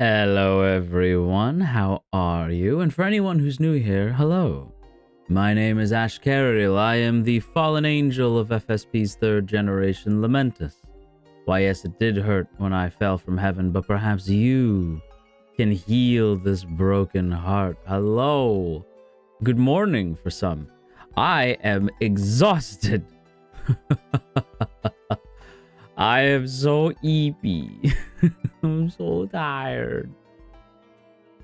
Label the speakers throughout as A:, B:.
A: Hello everyone, how are you? And for anyone who's new here, hello. My name is Ashkariel. I am the fallen angel of FSP's third generation, Lamentus. Why yes, it did hurt when I fell from heaven, but perhaps you can heal this broken heart. Hello. Good morning for some. I am exhausted. I am so eepy. I'm so tired.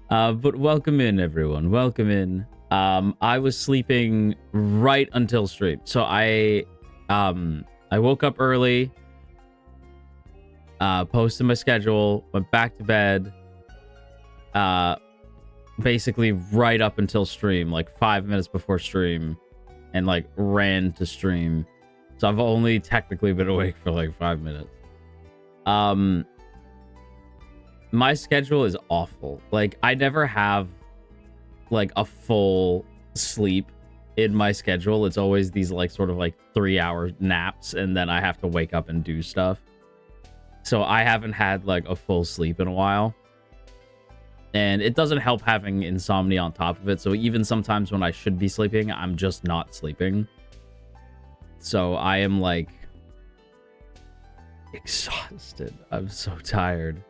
A: But welcome in, everyone. Welcome in. I was sleeping right until stream. So I woke up early, posted my schedule, went back to bed, basically right up until stream, like 5 minutes before stream, and like ran to stream. So I've only technically been awake for like 5 minutes. My schedule is awful. Like, I never have like a full sleep in my schedule. It's always these like sort of like 3-hour naps, and then I have to wake up and do stuff. So I haven't had like a full sleep in a while. And it doesn't help having insomnia on top of it. So even sometimes when I should be sleeping, I'm just not sleeping. So I am like exhausted. I'm so tired.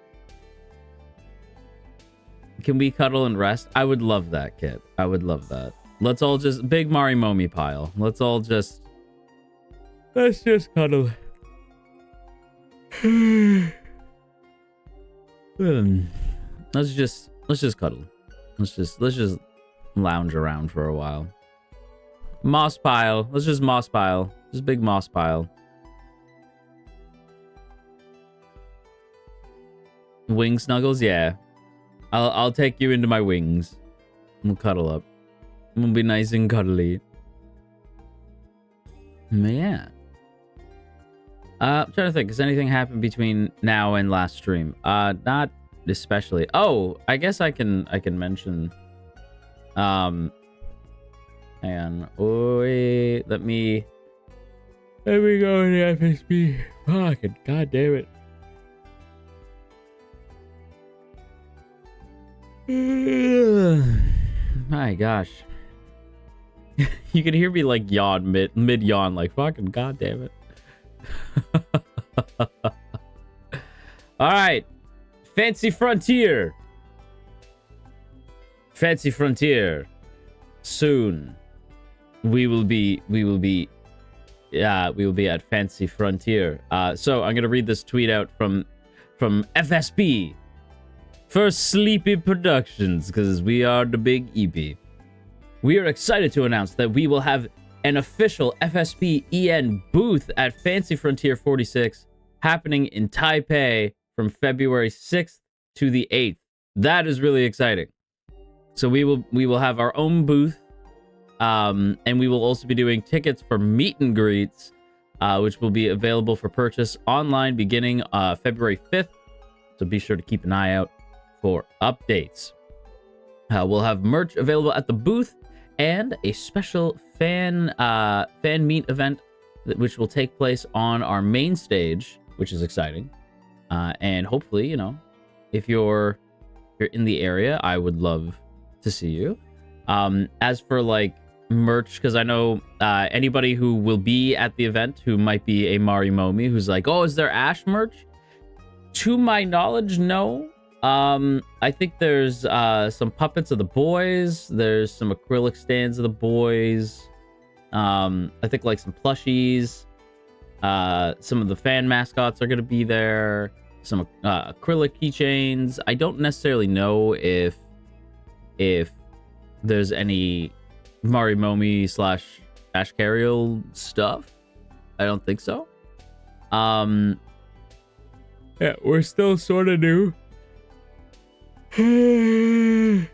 A: Can we cuddle and rest? I would love that, Kit. I would love that. Let's all just big Marimomie pile. Let's just cuddle. Let's just cuddle. Let's just lounge around for a while. Moss pile. Let's just moss pile. Just big moss pile. Wing snuggles, yeah. I'll take you into my wings. We'll cuddle up. We'll be nice and cuddly. Yeah. I'm trying to think. Has anything happened between now and last stream? Not especially. Oh, I guess I can mention. Hang on. Oh, wait. Let me go in the FSP. Fucking god damn it. My gosh. You can hear me like yawn mid yawn, like fucking god damn it. All right. Fancy Frontier. Fancy Frontier. Soon we will be at Fancy Frontier. So I'm gonna read this tweet out from FSP for Sleepy Productions, because we are the big EP. We are excited to announce that we will have an official FSP EN booth at Fancy Frontier 46 happening in Taipei from February 6th to the 8th. That is really exciting. So we will have our own booth, and we will also be doing tickets for meet and greets, which will be available for purchase online beginning February 5th. So be sure to keep an eye out for updates. We'll have merch available at the booth and a special fan meet event which will take place on our main stage, which is exciting. And hopefully, you know, if you're in the area, I would love to see you. As for like merch, because I know anybody who will be at the event who might be a Marimomie who's like, oh, is there Ash merch? To my knowledge, no. I think there's some puppets of the boys. There's some acrylic stands of the boys. I think like some plushies. Some of the fan mascots are going to be there. Some acrylic keychains. I don't necessarily know if there's any Marimomie / Ashkariel stuff. I don't think so. Yeah, we're still sort of new. I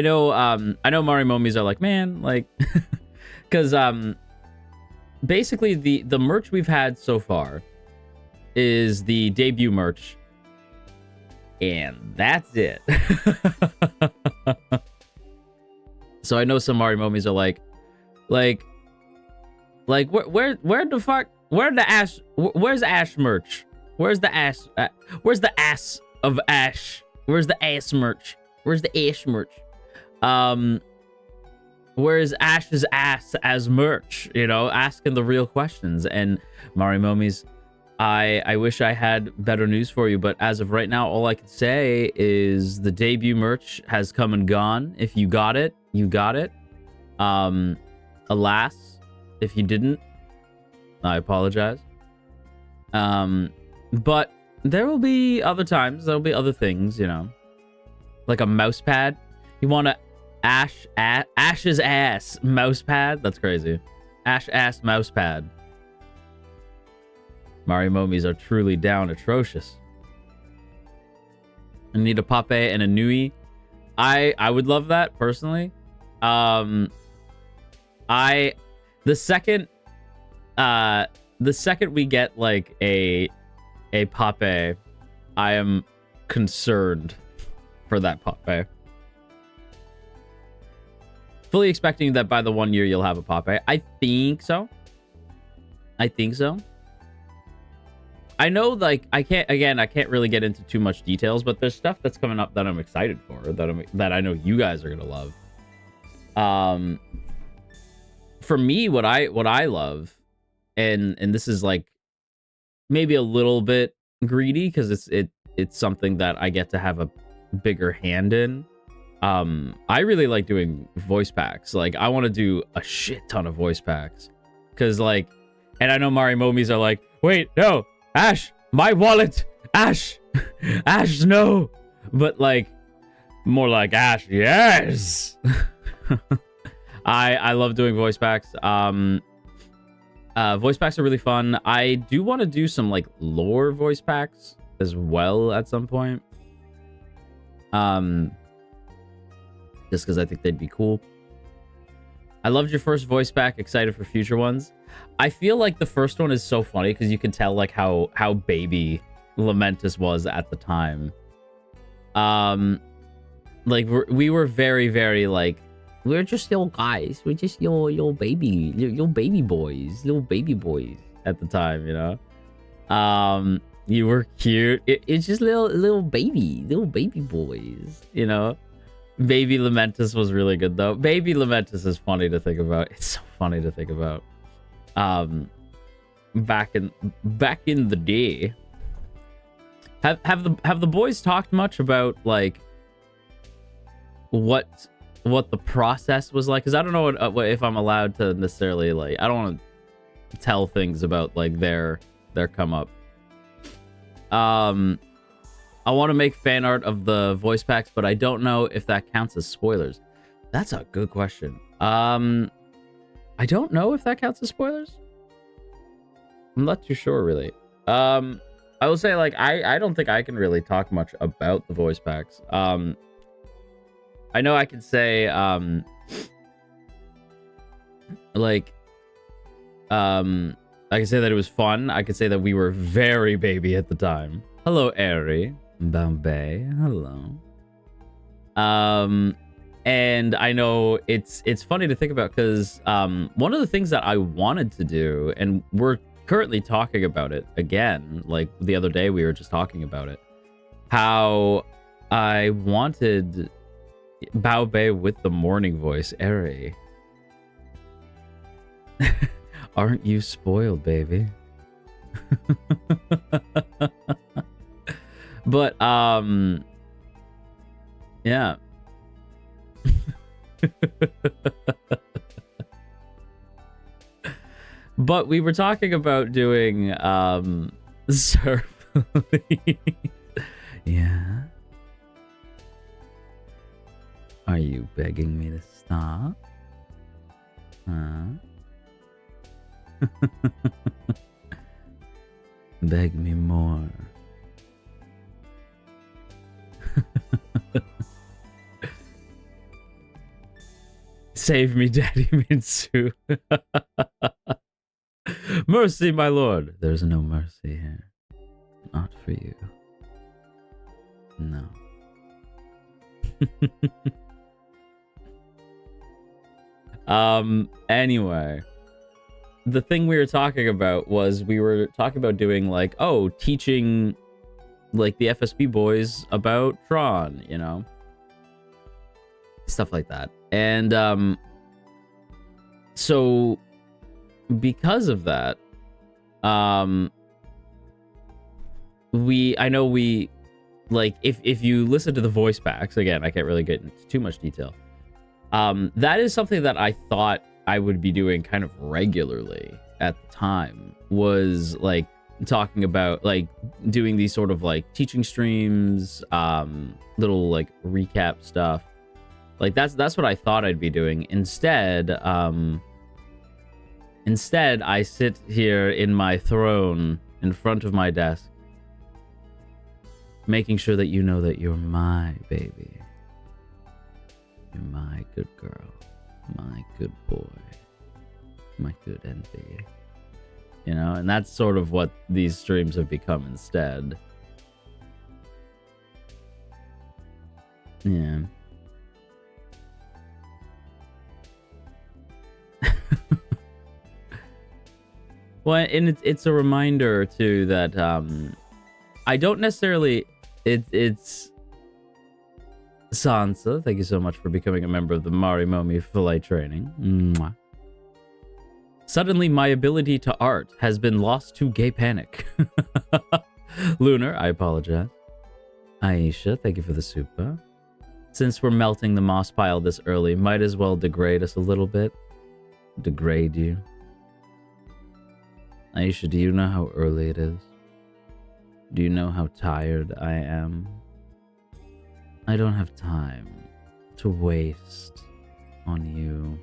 A: know Marimomies are like, man, like, because basically the merch we've had so far is the debut merch, and that's it. So I know some Marimomies are like where the fuck, where's Ash merch? Where's the ass? Where's the ass of Ash? Where's the ass merch? Where's the Ash merch? Where's Ash's ass as merch? You know, asking the real questions. And Marimomies, I wish I had better news for you, but as of right now, all I can say is the debut merch has come and gone. If you got it, you got it. Alas, if you didn't, I apologize. But there will be other times. There'll be other things, you know, like a mouse pad. You want to Ash's ass mouse pad? That's crazy. Ash ass mouse pad. Marimomies are truly down atrocious. I need a Pape and a Nui. I would love that personally. The second we get like a Pape, I am concerned for that Pape. Fully expecting that by the 1 year you'll have a Pape. I think so. I know, like, I can't really get into too much details, but there's stuff that's coming up that I'm excited for, that I know you guys are gonna love. For me, what I love, and this is like maybe a little bit greedy because it's something that I get to have a bigger hand in. I really like doing voice packs. Like, I want to do a shit ton of voice packs because, like, and I know Marimomies are like, wait, no, Ash, my wallet, Ash, Ash, no, but like more like Ash, yes. I love doing voice packs. Voice packs are really fun. I do want to do some like lore voice packs as well at some point. Just because I think they'd be cool. I loved your first voice pack. Excited for future ones. I feel like the first one is so funny because you can tell like how baby Lamentus was at the time. Like we were very, very like, we're just little guys. We're just little baby boys at the time, you know. You were cute. It's just little baby boys, you know. Baby Lamentus was really good though. Baby Lamentus is funny to think about. It's so funny to think about. Back in the day. Have the boys talked much about like what the process was like? Because I don't know if I'm allowed to necessarily, like, I don't want to tell things about like their come up. I want to make fan art of the voice packs, but I don't know if that counts as spoilers. That's a good question. I don't know if that counts as spoilers. I'm not too sure, really. I will say, like, I don't think I can really talk much about the voice packs. I know I can say, like, I can say that it was fun. I could say that we were very baby at the time. Hello, Airy. Bombay. Hello. And I know it's funny to think about because one of the things that I wanted to do, and we're currently talking about it again, like the other day we were just talking about it, how I wanted Bao Bei with the morning voice, Airy. Aren't you spoiled, baby? But yeah. But we were talking about doing surf. Yeah. Are you begging me to stop? Huh? Beg me more. Save me, Daddy Minsu. Mercy, my lord. There's no mercy here. Not for you. No. Anyway. the thing we were talking about was we were talking about doing like, oh, teaching like the FSB boys about Tron, you know, stuff like that. And so because of that, I know we like if you listen to the voice packs, again, I can't really get into too much detail. That is something that I thought I would be doing kind of regularly at the time, was like talking about like doing these sort of like teaching streams, little like recap stuff. Like that's what I thought I'd be doing. Instead, I sit here in my throne in front of my desk, making sure that you know that you're my baby. You're my good girl, my good boy, my good envy. You know, and that's sort of what these streams have become instead. Yeah. Well, and it's a reminder too that I don't necessarily it's Sansa, thank you so much for becoming a member of the Marimomie Filet Training. Mwah. Suddenly, my ability to art has been lost to gay panic. Lunar, I apologize. Aisha, thank you for the super. Since we're melting the moss pile this early, might as well degrade us a little bit. Degrade you. Aisha, do you know how early it is? Do you know how tired I am? I don't have time to waste on you.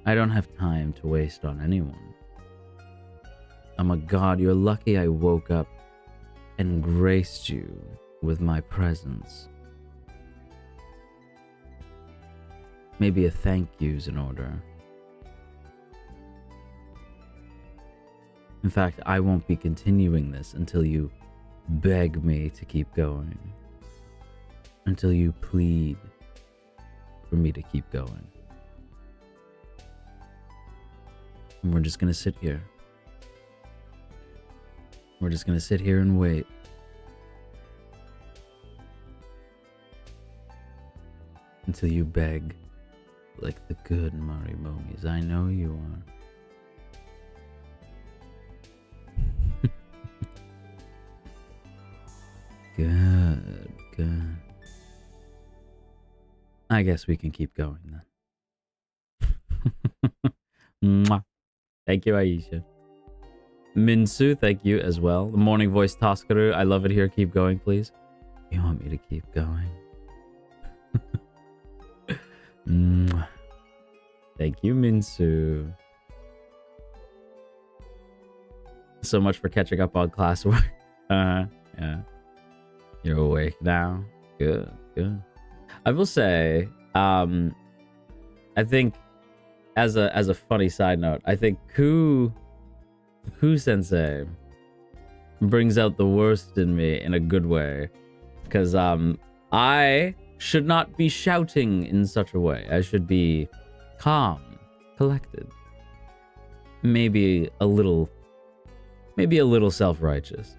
A: I don't have time to waste on anyone. Oh my god, you're lucky I woke up and graced you with my presence. Maybe a thank you's in order. In fact, I won't be continuing this until you beg me to keep going. Until you plead for me to keep going. And we're just gonna sit here. We're just gonna sit here and wait. Until you beg like the good Marimomies I know you are. Good, good. I guess we can keep going then. Mwah. Thank you, Aisha. Minsu, thank you as well. The morning voice Toskaru, I love it here. Keep going, please. You want me to keep going? Thank you, Minsu. So much for catching up on classwork. Yeah. You're awake now. Good, good. I will say, I think as a funny side note, I think Ku Sensei brings out the worst in me in a good way, because I should not be shouting in such a way. I should be calm, collected, maybe a little self-righteous,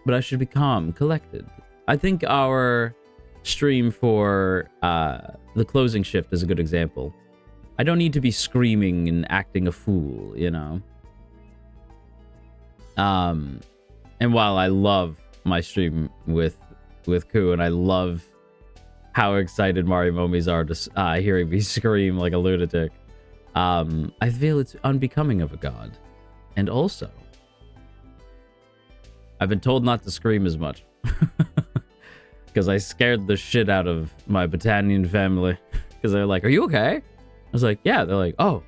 A: but I should be calm, collected. I think our stream for the closing shift is a good example. I don't need to be screaming and acting a fool, you know. And while I love my stream with Ku, and I love how excited Marimomies are to hearing me scream like a lunatic, I feel it's unbecoming of a god. And also, I've been told not to scream as much. Because I scared the shit out of my Battanian family. Because they're like, are you okay? I was like, yeah. They're like, oh.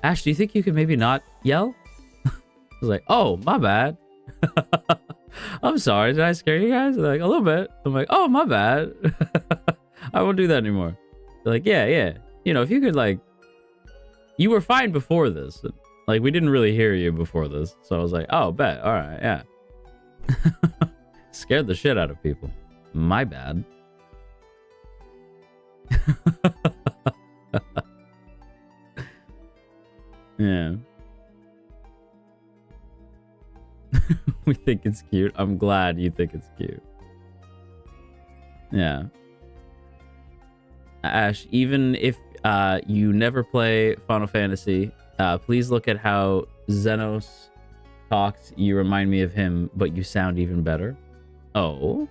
A: Ash, do you think you could maybe not yell? I was like, oh, my bad. I'm sorry. Did I scare you guys? They're like, a little bit. I'm like, oh, my bad. I won't do that anymore. They're like, yeah. You know, if you could, like, you were fine before this. Like, we didn't really hear you before this. So I was like, oh, bet. All right, yeah. Scared the shit out of people. My bad. Yeah. We think it's cute. I'm glad you think it's cute. Yeah. Ash, even if you never play Final Fantasy, please look at how Xenos talks. You remind me of him, but you sound even better. Oh,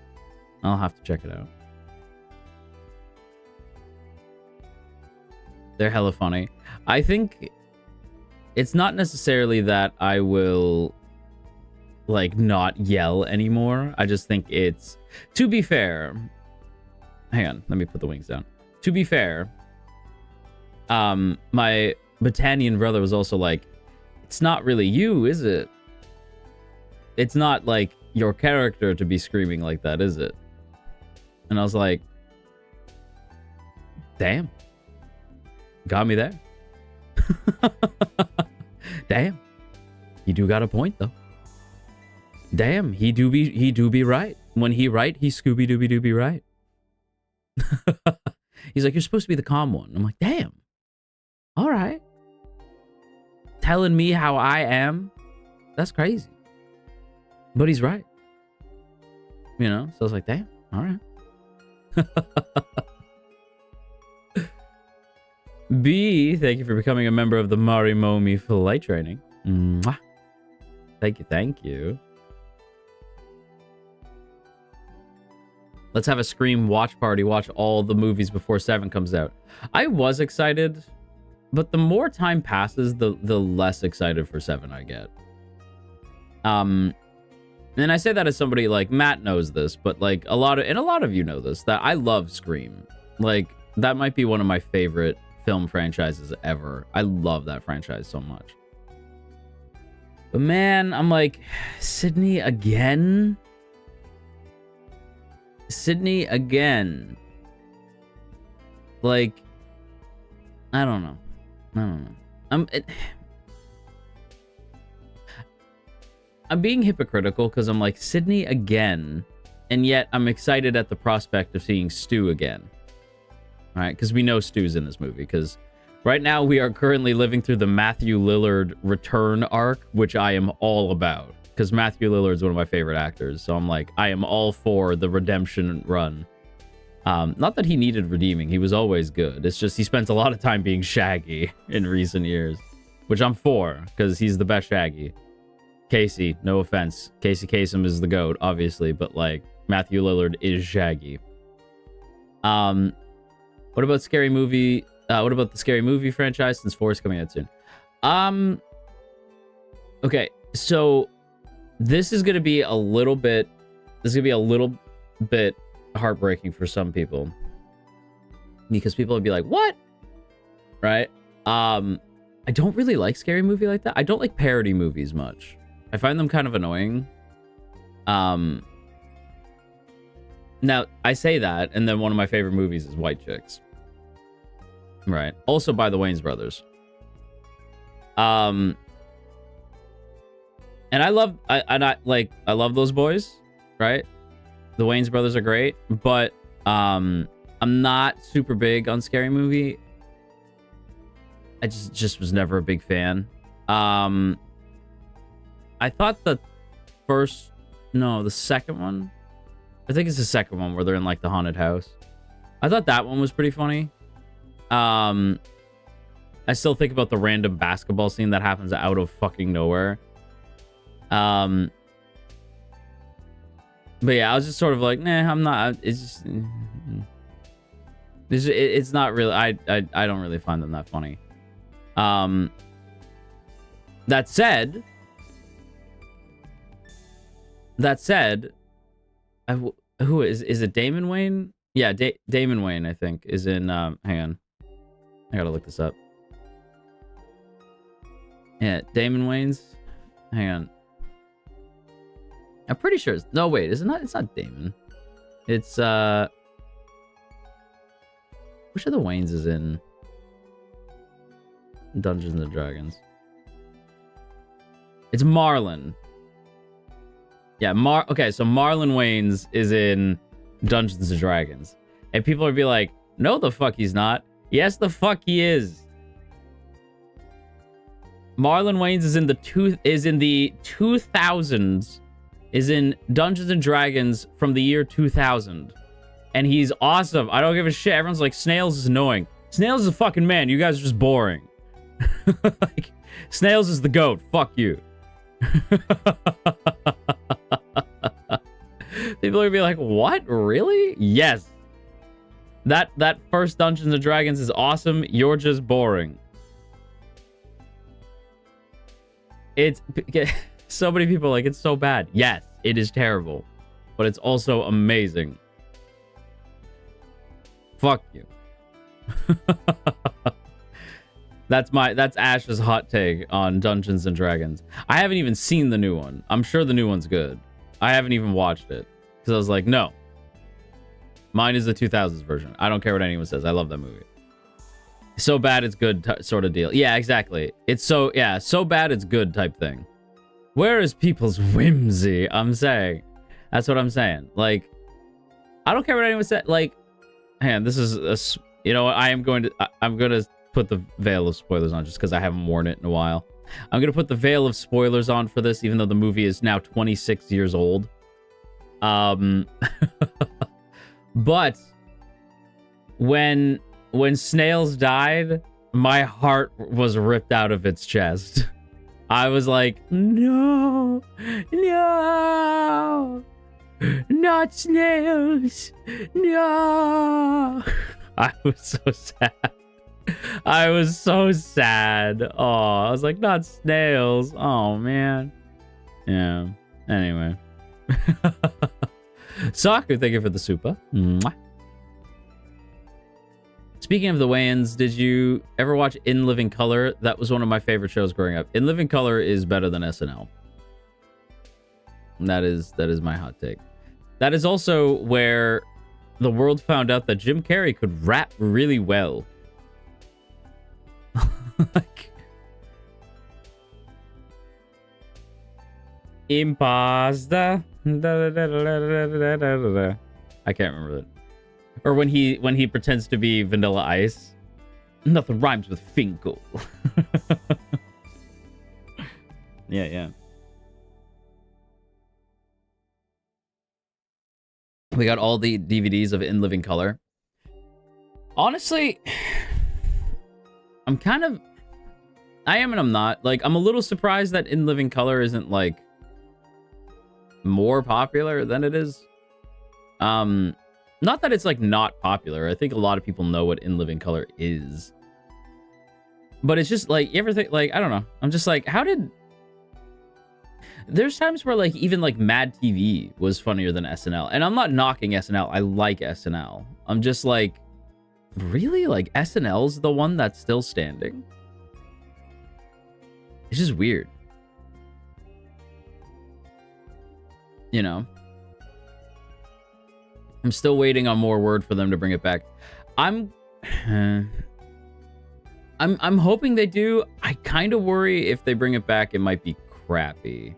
A: I'll have to check it out. They're hella funny. I think it's not necessarily that I will like not yell anymore. I just think it's, to be fair, hang on, let me put the wings down. To be fair, my Botanian brother was also like, it's not really you, is it? It's not like your character to be screaming like that, is it? And I was like, damn. Got me there. Damn. He do got a point though. Damn, he do be right. When he right, he Scooby Dooby Dooby right. He's like, you're supposed to be the calm one. I'm like, damn. All right. Telling me how I am. That's crazy. But he's right. You know? So I was like, damn. All right. B, thank you for becoming a member of the Marimomie flight training. Mwah. Thank you, thank you. Let's have a Scream watch party. Watch all the movies before 7 comes out. I was excited, but the more time passes, the less excited for 7 I get. And I say that as somebody like Matt knows this, but like a lot of you know this, that I love Scream. Like that might be one of my favorite film franchises ever. I love that franchise so much. But man, I'm like, Sydney again? Sydney again. Like, I don't know. I'm being hypocritical because I'm like, Sydney again, and yet I'm excited at the prospect of seeing Stu again. All right, because we know Stu's in this movie, because right now we are currently living through the Matthew Lillard return arc, which I am all about, because Matthew Lillard's one of my favorite actors, so I'm like, I am all for the redemption run. Not that he needed redeeming, he was always good. It's just he spent a lot of time being Shaggy in recent years, which I'm for, because he's the best Shaggy. Casey, no offense. Casey Kasem is the GOAT, obviously, but like, Matthew Lillard is Shaggy. What about Scary Movie? What about the Scary Movie franchise since 4 is coming out soon? Okay, so this is gonna be a little bit heartbreaking for some people. Because people would be like, what? Right? I don't really like Scary Movie like that. I don't like parody movies much. I find them kind of annoying. Now, I say that, and then one of my favorite movies is White Chicks. Right. Also by the Wayans brothers. And I love those boys, right? The Wayans brothers are great, but I'm not super big on Scary Movie. I just was never a big fan. I thought the second one, I think it's the second one where they're in like the haunted house. I thought that one was pretty funny. I still think about the random basketball scene that happens out of fucking nowhere. But yeah, I was just sort of like, nah, I'm not. It's not really. I don't really find them that funny. That said, who is it? Damon Wayne? Yeah, Damon Wayne, I think, is in. Hang on, I gotta look this up. Yeah, Damon Wayne's. Hang on. I'm pretty sure it's... No, wait. Is it not? It's not Damon. It's, which of the Waynes is in Dungeons and Dragons? It's Marlon. Yeah, okay, so Marlon Wayans is in Dungeons and Dragons. And people would be like, no, the fuck he's not. Yes, the fuck he is. Marlon Wayans is in the 2000s, is in Dungeons and Dragons from the year 2000. And he's awesome. I don't give a shit. Everyone's like, Snails is annoying. Snails is a fucking man. You guys are just boring. Like, Snails is the GOAT. Fuck you. People are gonna be like, what? Really? Yes. That first Dungeons and Dragons is awesome. You're just boring. It's so many people are like, it's so bad. Yes, it is terrible, but it's also amazing. Fuck you. That's Ash's hot take on Dungeons and Dragons. I haven't even seen the new one. I'm sure the new one's good. I haven't even watched it because I was like, no. Mine is the 2000s version. I don't care what anyone says. I love that movie. So bad it's good sort of deal. Yeah, exactly. It's so bad it's good type thing. Where is people's whimsy? I'm saying. That's what I'm saying. Like, I don't care what anyone said. Like, man, this is a, you know what? I'm going to put the veil of spoilers on just because I haven't worn it in a while. I'm going to put the veil of spoilers on for this, even though the movie is now 26 years old. But when Snails died, my heart was ripped out of its chest. I was like, no, not Snails, no. I was so sad. I was so sad. Oh, I was like, not Snails. Oh, man. Yeah. Anyway. Saku, thank you for the super. Mwah. Speaking of the Wayans, did you ever watch In Living Color? That was one of my favorite shows growing up. In Living Color is better than SNL. And that is my hot take. That is also where the world found out that Jim Carrey could rap really well. Like, Impasta. I can't remember it. Or when he pretends to be Vanilla Ice. Nothing rhymes with Finkel. Yeah. We got all the DVDs of In Living Color. Honestly, I am and I'm not. Like, I'm a little surprised that In Living Color isn't, like, more popular than it is. Not that it's, like, not popular. I think a lot of people know what In Living Color is. But it's just, like, you ever think, like, I don't know. I'm just like, how did... There's times where, like, even, like, Mad TV was funnier than SNL. And I'm not knocking SNL. I like SNL. I'm just like, really? Like, SNL's the one that's still standing? It's just weird. You know? I'm still waiting on more word for them to bring it back. I'm hoping they do. I kind of worry if they bring it back, it might be crappy.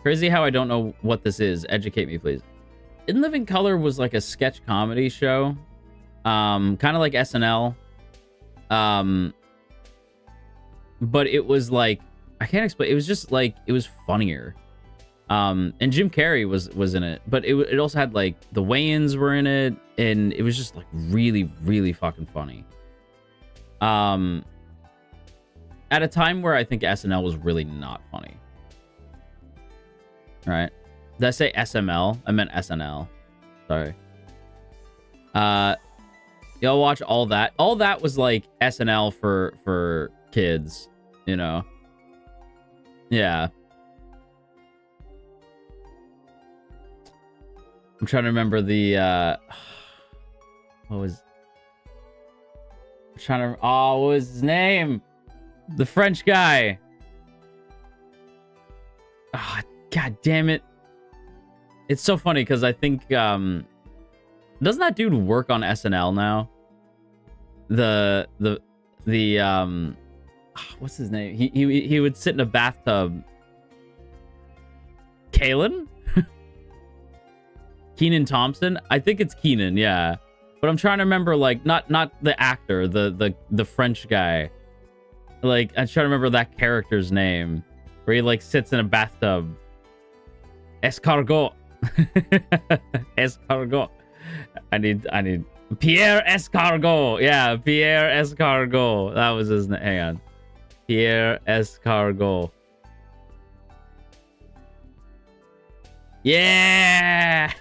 A: Crazy how I don't know what this is. Educate me, please. In Living Color was like a sketch comedy show. Kind of like SNL. But it was like, I can't explain. It was just like, it was funnier. And Jim Carrey was in it, but it also had like the Wayans were in it, and it was just like really, really fucking funny. At a time where I think SNL was really not funny. Right? Did I say SML? I meant SNL. Sorry. Y'all watch all that. All that was like SNL for kids, you know? Yeah. I'm trying to remember the what was what was his name? The French guy. Ah, god damn it. It's so funny because I think doesn't that dude work on SNL now? The what's his name? He would sit in a bathtub. Kalen? Kenan Thompson? I think it's Kenan, yeah. But I'm trying to remember, like, not the actor, the French guy. Like, I'm trying to remember that character's name. Where he, like, sits in a bathtub. Escargot. Escargot. I need... Pierre Escargot. Yeah, Pierre Escargot. That was his name. Hang on. Pierre Escargot. Yeah!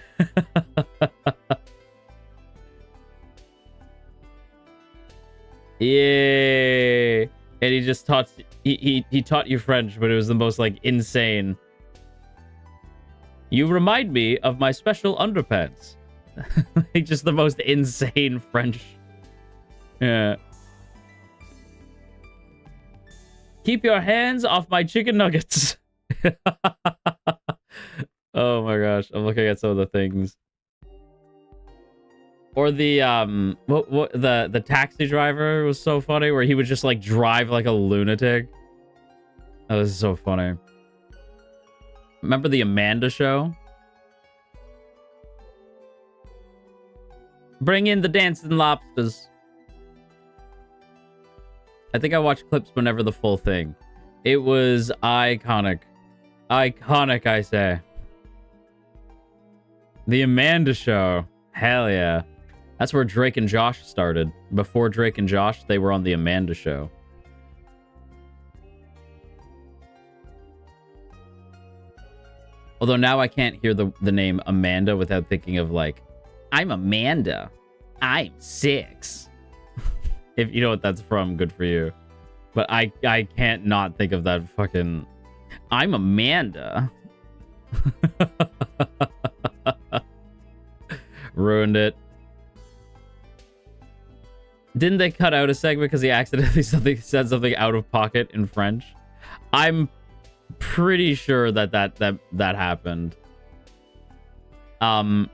A: Yay! And he just taught he taught you French, but it was the most like insane. You remind me of my special underpants. Like just the most insane French. Yeah. Keep your hands off my chicken nuggets. Oh my gosh, I'm looking at some of the things. Or the the taxi driver was so funny, where he would just like drive like a lunatic. That was so funny. Remember the Amanda show? Bring in the dancing lobsters. I think I watched clips whenever the full thing. It was iconic. Iconic, I say. The Amanda show. Hell yeah. That's where Drake and Josh started. Before Drake and Josh, they were on the Amanda show. Although now I can't hear the name Amanda without thinking of like, I'm Amanda. I'm 6. If you know what that's from, good for you. But I can't not think of that fucking... I'm Amanda. Ruined it. Didn't they cut out a segment because he accidentally said something out of pocket in French? I'm pretty sure that happened. What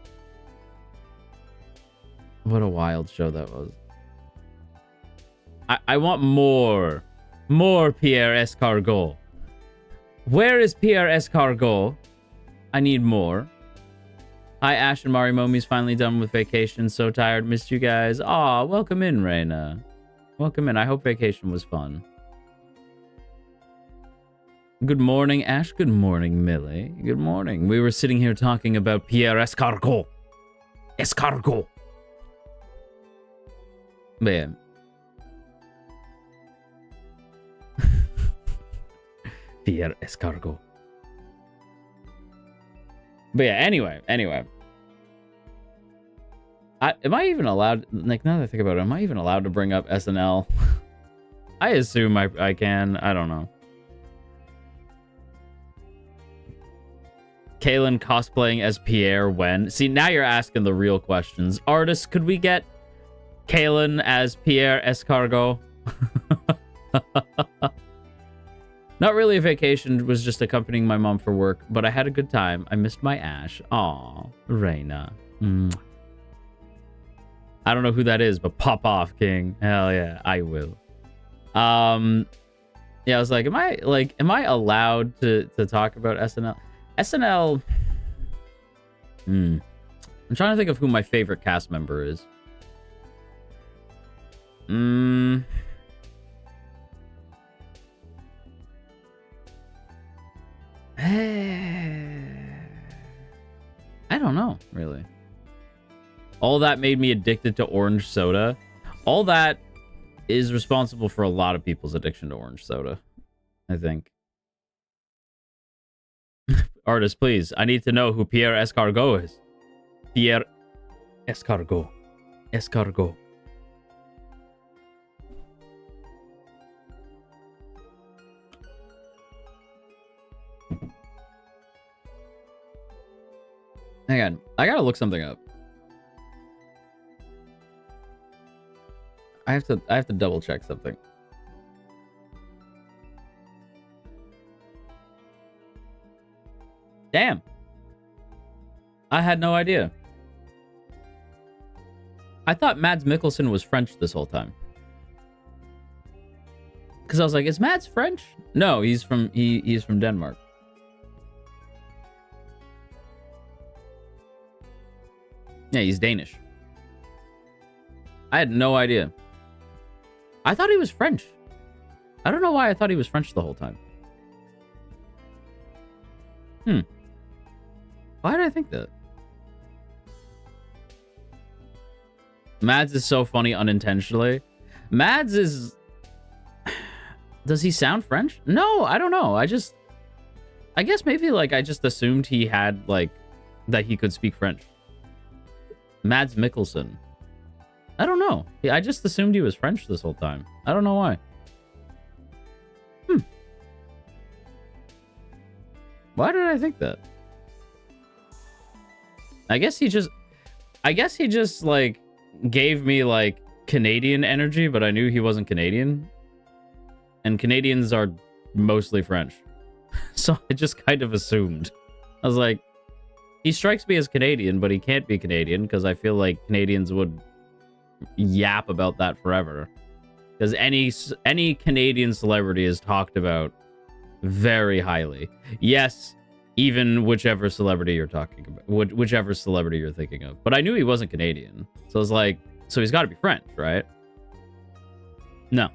A: a wild show that was. I want more Pierre Escargot. Where is Pierre Escargot? I need more. Hi, Ash and Marimomie's finally done with vacation. So tired. Missed you guys. Aw, welcome in, Reina. Welcome in. I hope vacation was fun. Good morning, Ash. Good morning, Millie. Good morning. We were sitting here talking about Pierre Escargot. Escargot. Man. Pierre Escargot. But yeah, anyway. Am I even allowed, like, now that I think about it, am I even allowed to bring up SNL? I assume I can. I don't know. Kaylin cosplaying as Pierre when? See, now you're asking the real questions. Artists, could we get Kaylin as Pierre Escargot? Not really a vacation, was just accompanying my mom for work, but I had a good time. I missed my Ash. Aw, Reina. I don't know who that is, but pop off, King. Hell yeah, I will. Yeah, I was like, am I allowed to talk about SNL? SNL. I'm trying to think of who my favorite cast member is. I don't know, really. All that made me addicted to orange soda. All that is responsible for a lot of people's addiction to orange soda, I think. Artist, please. I need to know who Pierre Escargot is. Pierre Escargot. Escargot. Hang on. I gotta look something up. I have to double check something. Damn. I had no idea. I thought Mads Mikkelsen was French this whole time. Because I was like, is Mads French? No, he's from Denmark. Yeah, he's Danish. I had no idea. I thought he was French. I don't know why I thought he was French the whole time. Why did I think that? Mads is so funny unintentionally. Mads is... Does he sound French? No, I don't know. I guess maybe, like, I just assumed he had, like, that he could speak French. Mads Mikkelsen. I don't know. I just assumed he was French this whole time. I don't know why. Why did I think that? I guess he just, like, gave me, like, Canadian energy, but I knew he wasn't Canadian. And Canadians are mostly French. So I just kind of assumed. I was like, he strikes me as Canadian, but he can't be Canadian, because I feel like Canadians would yap about that forever. Because any Canadian celebrity is talked about very highly. Yes, even whichever celebrity you're talking about, whichever celebrity you're thinking of. But I knew he wasn't Canadian. So I was like, so he's got to be French, right? No.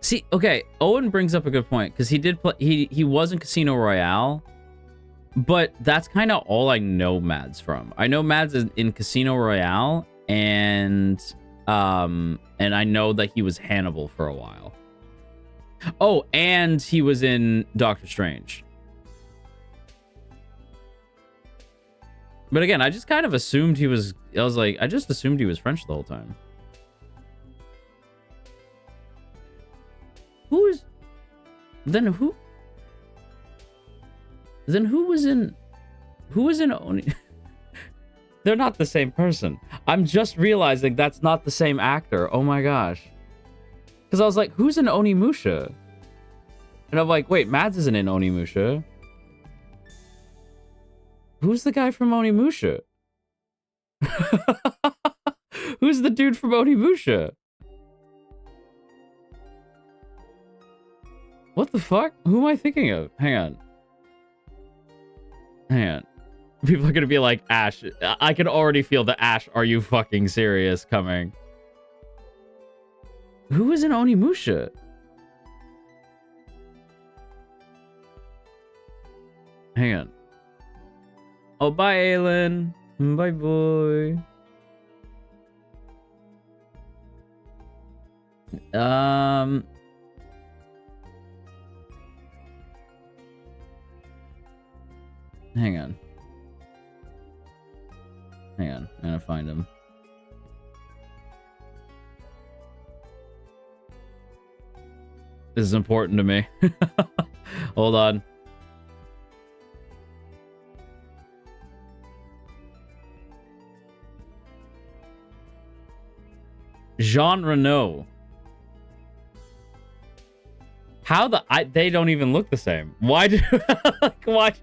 A: See, okay, Owen brings up a good point, because he did play, he was in Casino Royale, but that's kind of all I know Mads from. I know Mads is in Casino Royale, and I know that he was Hannibal for a while. Oh, and he was in Doctor Strange. But again, I just kind of assumed he was, I just assumed he was French the whole time. Who was in Oni? They're not the same person. I'm just realizing that's not the same actor. Oh my gosh. Because I was like, who's in Onimusha? And I'm like, wait, Mads isn't in Onimusha. Who's the guy from Onimusha? Who's the dude from Onimusha? What the fuck? Who am I thinking of? Hang on. People are gonna be like, Ash. I can already feel the Ash, are you fucking serious coming. Who is in Onimusha? Hang on. Oh, bye, Aelin. Bye, boy. Hang on. I'm gonna find him. This is important to me. Hold on. Jean Reno. How they don't even look the same. Why did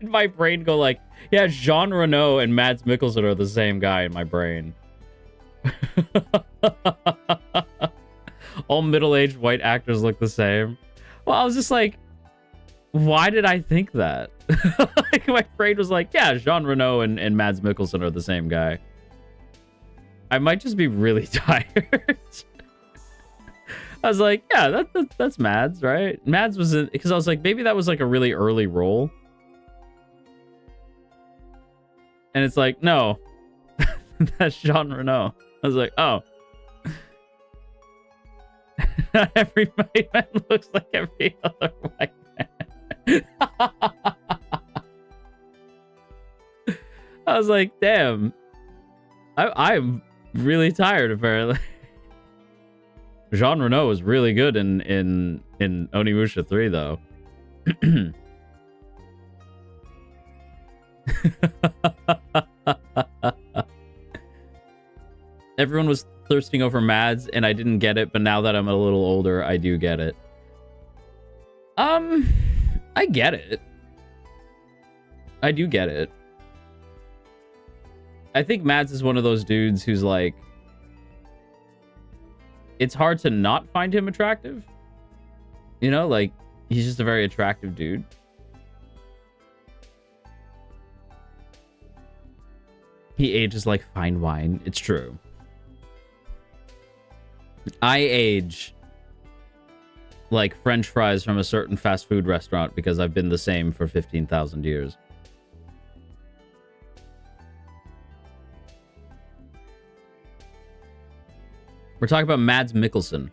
A: my brain go like, yeah, Jean Reno and Mads Mikkelsen are the same guy in my brain. All middle-aged white actors look the same. Well, I was just like, why did I think that? Like, my brain was like, yeah, Jean Reno and Mads Mikkelsen are the same guy. I might just be really tired. I was like, yeah, that's Mads, right? Mads was in, because I was like, maybe that was like a really early role. And it's like, no, that's Jean Reno. I was like, oh. Not every white man looks like every other white man. I was like, damn. I'm really tired, apparently. Jean Reno was really good in Onimusha 3, though. Everyone was thirsting over Mads, and I didn't get it, but now that I'm a little older, I do get it. I get it. I do get it. I think Mads is one of those dudes who's like, it's hard to not find him attractive. You know, like, he's just a very attractive dude. He ages like fine wine. It's true. I age like French fries from a certain fast food restaurant because I've been the same for 15,000 years. We're talking about Mads Mikkelsen.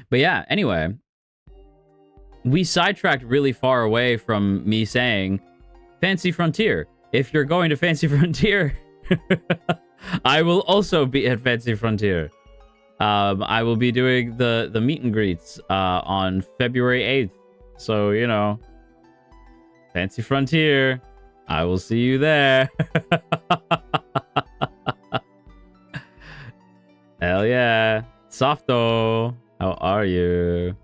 A: But yeah, anyway, we sidetracked really far away from me saying Fancy Frontier. If you're going to Fancy Frontier, I will also be at Fancy Frontier. I will be doing the meet and greets on February 8th. So, you know, Fancy Frontier. I will see you there. Hell yeah. Softo. How are you?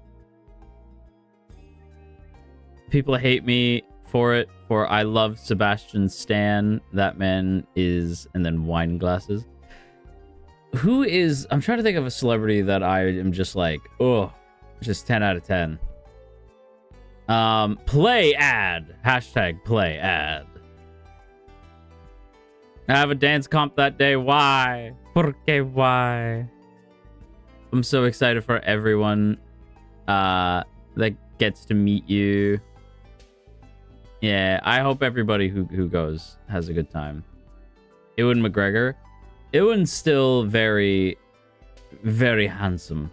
A: People hate me for it, for I love Sebastian Stan. That man is... And then wine glasses. Who is... I'm trying to think of a celebrity that I am just like, oh, just 10 out of 10. Play ad. Hashtag play ad. I have a dance comp that day. Why? Porque why? I'm so excited for everyone that gets to meet you. Yeah, I hope everybody who goes has a good time. Ewan McGregor. Ewan's still very, very handsome.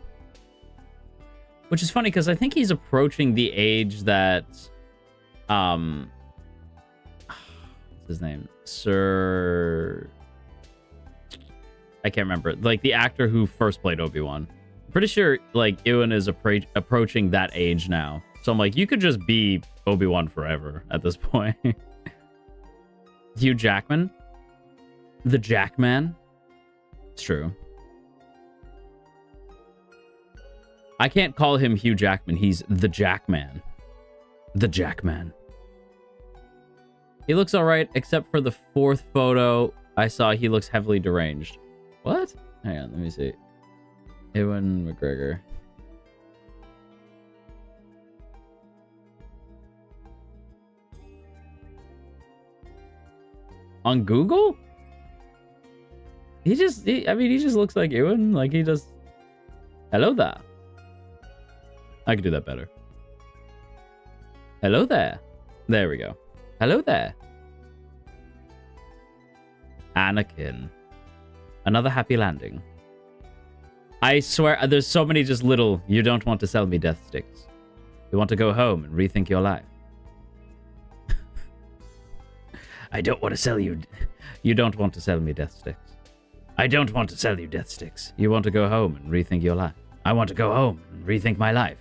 A: Which is funny because I think he's approaching the age that... what's his name? Sir... I can't remember. Like, the actor who first played Obi-Wan. I'm pretty sure, like, Ewan is approaching that age now. So I'm like, you could just be Obi-Wan forever at this point. Hugh Jackman? The Jackman? It's true. I can't call him Hugh Jackman. He's the Jackman. The Jackman. He looks alright, except for the fourth photo I saw. He looks heavily deranged. What? Hang on, let me see. Ewan McGregor. On Google? He just looks like Ewan. Like, he just... Hello there. I could do that better. Hello there. There we go. Hello there. Anakin. Another happy landing. I swear, there's so many just little, you don't want to sell me death sticks. You want to go home and rethink your life. I don't want to sell you... You don't want to sell me death sticks. I don't want to sell you death sticks. You want to go home and rethink your life. I want to go home and rethink my life.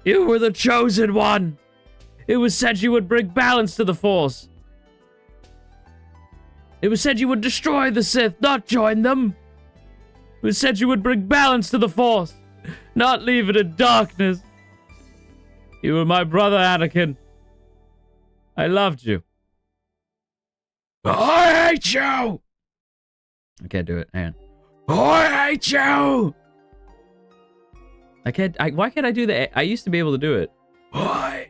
A: You were the chosen one! It was said you would bring balance to the Force. It was said you would destroy the Sith, not join them. It was said you would bring balance to the Force, not leave it in darkness. You were my brother, Anakin. I loved you. I hate you! I can't do it, man. I hate you! Why can't I do that? I used to be able to do it. Why?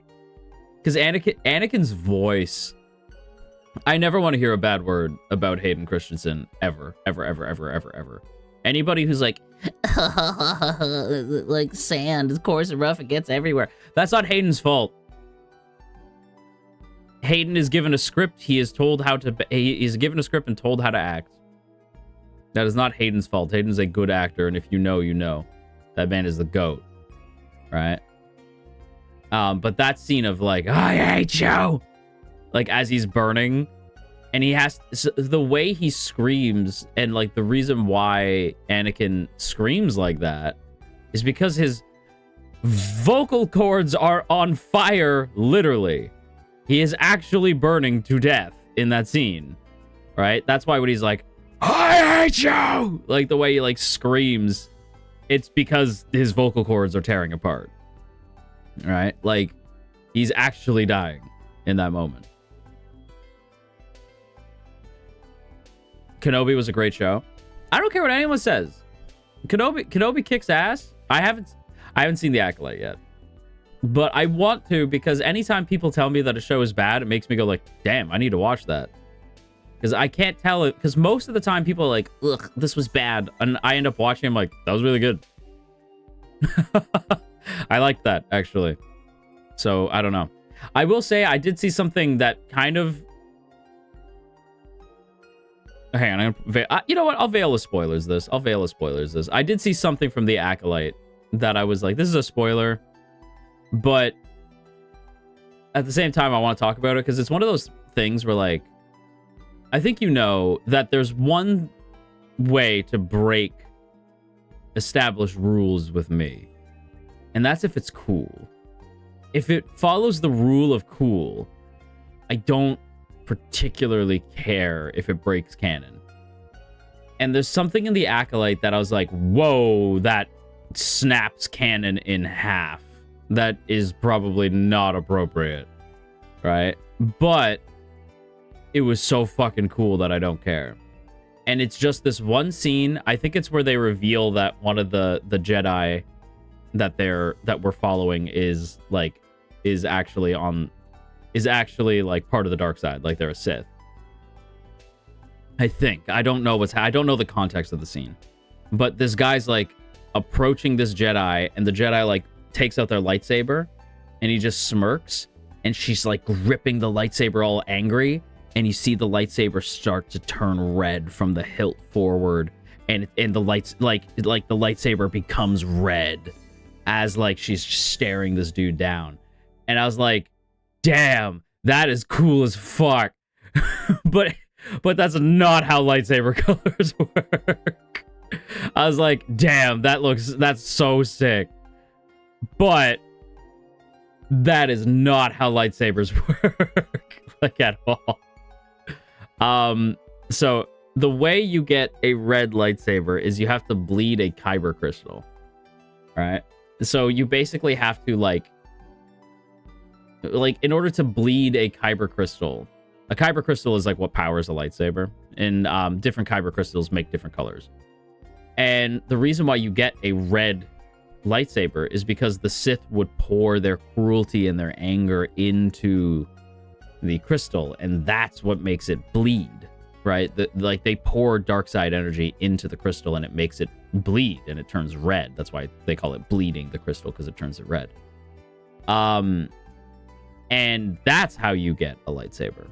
A: Because Anakin's voice... I never want to hear a bad word about Hayden Christensen, ever. Ever, ever, ever, ever, ever. Anybody who's like... like sand, of course, and rough, it gets everywhere. That's not Hayden's fault. Hayden is given a script. He is told how to... He's given a script and told how to act. That is not Hayden's fault. Hayden's a good actor, and if you know, you know. That man is the GOAT. Right? But that scene of like, I hate you! Like, as he's burning, and he has... the way he screams, and like the reason why Anakin screams like that is because his vocal cords are on fire, literally. He is actually burning to death in that scene, right? That's why when he's like, I hate you! Like, the way he, like, screams, it's because his vocal cords are tearing apart, right? Like, he's actually dying in that moment. Kenobi was a great show. I don't care what anyone says. Kenobi kicks ass. I haven't seen The Acolyte yet. But I want to, because anytime people tell me that a show is bad, it makes me go like, damn, I need to watch that. Because I can't tell it, because most of the time people are like, ugh, this was bad. And I end up watching, I'm like, that was really good. I like that, actually. So, I don't know. I will say, I did see something that kind of... Hang on, you know what? I'll veil the spoilers this. I did see something from The Acolyte that I was like, this is a spoiler. But at the same time, I want to talk about it because it's one of those things where, like, I think you know that there's one way to break established rules with me. And that's if it's cool. If it follows the rule of cool, I don't particularly care if it breaks canon. And there's something in The Acolyte that I was like, whoa, that snaps canon in half. That is probably not appropriate, right? But it was so fucking cool that I don't care. And it's just this one scene. I think it's where they reveal that one of the Jedi that we're following is actually like part of the dark side, like they're a Sith. I think. I don't know the context of the scene. But this guy's like approaching this Jedi, and the Jedi like takes out their lightsaber, and he just smirks, and she's like gripping the lightsaber all angry, and you see the lightsaber start to turn red from the hilt forward, and the lights like the lightsaber becomes red as like she's staring this dude down. And I was like, damn, that is cool as fuck. but that's not how lightsaber colors work. I was like, damn, that's so sick. But that is not how lightsabers work, like, at all. So the way you get a red lightsaber is you have to bleed a kyber crystal, right? So you basically have to like in order to bleed a kyber crystal is like what powers a lightsaber, and different kyber crystals make different colors. And the reason why you get a red lightsaber is because the Sith would pour their cruelty and their anger into the crystal, and that's what makes it bleed, right? Like they pour dark side energy into the crystal, and it makes it bleed, and it turns red. That's why they call it bleeding the crystal, because it turns it red. And that's how you get a lightsaber.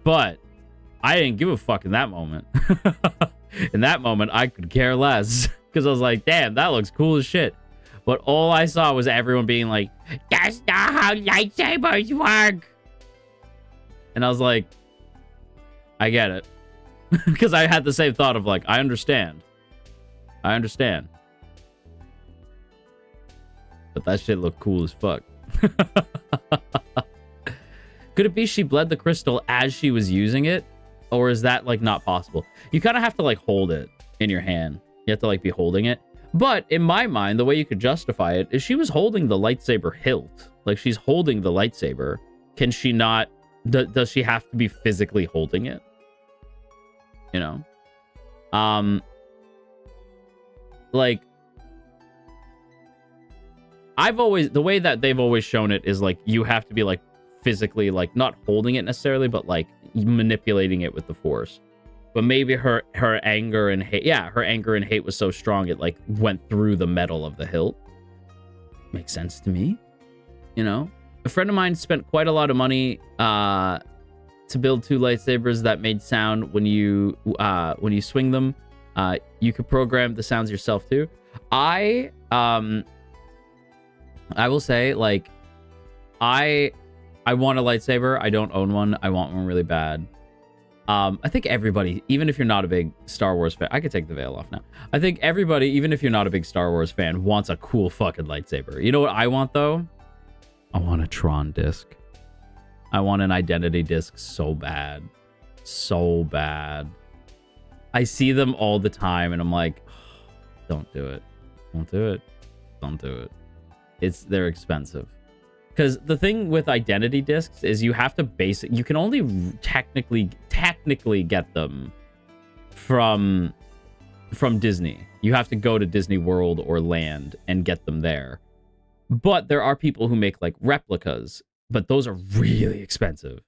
A: But I didn't give a fuck in that moment. In that moment, I could care less. Because I was like, damn, that looks cool as shit. But all I saw was everyone being like, that's not how lightsabers work. And I was like, I get it. Because I had the same thought of like, I understand. But that shit looked cool as fuck. Could it be she bled the crystal as she was using it? Or is that like not possible? You kind of have to like hold it in your hand. You have to like be holding it. But in my mind, the way you could justify it is she was holding the lightsaber hilt. Like she's holding the lightsaber. Can she not? Does she have to be physically holding it? You know? Like the way that they've always shown it is like you have to be like physically like not holding it necessarily, but like manipulating it with the Force. But maybe her anger and hate, her anger and hate was so strong it like went through the metal of the hilt. Makes sense to me. You know, a friend of mine spent quite a lot of money to build 2 lightsabers that made sound when you swing them. You could program the sounds yourself too. I will say, like, I want a lightsaber. I don't own one. I want one really bad. I think everybody, even if you're not a big Star Wars fan, I could take the veil off now. I think everybody, even if you're not a big Star Wars fan, wants a cool fucking lightsaber. You know what I want, though? I want a Tron disc. I want an identity disc so bad. So bad. I see them all the time, and I'm like, oh, don't do it. Don't do it. Don't do it. They're expensive. Because the thing with identity discs is you have to you can only technically get them from Disney. You have to go to Disney World or Land and get them there. But there are people who make like replicas, but those are really expensive.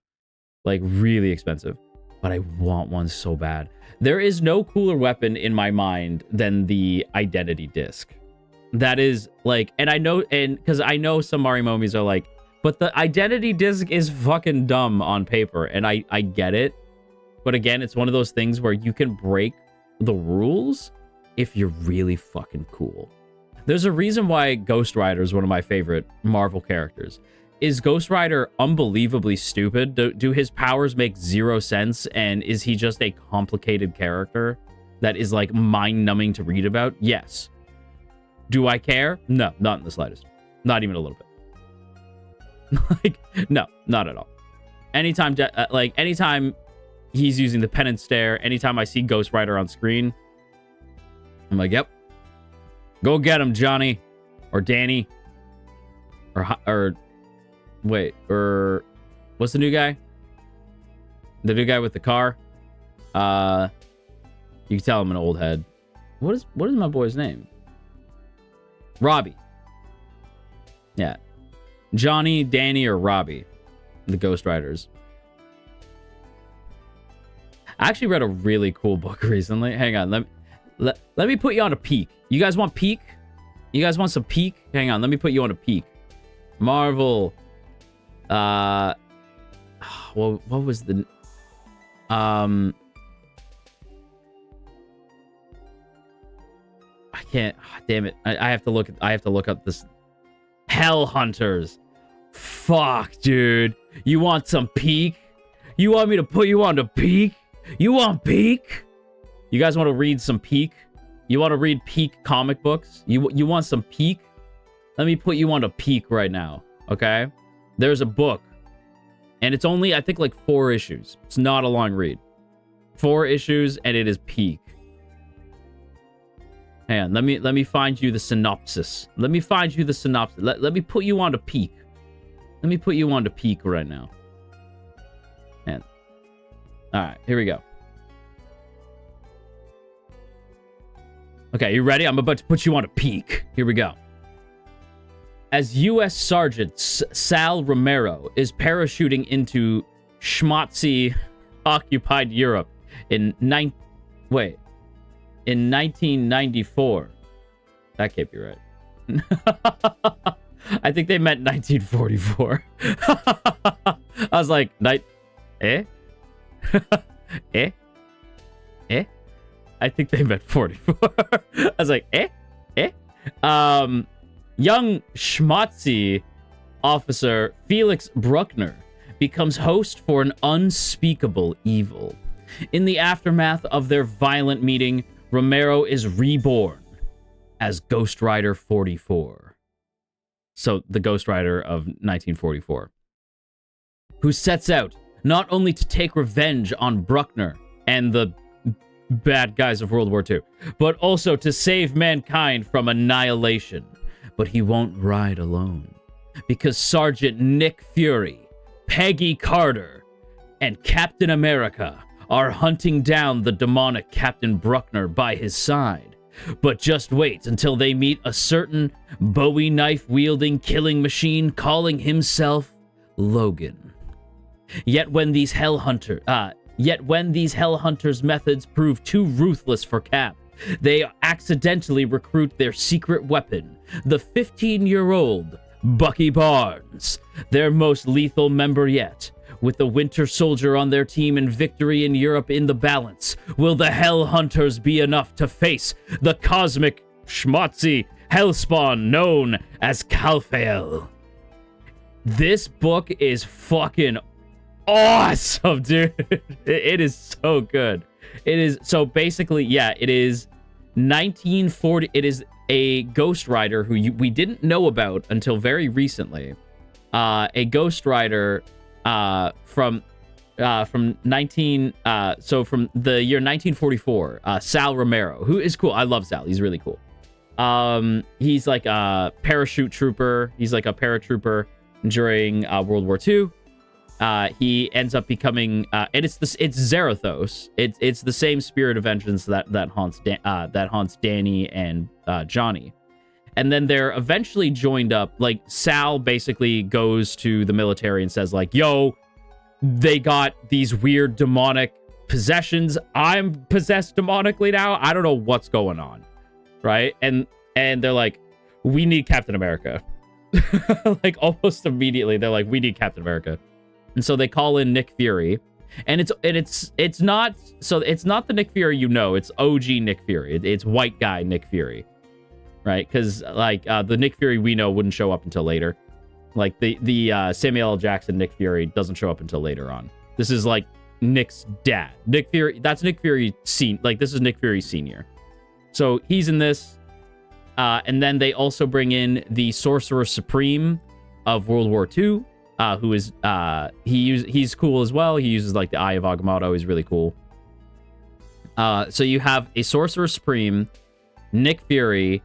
A: Like really expensive. But I want one so bad. There is no cooler weapon in my mind than the identity disc. That is like, and I know, and because I know some Marimomies are like, but the identity disc is fucking dumb on paper, and I get it. But again, it's one of those things where you can break the rules if you're really fucking cool. There's a reason why Ghost Rider is one of my favorite Marvel characters. Is Ghost Rider unbelievably stupid? Do his powers make zero sense? And is he just a complicated character that is like mind-numbing to read about? Yes. Do I care? No, not in the slightest. Not even a little bit. Like, no, not at all. Anytime, anytime he's using the penance stare, anytime I see Ghost Rider on screen, I'm like, yep. Go get him, Johnny. Or Danny. Or wait, or what's the new guy? The new guy with the car? You can tell I'm an old head. What is my boy's name? Robbie. Yeah. Johnny, Danny, or Robbie. The Ghost Riders. I actually read a really cool book recently. Hang on, let me put you on a peek. You guys want peek? You guys want some peek? Hang on, let me put you on a peek. Marvel. Well, what was the... I can't... damn it. I have to look up this... Hell Hunters. Fuck, dude. You want some peek? You want me to put you on the peek? You want peek? You guys want to read some peek? You want to read peek comic books? You want some peek? Let me put you on a peek right now, okay? There's a book, and it's only, I think, like 4 issues. It's not a long read. 4 issues, and it is peek. Hang on, let me find you the synopsis. Let me find you the synopsis. Let me put you on a peek. Let me put you on the peek right now. And all right, here we go. Okay, you ready? I'm about to put you on a peek. Here we go. As U.S. Sergeant Sal Romero is parachuting into Schmatzi-occupied Europe in 1994. That can't be right. I think they meant 1944. I was like, eh? I think they meant 44. I was like, young Schmatzi officer Felix Bruckner becomes host for an unspeakable evil. In the aftermath of their violent meeting, Romero is reborn as Ghost Rider 44. So, the Ghost Rider of 1944. Who sets out not only to take revenge on Bruckner and the bad guys of World War II, but also to save mankind from annihilation. But he won't ride alone, because Sergeant Nick Fury, Peggy Carter, and Captain America are hunting down the demonic Captain Bruckner by his side. But just wait until they meet a certain Bowie knife-wielding killing machine calling himself Logan. Yet when these Hell Hunters' methods prove too ruthless for Cap, they accidentally recruit their secret weapon, the 15-year-old Bucky Barnes, their most lethal member yet. With the Winter Soldier on their team and victory in Europe in the balance, will the Hell Hunters be enough to face the cosmic schmatzy hellspawn known as Calphael? This book is fucking awesome, dude. It is so good. It is, so basically, yeah, it is 1940. It is a Ghost Rider who we didn't know about until very recently. A Ghost Rider from the year 1944, Sal Romero, who is cool. I love Sal. He's really cool. He's like a parachute trooper. He's like a paratrooper during World War II. he ends up becoming, and it's Zarathos. It's the same spirit of vengeance that haunts Danny and Johnny. And then they're eventually joined up. Like, Sal basically goes to the military and says, like, yo, they got these weird demonic possessions. I'm possessed demonically now. I don't know what's going on. Right? And they're like, we need Captain America. Like, almost immediately, they're like, we need Captain America. And so they call in Nick Fury. And it's not the Nick Fury you know. It's OG Nick Fury. It's white guy Nick Fury. Right? Because, like, the Nick Fury we know wouldn't show up until later. Like, the Samuel L. Jackson Nick Fury doesn't show up until later on. This is, like, Nick's dad. Nick Fury, that's Nick Fury like, this is Nick Fury Sr. So, he's in this. And then they also bring in the Sorcerer Supreme of World War II, who is, he's cool as well. He uses, like, the Eye of Agamotto. He's really cool. So, you have a Sorcerer Supreme, Nick Fury,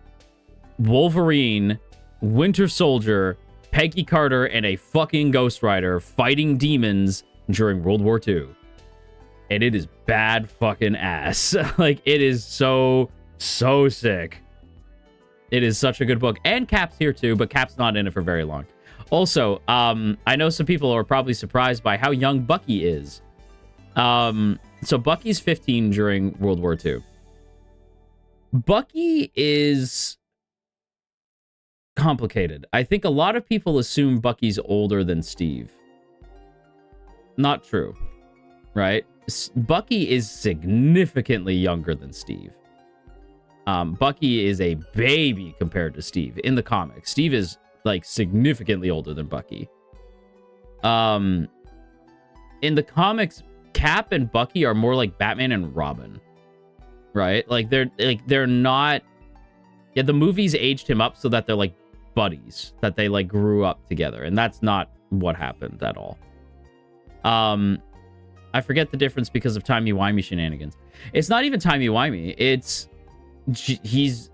A: Wolverine, Winter Soldier, Peggy Carter, and a fucking Ghost Rider fighting demons during World War II. And it is bad fucking ass. Like, it is so sick. It is such a good book. And Cap's here too, but Cap's not in it for very long. Also, I know some people are probably surprised by how young Bucky is. So Bucky's 15 during World War II. Bucky is complicated. I think a lot of people assume Bucky's older than Steve. Not true, right? Bucky is significantly younger than Steve. Bucky is a baby compared to Steve in the comics. Steve is, like, significantly older than Bucky. In the comics, Cap and Bucky are more like Batman and Robin, right? Like, they're not. Yeah, the movies aged him up so that they're like buddies, that they like grew up together, and that's not what happened at all. I forget the difference because of timey-wimey shenanigans. It's not even timey-wimey. It's he's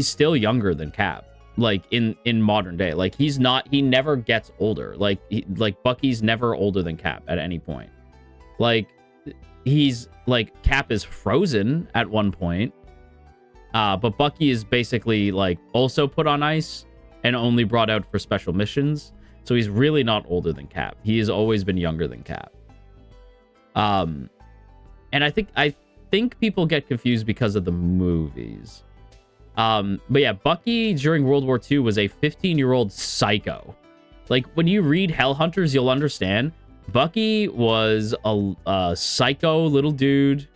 A: still younger than Cap, like in modern day. Like, he never gets older. Like, Bucky's never older than Cap at any point. Like, he's like, Cap is frozen at one point. But Bucky is basically, like, also put on ice and only brought out for special missions. So he's really not older than Cap. He has always been younger than Cap. And I think people get confused because of the movies. But yeah, Bucky during World War II was a 15-year-old psycho. Like, when you read Hellhunters, you'll understand. Bucky was a psycho little dude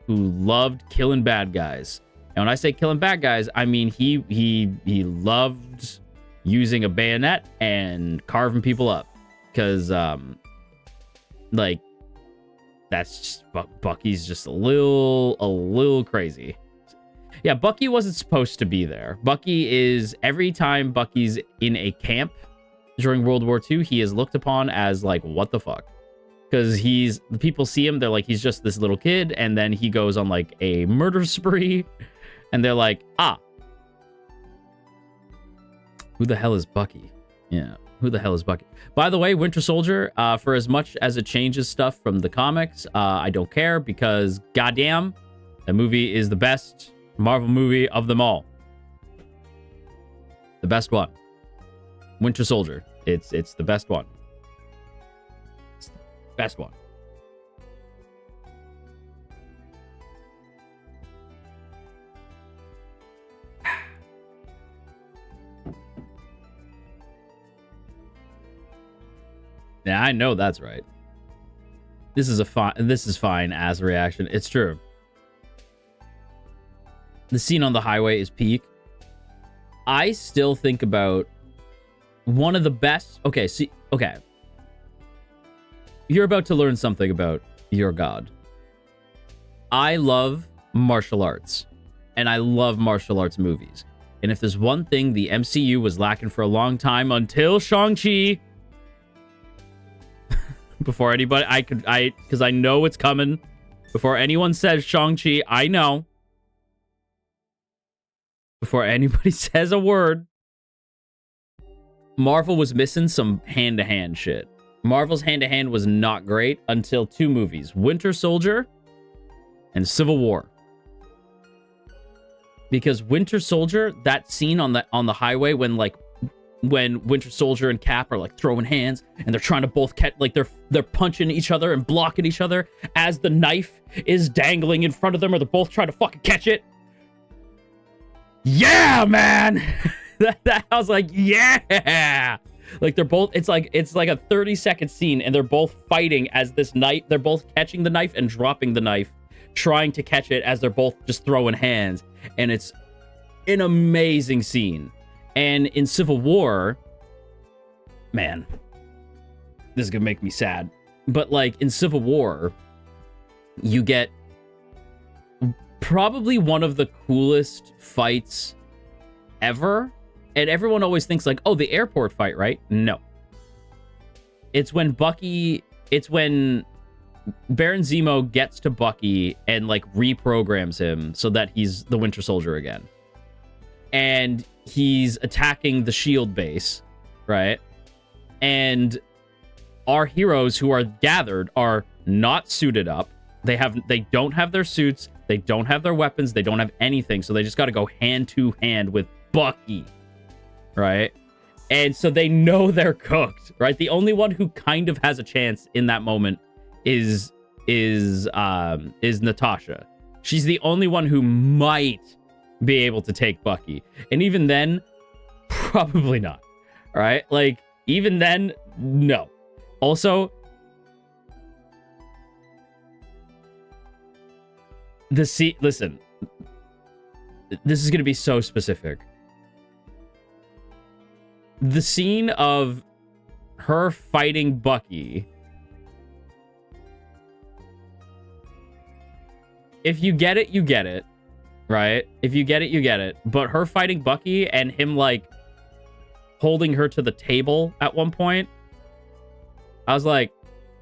A: who loved killing bad guys. And when I say killing bad guys, I mean he loved using a bayonet and carving people up. Because, like, that's just, Bucky's just a little crazy. Yeah, Bucky wasn't supposed to be there. Bucky is, every time Bucky's in a camp during World War II, he is looked upon as, like, what the fuck? Because the people see him, they're like, he's just this little kid, and then he goes on, like, a murder spree. And they're like, who the hell is Bucky? Yeah, who the hell is Bucky? By the way, Winter Soldier, for as much as it changes stuff from the comics, I don't care, because goddamn, the movie is the best Marvel movie of them all. The best one. Winter Soldier. It's the best one. It's the best one. Yeah, I know that's right. This is fine as a reaction. It's true. The scene on the highway is peak. I still think about one of the best. Okay, see, okay. You're about to learn something about your god. I love martial arts, and I love martial arts movies. And if there's one thing the MCU was lacking for a long time until Shang-Chi, before anybody, because I know it's coming. Before anyone says Shang-Chi, I know. Before anybody says a word, Marvel was missing some hand-to-hand shit. Marvel's hand-to-hand was not great until 2 movies, Winter Soldier and Civil War. Because Winter Soldier, that scene on the highway when Winter Soldier and Cap are like throwing hands and they're trying to both catch, like they're punching each other and blocking each other as the knife is dangling in front of them, or they're both trying to fucking catch it. Yeah, man. that I was like, yeah. Like they're both, it's like a 30-second scene and they're both fighting as this knife, they're both catching the knife and dropping the knife, trying to catch it as they're both just throwing hands. And it's an amazing scene. And in Civil War, man, this is gonna make me sad. But like in Civil War, you get probably one of the coolest fights ever. And everyone always thinks like, oh, the airport fight, right? No. It's when Baron Zemo gets to Bucky and like reprograms him so that he's the Winter Soldier again. And he's attacking the SHIELD base, right? And our heroes who are gathered are not suited up. They don't have their suits, they don't have their weapons, they don't have anything, so they just got to go hand to hand with Bucky, right? And so they know they're cooked, right? The only one who kind of has a chance in that moment is Natasha. She's the only one who might be able to take Bucky. And even then, probably not. All right? Like, even then, no. Also, listen, this is going to be so specific. The scene of her fighting Bucky, if you get it, you get it, right? If you get it, you get it. But her fighting Bucky and him, like, holding her to the table at one point, I was like,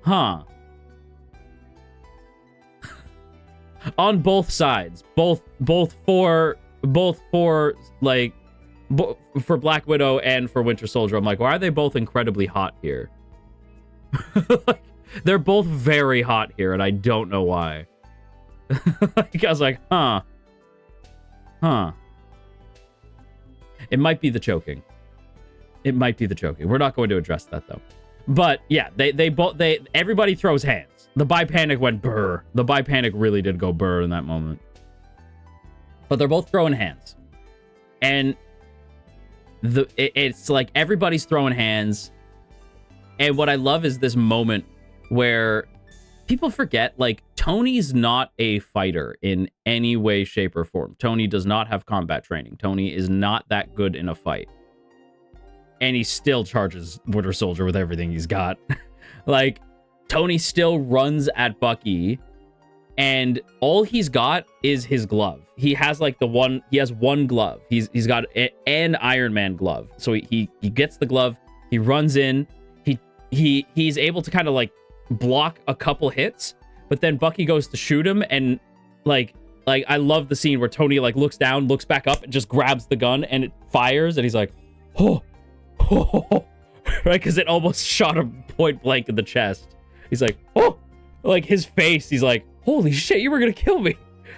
A: huh. On both sides. Both for Black Widow and for Winter Soldier. I'm like, why are they both incredibly hot here? Like, they're both very hot here, and I don't know why. Like, I was like, huh. It might be the choking. It might be the choking. We're not going to address that, though. But yeah, everybody throws hands. The Bi-Panic went burr. The Bi-Panic really did go burr in that moment. But they're both throwing hands. And it's like everybody's throwing hands. And what I love is this moment where people forget, like, Tony's not a fighter in any way, shape, or form. Tony does not have combat training. Tony is not that good in a fight. And he still charges Winter Soldier with everything he's got. Like, Tony still runs at Bucky, and all he's got is his glove. He has like he has one glove. He's got an Iron Man glove. So he gets the glove, he runs in, he's able to kind of like block a couple hits, but then Bucky goes to shoot him, and like I love the scene where Tony like looks down, looks back up, and just grabs the gun, and it fires, and he's like, oh, right? Because it almost shot him point blank in the chest. He's like, oh, like his face, he's like, holy shit, you were gonna kill me,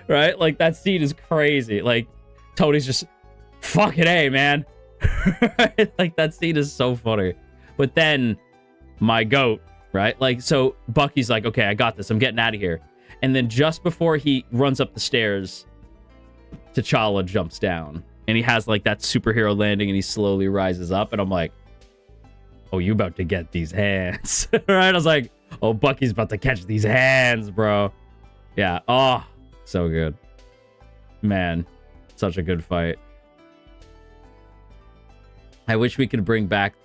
A: right? Like, that scene is crazy. Like, Tony's just, fucking A, man. Like, that scene is so funny. But then, my goat, right? Like, so Bucky's like, okay, I got this, I'm getting out of here. And then just before he runs up the stairs, T'Challa jumps down. And he has like that superhero landing, and he slowly rises up, and I'm like, oh, you about to get these hands. Right? I was like, oh, Bucky's about to catch these hands, bro. Yeah. Oh, so good. Man, such a good fight. I wish we could bring back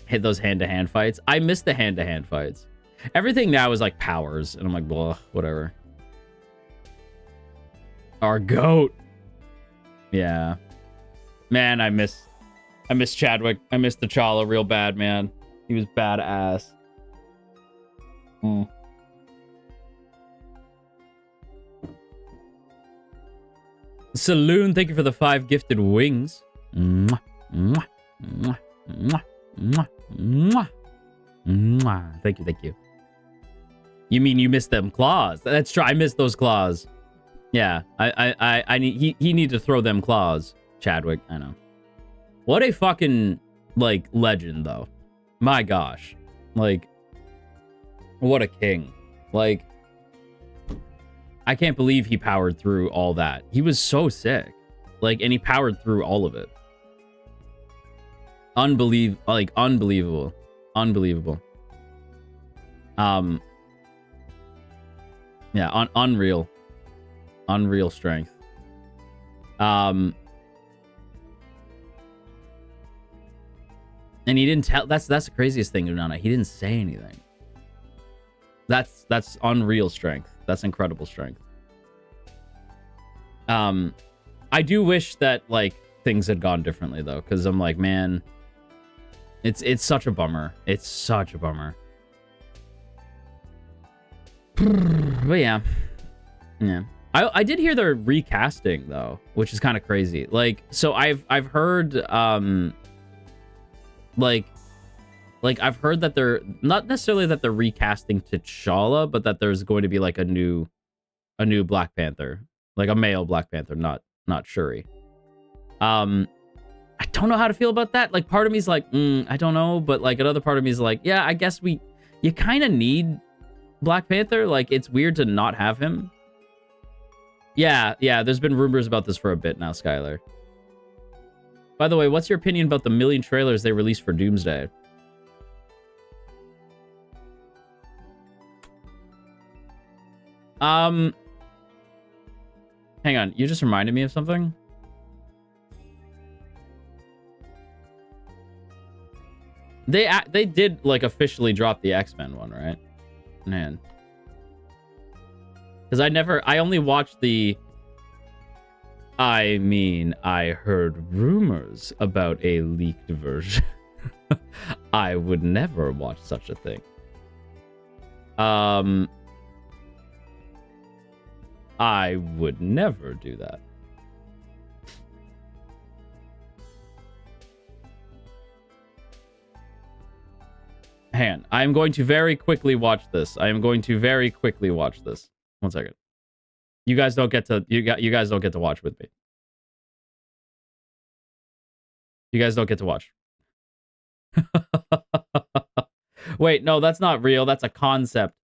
A: those hand-to-hand fights. I miss the hand-to-hand fights. Everything now is like powers, and I'm like, blah, whatever. Our goat. Yeah. Man, I miss Chadwick. I miss T'Challa real bad, man. He was badass. Saloon, thank you for the 5 gifted wings. Mwah, mwah, mwah, mwah, mwah, mwah, mwah. Thank you, thank you. You mean you missed them claws? That's true. I missed those claws. Yeah, I need he need to throw them claws. Chadwick, I know. What a fucking like legend though. My gosh. Like what a king. Like I can't believe he powered through all that. He was so sick. Like, and he powered through all of it. Unbelievable. Unbelievable. Yeah, unreal. Unreal strength. And he didn't tell. That's the craziest thing, Unana. He didn't say anything. That's unreal strength. That's incredible strength. I do wish that like things had gone differently though, because I'm like, man, it's such a bummer. It's such a bummer. But yeah. I did hear they're recasting though, which is kind of crazy. Like, so I've heard like I've heard that they're not necessarily that they're recasting T'Challa, but that there's going to be like a new Black Panther, like a male Black Panther, not Shuri. I don't know how to feel about that. Like, part of me is like, I don't know, but like another part of me is like, yeah, I guess you kind of need Black Panther. Like, it's weird to not have him. Yeah, there's been rumors about this for a bit now, Skylar. By the way, what's your opinion about the million trailers they released for Doomsday? Hang on, you just reminded me of something. They did like officially drop the X-Men one, right? Man. Because I only watched the... I mean, I heard rumors about a leaked version. I would never watch such a thing. I would never do that. Hang on. I'm going to very quickly watch this. I am going to very quickly watch this. 1 second. You guys don't get to you guys don't get to watch with me. You guys don't get to watch. Wait, no, that's not real. That's a concept.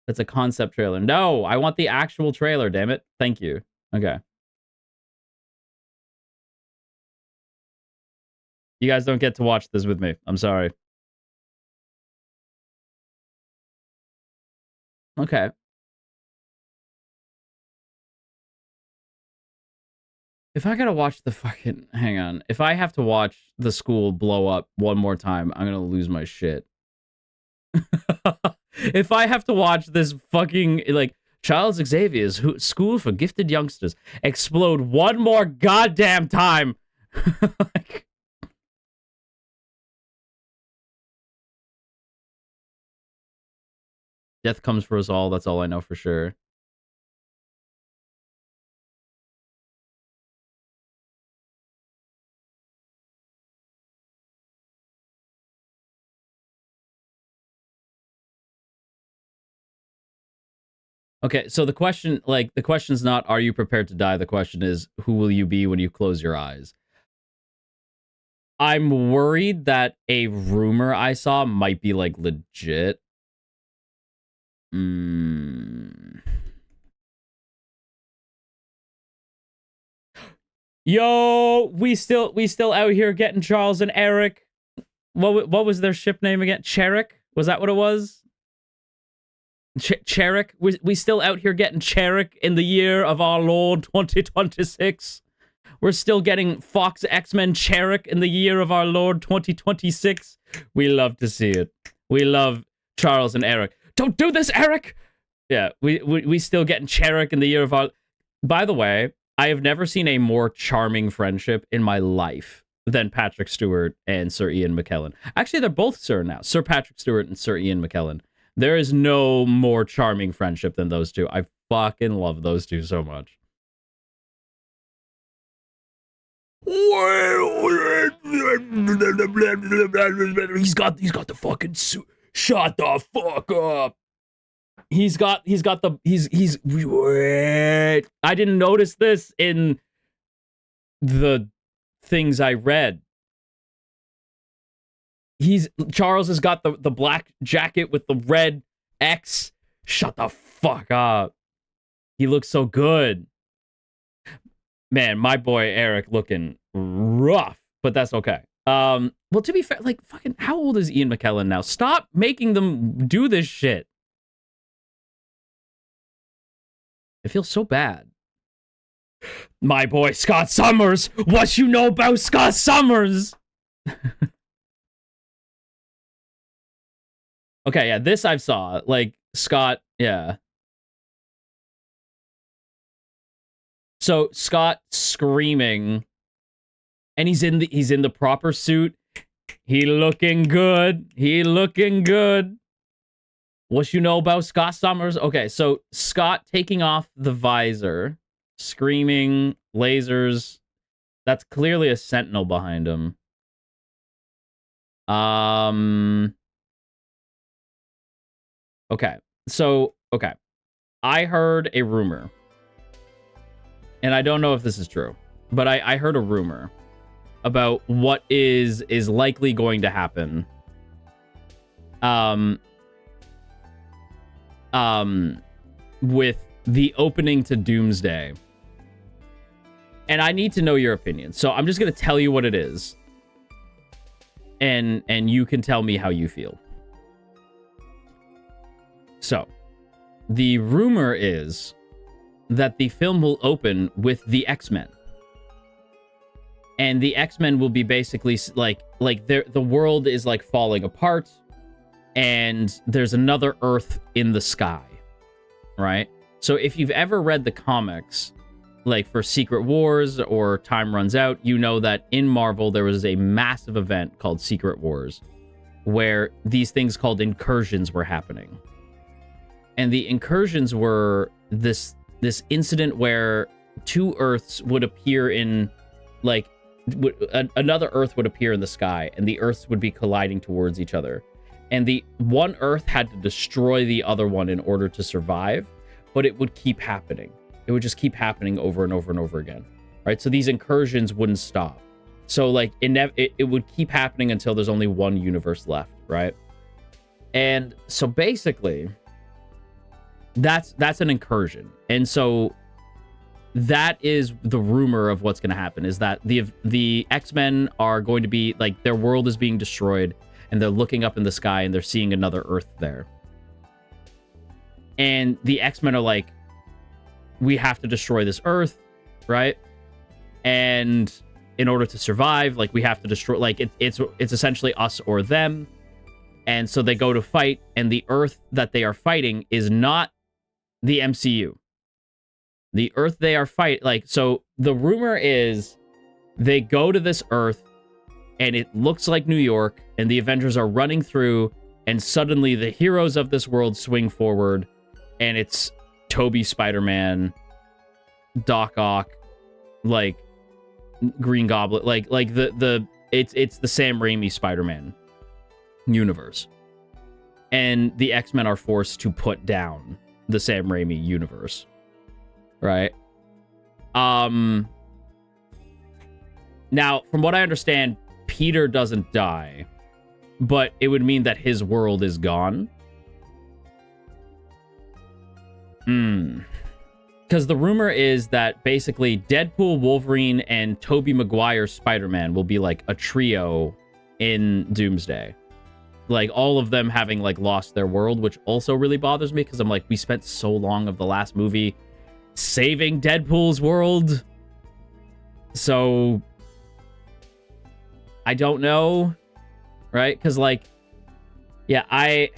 A: That's a concept trailer. No, I want the actual trailer, damn it. Thank you. Okay. You guys don't get to watch this with me. I'm sorry. Okay. If I gotta watch the fucking... Hang on. If I have to watch the school blow up one more time, I'm gonna lose my shit. If I have to watch this fucking, like, Charles Xavier's School for Gifted Youngsters explode one more goddamn time. Like... Death comes for us all. That's all I know for sure. Okay, so the question, like, the question's not, are you prepared to die? The question is, who will you be when you close your eyes? I'm worried that a rumor I saw might be, like, legit. Yo, we still out here getting Charles and Eric. What was their ship name again? Cherik? Was that what it was? Cherik? We still out here getting Cherik in the year of our Lord 2026. We're still getting Fox X-Men Cherik in the year of our Lord 2026. We love to see it. We love Charles and Eric. Don't do this, Eric! Yeah, we still getting Cherik in the year of our... By the way, I have never seen a more charming friendship in my life than Patrick Stewart and Sir Ian McKellen. Actually, they're both Sir now. Sir Patrick Stewart and Sir Ian McKellen. There is no more charming friendship than those two. I fucking love those two so much. He's got the fucking suit. Shut the fuck up. He's got the I didn't notice this in the things I read. Charles has got the black jacket with the red X. Shut the fuck up. He looks so good. Man, my boy Eric looking rough, but that's okay. Well, to be fair, like, fucking, how old is Ian McKellen now? Stop making them do this shit. It feels so bad. My boy Scott Summers! What you know about Scott Summers? Okay, yeah, this I saw. Like, Scott, yeah. So, Scott screaming, and he's in the proper suit. He looking good. He looking good. What you know about Scott Summers? Okay, so Scott taking off the visor, screaming, lasers. That's clearly a sentinel behind him. Okay, so, okay. I heard a rumor. And I don't know if this is true, but I heard a rumor about what is likely going to happen. With the opening to Doomsday. And I need to know your opinion. So I'm just going to tell you what it is. And you can tell me how you feel. So, the rumor is that the film will open with the X-Men. And the X-Men will be basically like the world is like falling apart. And there's another Earth in the sky, right? So if you've ever read the comics, like for Secret Wars or Time Runs Out, you know that in Marvel there was a massive event called Secret Wars, where these things called incursions were happening. And the incursions were this incident where two Earths would appear in, like, another Earth would appear in the sky, and the Earths would be colliding towards each other. And the one Earth had to destroy the other one in order to survive, but it would keep happening. It would just keep happening over and over and over again, right? So these incursions wouldn't stop. So, like, it would keep happening until there's only one universe left, right? And so basically, that's an incursion. And so that is the rumor of what's going to happen, is that the X-Men are going to be, like, their world is being destroyed, and they're looking up in the sky and they're seeing another Earth there. And the X-Men are like, we have to destroy this Earth, right? And in order to survive, like, we have to destroy, like, it's essentially us or them. And so they go to fight, and the Earth that they are fighting is not the MCU. The Earth they are so the rumor is they go to this Earth, and it looks like New York, and the Avengers are running through, and suddenly the heroes of this world swing forward, and it's Tobey Spider-Man, Doc Ock, like, Green Goblin, it's the Sam Raimi Spider-Man universe. And the X-Men are forced to put down the Sam Raimi universe. Right? Now, from what I understand, Peter doesn't die, but it would mean that his world is gone. Because the rumor is that basically Deadpool, Wolverine, and Tobey Maguire's Spider-Man will be like a trio in Doomsday. Like, all of them having, like, lost their world, which also really bothers me, because I'm like, we spent so long of the last movie saving Deadpool's world. So I don't know, right? Because, like, yeah, I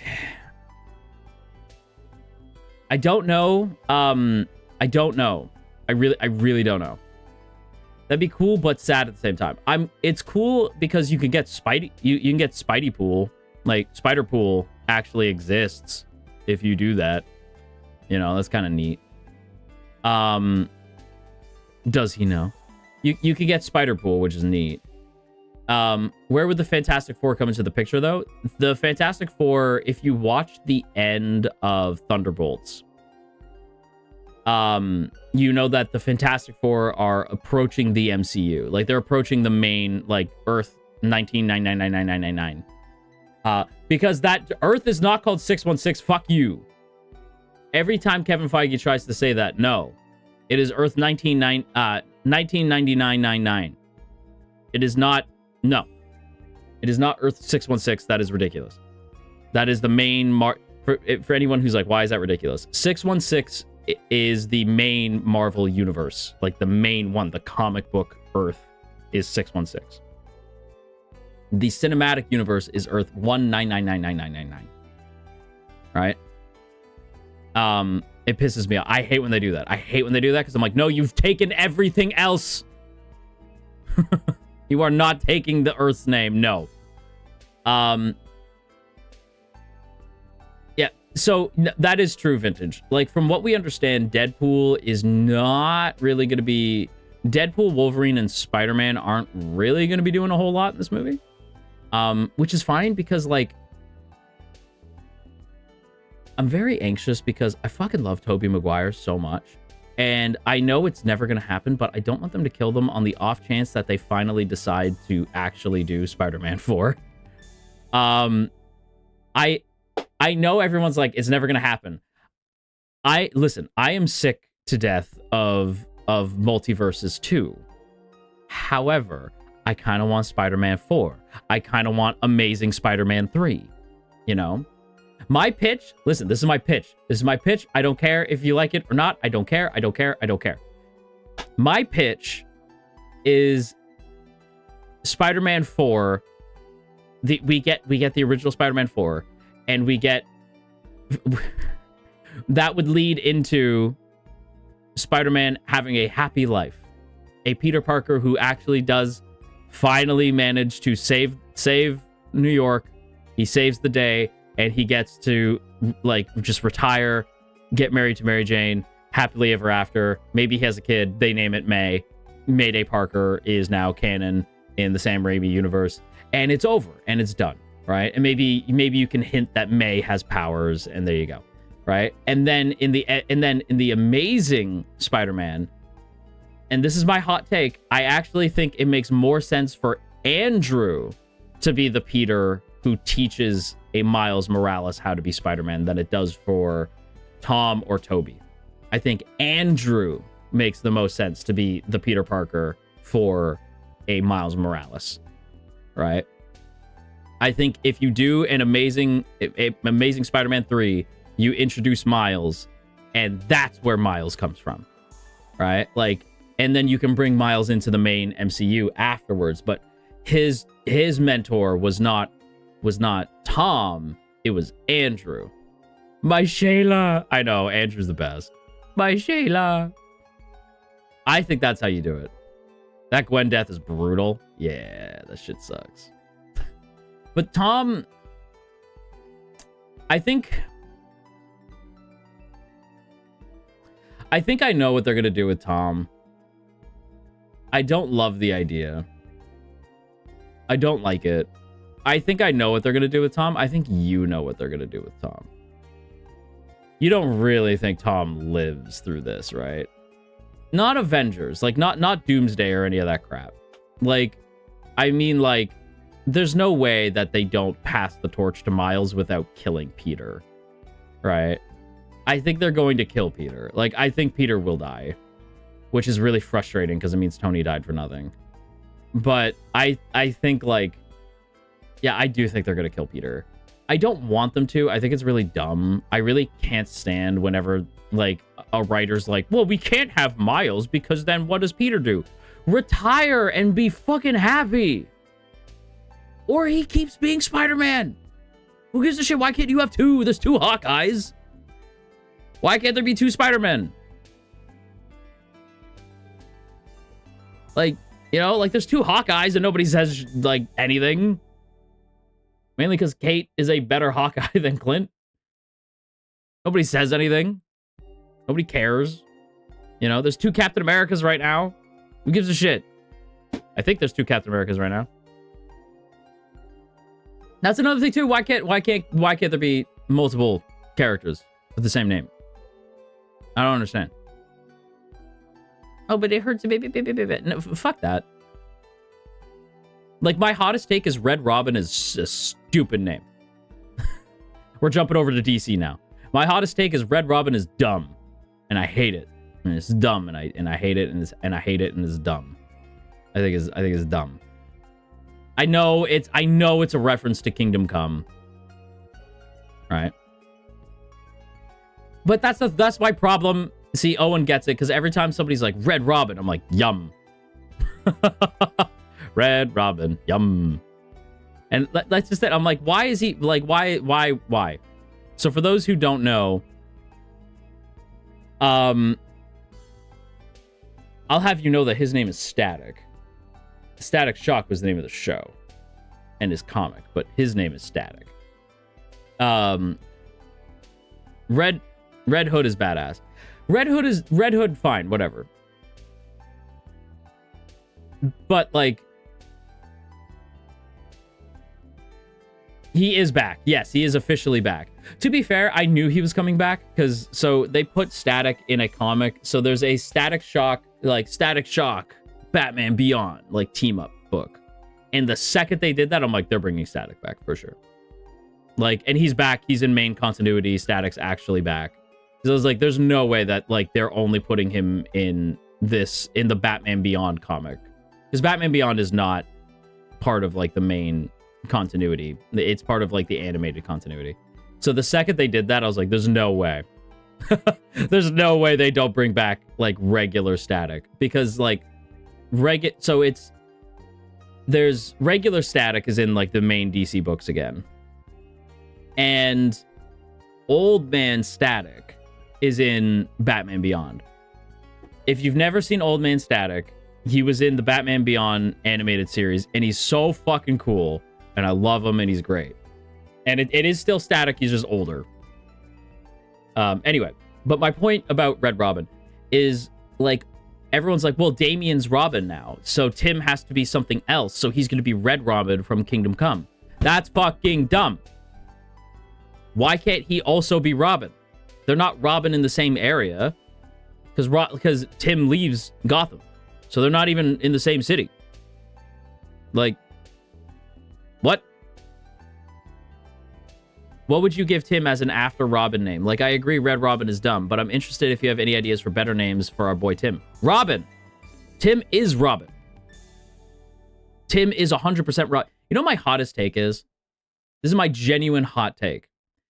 A: don't know. I don't know. I really don't know. That'd be cool, but sad at the same time. It's cool because you can get Spidey. You can get Spidey Pool. Like, Spider Pool actually exists if you do that. You know, that's kind of neat. Does he know? You can get Spider Pool, which is neat. Where would the Fantastic Four come into the picture, though? The Fantastic Four, if you watch the end of Thunderbolts, you know that the Fantastic Four are approaching the MCU. Like, they're approaching the main, like, Earth 19999999. Because that Earth is not called 616. Fuck you. Every time Kevin Feige tries to say that, no. It is Earth 199999. It is not... No. It is not Earth 616. That is ridiculous. That is the main... For anyone who's like, why is that ridiculous? 616 is the main Marvel universe. Like, the main one. The comic book Earth is 616. The cinematic universe is Earth 1999999. Right? It pisses me off. I hate when they do that. I hate when they do that because I'm like, no, you've taken everything else. You are not taking the Earth's name. No. Yeah, so that is true, Vintage. Like, from what we understand, Deadpool is not really going to be... Deadpool, Wolverine, and Spider-Man aren't really going to be doing a whole lot in this movie. Which is fine because, like... I'm very anxious because I fucking love Tobey Maguire so much. And I know it's never going to happen, but I don't want them to kill them on the off chance that they finally decide to actually do Spider-Man 4. I know everyone's like, it's never going to happen. Listen, I am sick to death of Multiverses 2. However, I kind of want Spider-Man 4. I kind of want Amazing Spider-Man 3. You know? My pitch, listen, this is my pitch. This is my pitch. I don't care if you like it or not. I don't care. I don't care. I don't care. My pitch is Spider-Man 4. We get the original Spider-Man 4, and we get that would lead into Spider-Man having a happy life. A Peter Parker who actually does finally manage to save New York. He saves the day. And he gets to, like, just retire, get married to Mary Jane, happily ever after. Maybe he has a kid. They name it May. Mayday Parker is now canon in the Sam Raimi universe. And it's over. And it's done. Right? And maybe you can hint that May has powers. And there you go. Right? And then in the Amazing Spider-Man, and this is my hot take, I actually think it makes more sense for Andrew to be the Peter who teaches a Miles Morales how to be Spider-Man than it does for Tom or Toby. I think Andrew makes the most sense to be the Peter Parker for a Miles Morales, right? I think if you do an Amazing Spider-Man 3, you introduce Miles, and that's where Miles comes from, right? Like, and then you can bring Miles into the main MCU afterwards, but his mentor was not Tom, it was Andrew. My Shayla. I know, Andrew's the best. My Shayla. I think that's how you do it. That Gwen death is brutal. Yeah, that shit sucks. But Tom, I think I know what they're going to do with Tom. I don't love the idea. I don't like it. I think I know what they're going to do with Tom. I think you know what they're going to do with Tom. You don't really think Tom lives through this, right? Not Avengers. Like, not Doomsday or any of that crap. Like, I mean, like, there's no way that they don't pass the torch to Miles without killing Peter. Right? I think they're going to kill Peter. Like, I think Peter will die. Which is really frustrating because it means Tony died for nothing. But I think, like... Yeah, I do think they're going to kill Peter. I don't want them to. I think it's really dumb. I really can't stand whenever, like, a writer's like, well, we can't have Miles because then what does Peter do? Retire and be fucking happy. Or he keeps being Spider-Man. Who gives a shit? Why can't you have two? There's two Hawkeyes. Why can't there be two Spider-Men? Like, you know, like, there's two Hawkeyes and nobody says, like, anything. Mainly because Kate is a better Hawkeye than Clint. Nobody says anything. Nobody cares. You know, there's two Captain Americas right now. Who gives a shit? I think there's two Captain Americas right now. That's another thing too. Why can't there be multiple characters with the same name? I don't understand. Oh, but it hurts a bit. No, fuck that. Like, my hottest take is Red Robin is a stupid name. We're jumping over to DC now. My hottest take is Red Robin is dumb, and I hate it. And it's dumb, and I hate it, and I hate it, and it's dumb. I think it's dumb. I know it's a reference to Kingdom Come, right? But that's my problem. See, Owen gets it because every time somebody's like Red Robin, I'm like, yum. Red Robin, yum. And that's just it. I'm like, why is he like, why? So for those who don't know, I'll have you know that his name is Static. Static Shock was the name of the show and his comic, but his name is Static. Red Hood is badass. Red Hood, fine, whatever. But like, he is back. Yes, he is officially back. To be fair, I knew he was coming back because so they put Static in a comic. So there's a Static Shock, Batman Beyond, like team up book. And the second they did that, I'm like, they're bringing Static back for sure. Like, and he's back. He's in main continuity. Static's actually back. So I was like, there's no way that like they're only putting him in the Batman Beyond comic. Because Batman Beyond is not part of like the main continuity. It's part of like the animated continuity. So the second they did that, I was like, there's no way. There's no way they don't bring back like regular Static. Because like there's regular Static is in like the main DC books again. And Old Man Static is in Batman Beyond. If you've never seen Old Man Static, he was in the Batman Beyond animated series, and he's so fucking cool, and I love him, and he's great. And it is still Static, he's just older. Anyway, but my point about Red Robin is, like, everyone's like, well, Damien's Robin now, so Tim has to be something else, so he's going to be Red Robin from Kingdom Come. That's fucking dumb. Why can't he also be Robin? They're not Robin in the same area, because Tim leaves Gotham. So they're not even in the same city. Like, what? What would you give Tim as an after Robin name? Like, I agree Red Robin is dumb, but I'm interested if you have any ideas for better names for our boy Tim. Robin! Tim is Robin. Tim is 100% Robin. You know what my hottest take is? This is my genuine hot take.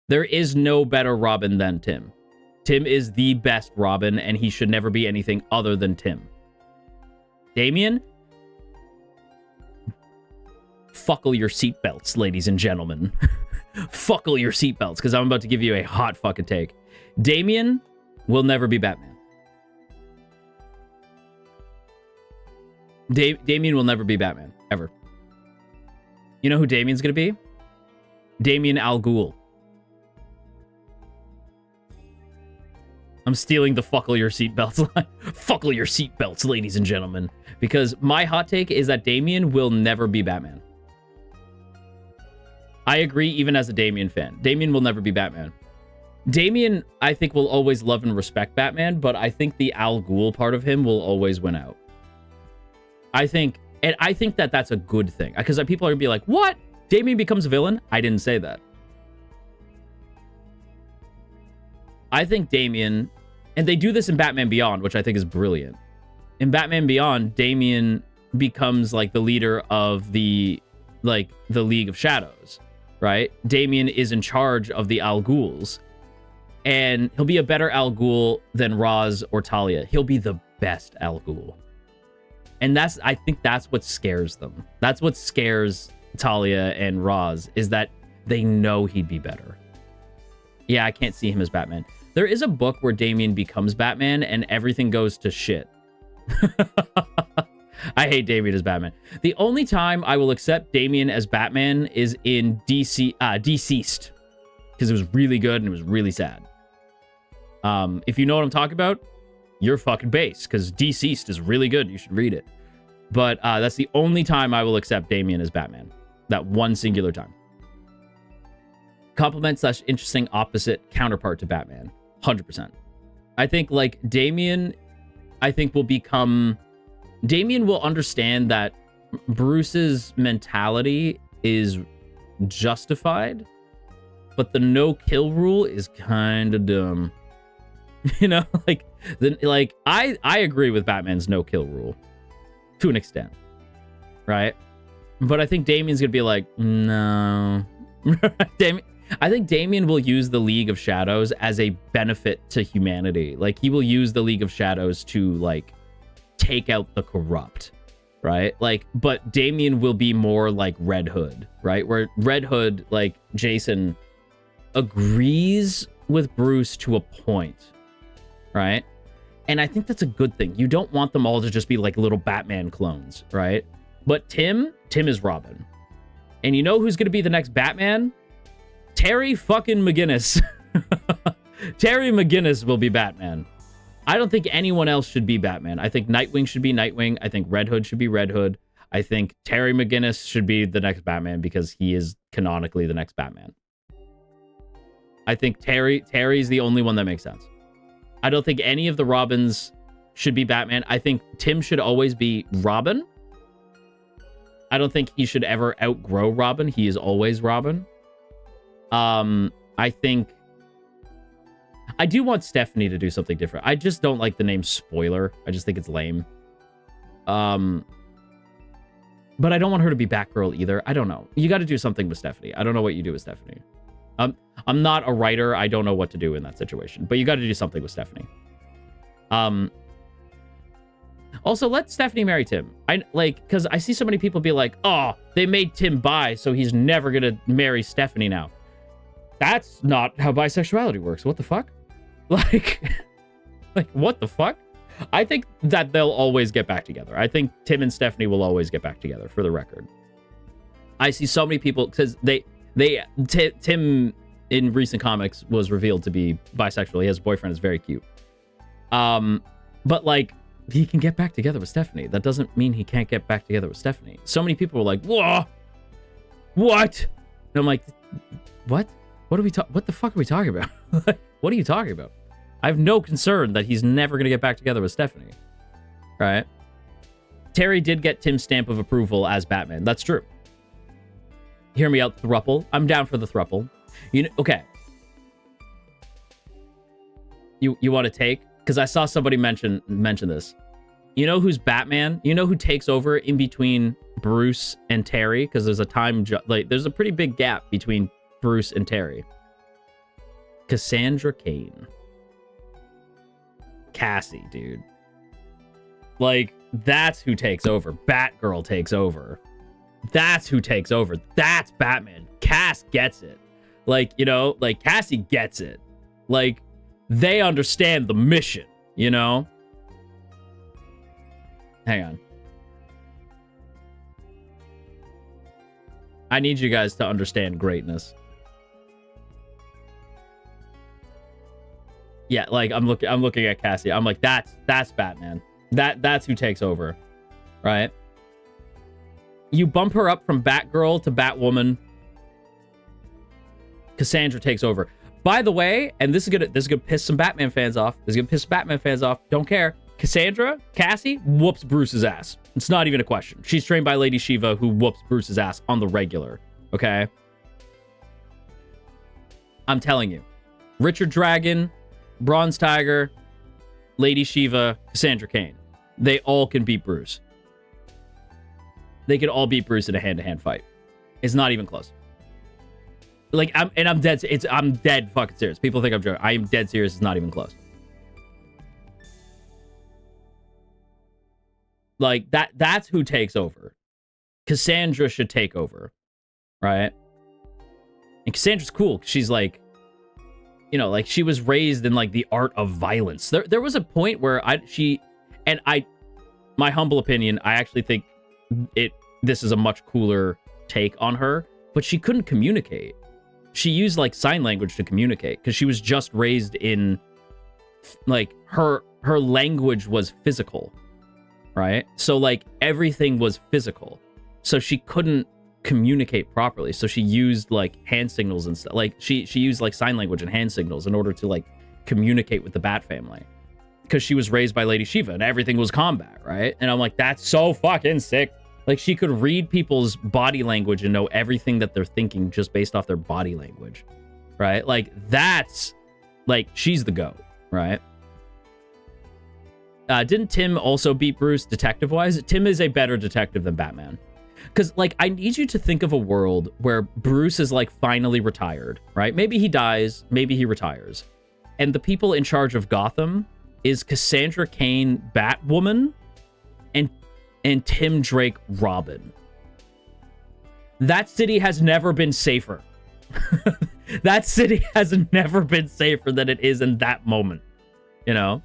A: There is no better Robin than Tim. Tim is the best Robin, and he should never be anything other than Tim. Damien? Fuckle your seatbelts, ladies and gentlemen. Fuckle your seatbelts, because I'm about to give you a hot fucking take. Damien will never be Batman. Damien will never be Batman, ever. You know who Damien's gonna be? Damien Al Ghul. I'm stealing the fuckle your seatbelts line. Fuckle your seatbelts, ladies and gentlemen. Because my hot take is that Damien will never be Batman. I agree even as a Damien fan. Damien will never be Batman. Damien, I think, will always love and respect Batman, but I think the Al Ghul part of him will always win out. I think that that's a good thing. Because people are going to be like, what? Damien becomes a villain? I didn't say that. I think Damien, and they do this in Batman Beyond, which I think is brilliant. In Batman Beyond, Damien becomes like the leader of the League of Shadows, right? Damien is in charge of the Al Ghuls, and he'll be a better Al Ghul than Ra's or Talia. He'll be the best Al Ghul. And I think that's what scares them. That's what scares Talia and Ra's, is that they know he'd be better. Yeah, I can't see him as Batman. There is a book where Damien becomes Batman and everything goes to shit. I hate Damien as Batman. The only time I will accept Damien as Batman is in Deceased. Because it was really good and it was really sad. If you know what I'm talking about, you're fucking base. Because Deceased is really good. You should read it. But that's the only time I will accept Damien as Batman. That one singular time. Compliment / interesting opposite counterpart to Batman. 100%. I think like Damian, Damian will understand that Bruce's mentality is justified, but the no kill rule is kind of dumb. You know, I agree with Batman's no kill rule to an extent, right? But I think Damian's gonna be like, no. I think Damian will use the League of Shadows as a benefit to humanity. Like, he will use the League of Shadows to, like, take out the corrupt, right? Like, but Damian will be more like Red Hood, right? Where Red Hood, like Jason, agrees with Bruce to a point, right? And I think that's a good thing. You don't want them all to just be like little Batman clones, right? But Tim is Robin. And you know who's going to be the next Batman? Terry fucking McGinnis. Terry McGinnis will be Batman. I don't think anyone else should be Batman. I think Nightwing should be Nightwing. I think Red Hood should be Red Hood. I think Terry McGinnis should be the next Batman because he is canonically the next Batman. I think Terry's the only one that makes sense. I don't think any of the Robins should be Batman. I think Tim should always be Robin. I don't think he should ever outgrow Robin. He is always Robin. I think I do want Stephanie to do something different. I just don't like the name Spoiler. I just think it's lame. But I don't want her to be Batgirl either. I don't know. You got to do something with Stephanie. I don't know what you do with Stephanie. I'm not a writer. I don't know what to do in that situation. But you got to do something with Stephanie. Also, let Stephanie marry Tim. Because I see so many people be like, oh, they made Tim bi, so he's never going to marry Stephanie now. That's not how bisexuality works. What the fuck? Like, what the fuck? I think that they'll always get back together. I think Tim and Stephanie will always get back together, for the record. I see so many people, because Tim, in recent comics, was revealed to be bisexual. He has a boyfriend, is very cute. But, like, he can get back together with Stephanie. That doesn't mean he can't get back together with Stephanie. So many people were like, whoa, what? And I'm like, what? What the fuck are we talking about? What are you talking about? I have no concern that he's never going to get back together with Stephanie. Right? Terry did get Tim's stamp of approval as Batman. That's true. Hear me out, thruple. I'm down for the thruple. You know, okay. You want to take? Because I saw somebody mention this. You know who's Batman? You know who takes over in between Bruce and Terry? Because there's there's a pretty big gap between Bruce and Terry. Cassandra Cain. Cassie, dude. Like, that's who takes over. Batgirl takes over. That's who takes over. That's Batman. Cass gets it. Like, you know, like, Cassie gets it. Like, they understand the mission, you know? Hang on. I need you guys to understand greatness. Yeah, like, I'm looking at Cassie. I'm like, that's Batman. That's who takes over. Right? You bump her up from Batgirl to Batwoman. Cassandra takes over. By the way, and this is gonna piss some Batman fans off. Don't care. Cassandra, Cassie, whoops Bruce's ass. It's not even a question. She's trained by Lady Shiva, who whoops Bruce's ass on the regular. Okay? I'm telling you. Richard Dragon, Bronze Tiger, Lady Shiva, Cassandra Cain. They all can beat Bruce. They can all beat Bruce in a hand-to-hand fight. It's not even close. Like, I'm dead fucking serious. People think I'm joking. I am dead serious. It's not even close. Like, that's who takes over. Cassandra should take over. Right? And Cassandra's cool. She's like, you know, like, she was raised in, like, the art of violence. There was a point where my humble opinion, I actually think this is a much cooler take on her, but she couldn't communicate. She used, like, sign language to communicate because she was just raised in, like, her language was physical, right? So, like, everything was physical. So she couldn't communicate properly. So she used like hand signals and stuff. Like she used like sign language and hand signals in order to like communicate with the Bat family, because she was raised by Lady Shiva and everything was combat, right? And I'm like, that's so fucking sick. Like she could read people's body language and know everything that they're thinking just based off their body language, right? Like that's like, she's the GOAT, right? Didn't Tim also beat Bruce detective-wise? Tim is a better detective than Batman. Because, like, I need you to think of a world where Bruce is, like, finally retired, right? Maybe he dies, maybe he retires. And the people in charge of Gotham is Cassandra Cain, Batwoman, and Tim Drake, Robin. That city has never been safer. That city has never been safer than it is in that moment, you know?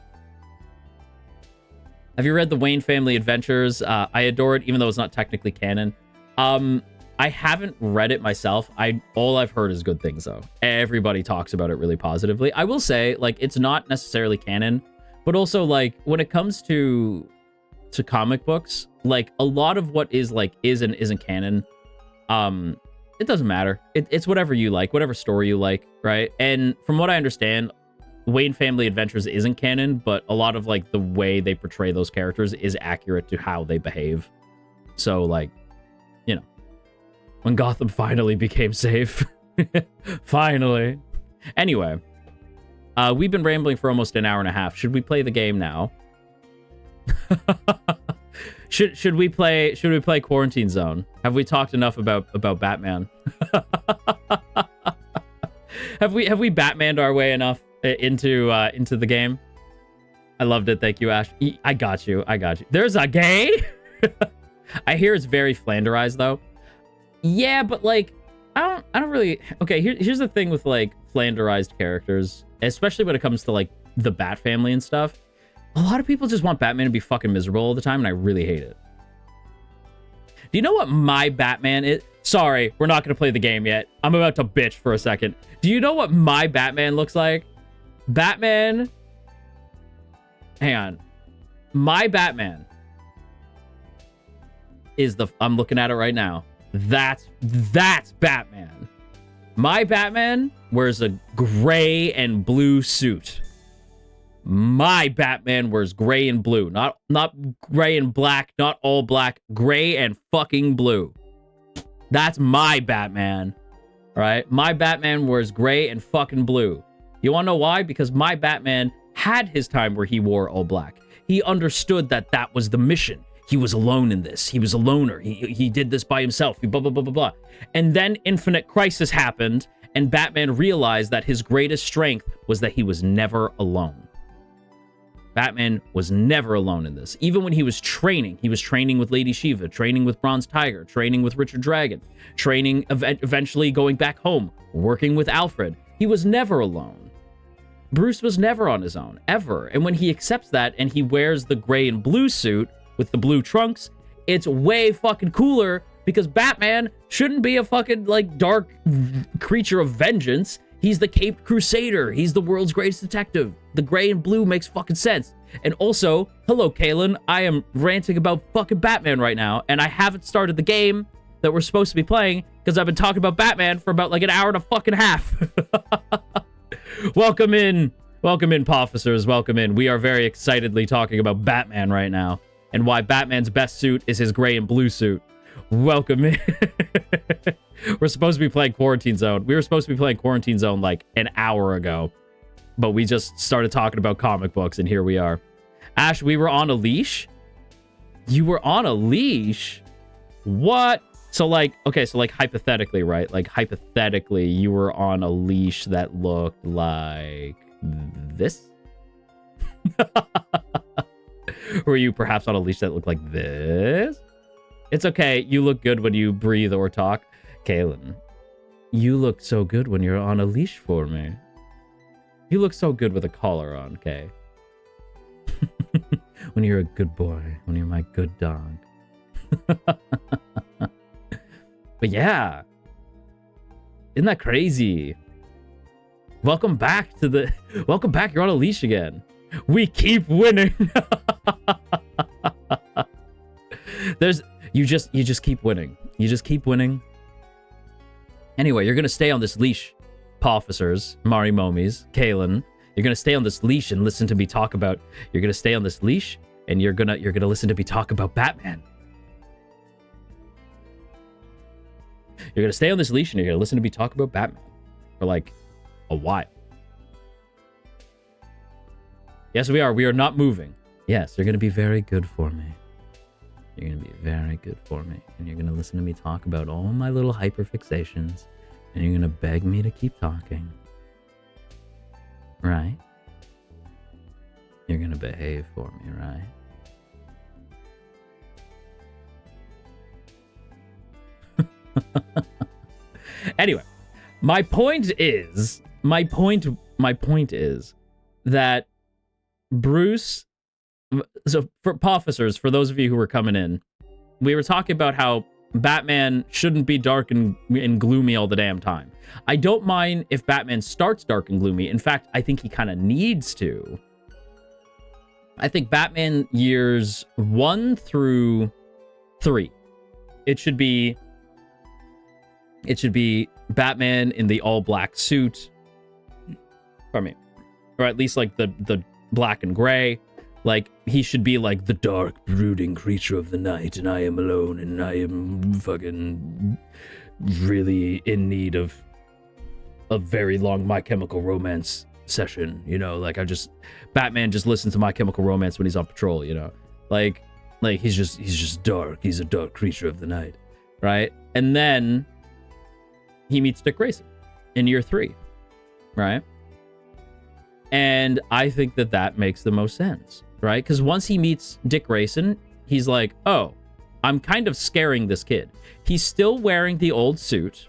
A: Have you read the Wayne Family Adventures? I adore it, even though it's not technically canon. I haven't read it myself. All I've heard is good things, though. Everybody talks about it really positively. I will say, like, it's not necessarily canon, but also, like, when it comes to comic books, like, a lot of what is, like, is and isn't canon, it doesn't matter. It's whatever you like, whatever story you like, right? And from what I understand, Wayne Family Adventures isn't canon, but a lot of, like, the way they portray those characters is accurate to how they behave. So, like, you know, when Gotham finally became safe. Finally. Anyway, we've been rambling for almost an hour and a half. Should we play the game now? Should we play Quarantine Zone? Have we talked enough about Batman? Have we Batmaned our way enough into the game? I loved it. Thank you, Ash. I got you. There's a gay. I hear it's very Flanderized though. Yeah, but like I don't really. Okay, here's the thing with like Flanderized characters, especially when it comes to like the Bat family and stuff. A lot of people just want Batman to be fucking miserable all the time, and I really hate it. Do you know what my Batman is? Sorry, we're not going to play the game yet. I'm about to bitch for a second. Do you know what my Batman looks like? Batman... Hang on. My Batman is the... I'm looking at it right now. That's Batman. My Batman wears a gray and blue suit. My Batman wears gray and blue. Not gray and black, not all black. Gray and fucking blue. That's my Batman. All right? My Batman wears gray and fucking blue. You want to know why? Because my Batman had his time where he wore all black. He understood that that was the mission. He was alone in this. He was a loner. He did this by himself. Blah, blah, blah, blah, blah. And then Infinite Crisis happened, and Batman realized that his greatest strength was that he was never alone. Batman was never alone in this. Even when he was training with Lady Shiva, training with Bronze Tiger, training with Richard Dragon, training, eventually going back home, working with Alfred. He was never alone. Bruce was never on his own, ever. And when he accepts that and he wears the gray and blue suit with the blue trunks, it's way fucking cooler because Batman shouldn't be a fucking, like, dark creature of vengeance. He's the Caped Crusader. He's the world's greatest detective. The gray and blue makes fucking sense. And also, hello, Kalen. I am ranting about fucking Batman right now, and I haven't started the game that we're supposed to be playing because I've been talking about Batman for about like an hour and a fucking half. Welcome in, officers. Welcome in. We are very excitedly talking about Batman right now and why Batman's best suit is his gray and blue suit. Welcome in. We're supposed to be playing Quarantine Zone. We were supposed to be playing Quarantine Zone like an hour ago, but we just started talking about comic books, and here we are. Ash, we were on a leash? You were on a leash? What? So, like, okay, so, like, hypothetically, right? Like, hypothetically, you were on a leash that looked like this? Were you perhaps on a leash that looked like this? It's okay. You look good when you breathe or talk. Kalen, you look so good when you're on a leash for me. You look so good with a collar on, Kay. When you're a good boy. When you're my good dog. But yeah. Isn't that crazy? Welcome back to the... Welcome back. You're on a leash again. We keep winning. You just keep winning. You just keep winning. Anyway, you're gonna stay on this leash, Pofficers, Marimomies, Kalen. You're gonna stay on this leash and listen to me talk about. You're gonna stay on this leash and you're gonna listen to me talk about Batman. You're gonna stay on this leash and you're gonna listen to me talk about Batman for like a while. Yes, we are. We are not moving. Yes, you're gonna be very good for me. You're gonna be very good for me, and you're gonna listen to me talk about all my little hyperfixations, and you're gonna beg me to keep talking. Right? You're gonna behave for me, right? Anyway, my point is that Bruce. So for officers, for those of you who are coming in, we were talking about how Batman shouldn't be dark and gloomy all the damn time. I don't mind if Batman starts dark and gloomy. In fact, I think he kind of needs to. I think Batman years 1 through 3, it should be Batman in the all black suit. Pardon me. Or at least like the black and gray. Like, he should be like the dark, brooding creature of the night, and I am alone, and I am fucking really in need of a very long My Chemical Romance session, you know? Like, Batman just listens to My Chemical Romance when he's on patrol, you know? Like he's just dark. He's a dark creature of the night, right? And then he meets Dick Grayson in year 3, right? And I think that makes the most sense. Right? Because once he meets Dick Grayson, he's like, oh, I'm kind of scaring this kid. He's still wearing the old suit,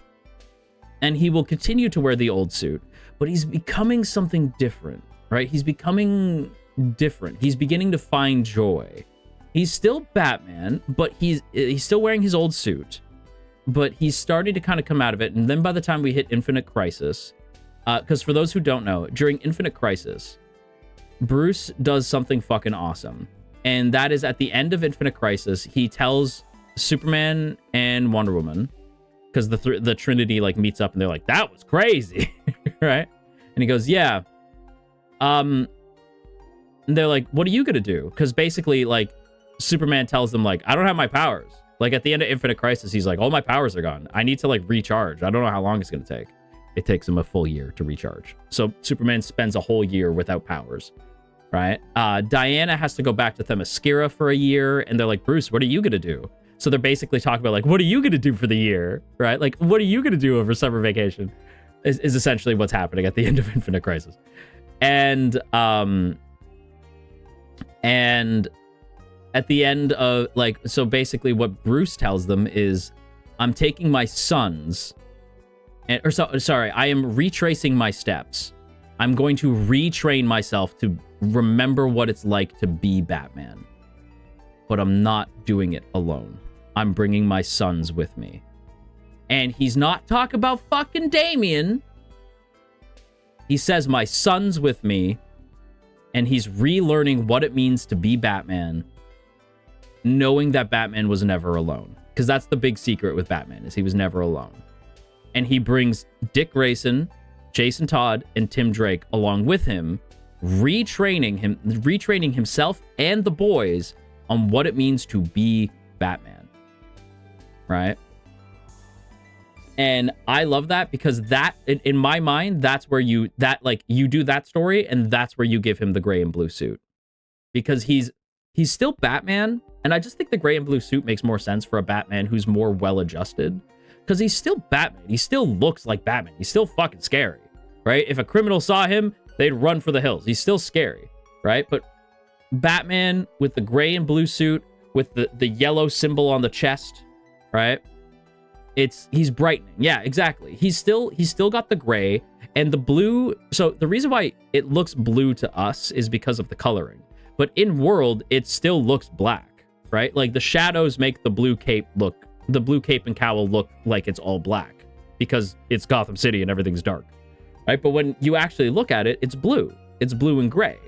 A: and he will continue to wear the old suit, but he's becoming something different, right? He's becoming different. He's beginning to find joy. He's still Batman, but he's still wearing his old suit, but he's starting to kind of come out of it. And then by the time we hit Infinite Crisis, because for those who don't know, during Infinite Crisis, Bruce does something fucking awesome. And that is at the end of Infinite Crisis, he tells Superman and Wonder Woman, because the Trinity like meets up and they're like, that was crazy, right? And he goes, yeah. And they're like, what are you gonna do? Because basically, like, Superman tells them, like, I don't have my powers. Like, at the end of Infinite Crisis, he's like, all my powers are gone. I need to, like, recharge. I don't know how long it's gonna take. It takes him a full year to recharge. So Superman spends a whole year without powers. Right? Diana has to go back to Themyscira for a year, and they're like, Bruce, what are you gonna do? So they're basically talking about, like, what are you gonna do for the year? Right? Like, what are you gonna do over summer vacation? Is essentially what's happening at the end of Infinite Crisis. And at the end of, like, so basically what Bruce tells them is, I'm taking my sons, I am retracing my steps. I'm going to retrain myself to remember what it's like to be Batman. But I'm not doing it alone. I'm bringing my sons with me. And he's not talking about fucking Damian. He says my son's with me. And he's relearning what it means to be Batman, knowing that Batman was never alone. Because that's the big secret with Batman, is he was never alone. And he brings Dick Grayson, Jason Todd, and Tim Drake along with him, retraining himself and the boys on what it means to be Batman. Right? And I love that, because that, in my mind, that's where you do that story, and that's where you give him the gray and blue suit. Because he's still Batman, and I just think the gray and blue suit makes more sense for a Batman who's more well-adjusted. Because he's still Batman. He still looks like Batman. He's still fucking scary, right? If a criminal saw him, they'd run for the hills. He's still scary, right? But Batman with the gray and blue suit, with the yellow symbol on the chest, right? He's brightening. Yeah, exactly. He's still got the gray and the blue. So the reason why it looks blue to us is because of the coloring. But in world, it still looks black, right? Like the shadows make the blue cape and cowl look like it's all black because it's Gotham City and everything's dark, right? But when you actually look at it, it's blue. It's blue and gray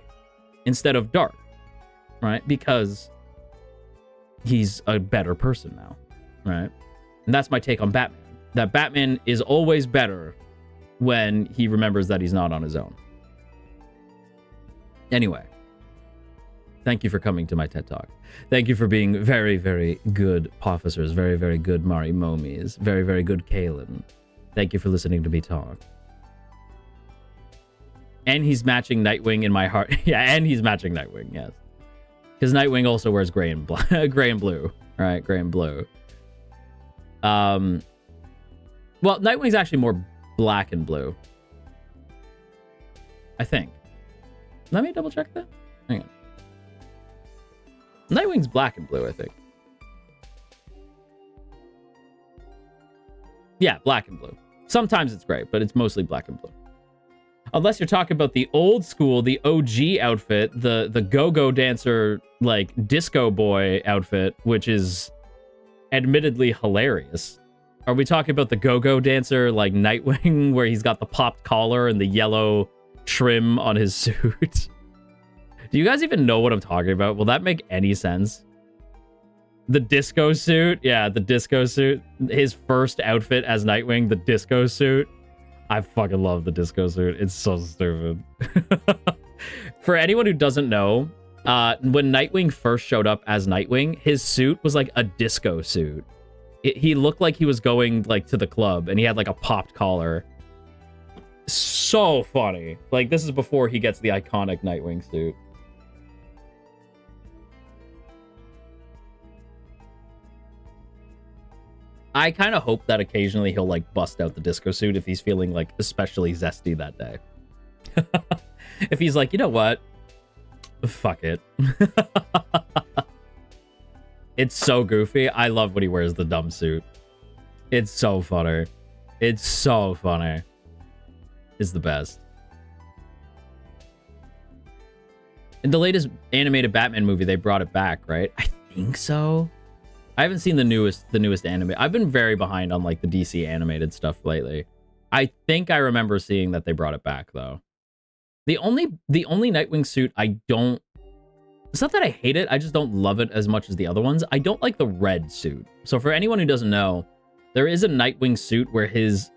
A: instead of dark, right? Because he's a better person now, right? And that's my take on Batman. that Batman is always better when he remembers that he's not on his own. Anyway, thank you for coming to my TED Talk. Thank you for being very, very good officers, very, very good Marimomies, very, very good Kalen. Thank you for listening to me talk. And he's matching Nightwing in my heart. Yeah, and he's matching Nightwing, yes. Because Nightwing also wears gray and blue. All right, gray and blue. Well, Nightwing's actually more black and blue. I think. Let me double check that. Hang on. Nightwing's black and blue, I think. Yeah, black and blue. Sometimes it's gray, but it's mostly black and blue. Unless you're talking about the old school, the OG outfit, the go-go dancer, like, disco boy outfit, which is admittedly hilarious. Are we talking about the go-go dancer, like Nightwing, where he's got the popped collar and the yellow trim on his suit? Do you guys even know what I'm talking about? Will that make any sense? The disco suit? Yeah, the disco suit. His first outfit as Nightwing, the disco suit. I fucking love the disco suit. It's so stupid. For anyone who doesn't know, when Nightwing first showed up as Nightwing, his suit was like a disco suit. He looked like he was going like to the club, and he had like a popped collar. So funny. Like, this is before he gets the iconic Nightwing suit. I kind of hope that occasionally he'll, like, bust out the disco suit if he's feeling, like, especially zesty that day. If he's like, you know what? Fuck it. It's so goofy. I love when he wears the dumb suit. It's so funny. It's so funny. It's the best. In the latest animated Batman movie, they brought it back, right? I think so. I haven't seen the newest anime. I've been very behind on like the DC animated stuff lately. I think I remember seeing that they brought it back though. The only Nightwing suit I don't, it's not that I hate it, I just don't love it as much as the other ones. I don't like the red suit. So for anyone who doesn't know, there is a Nightwing suit where his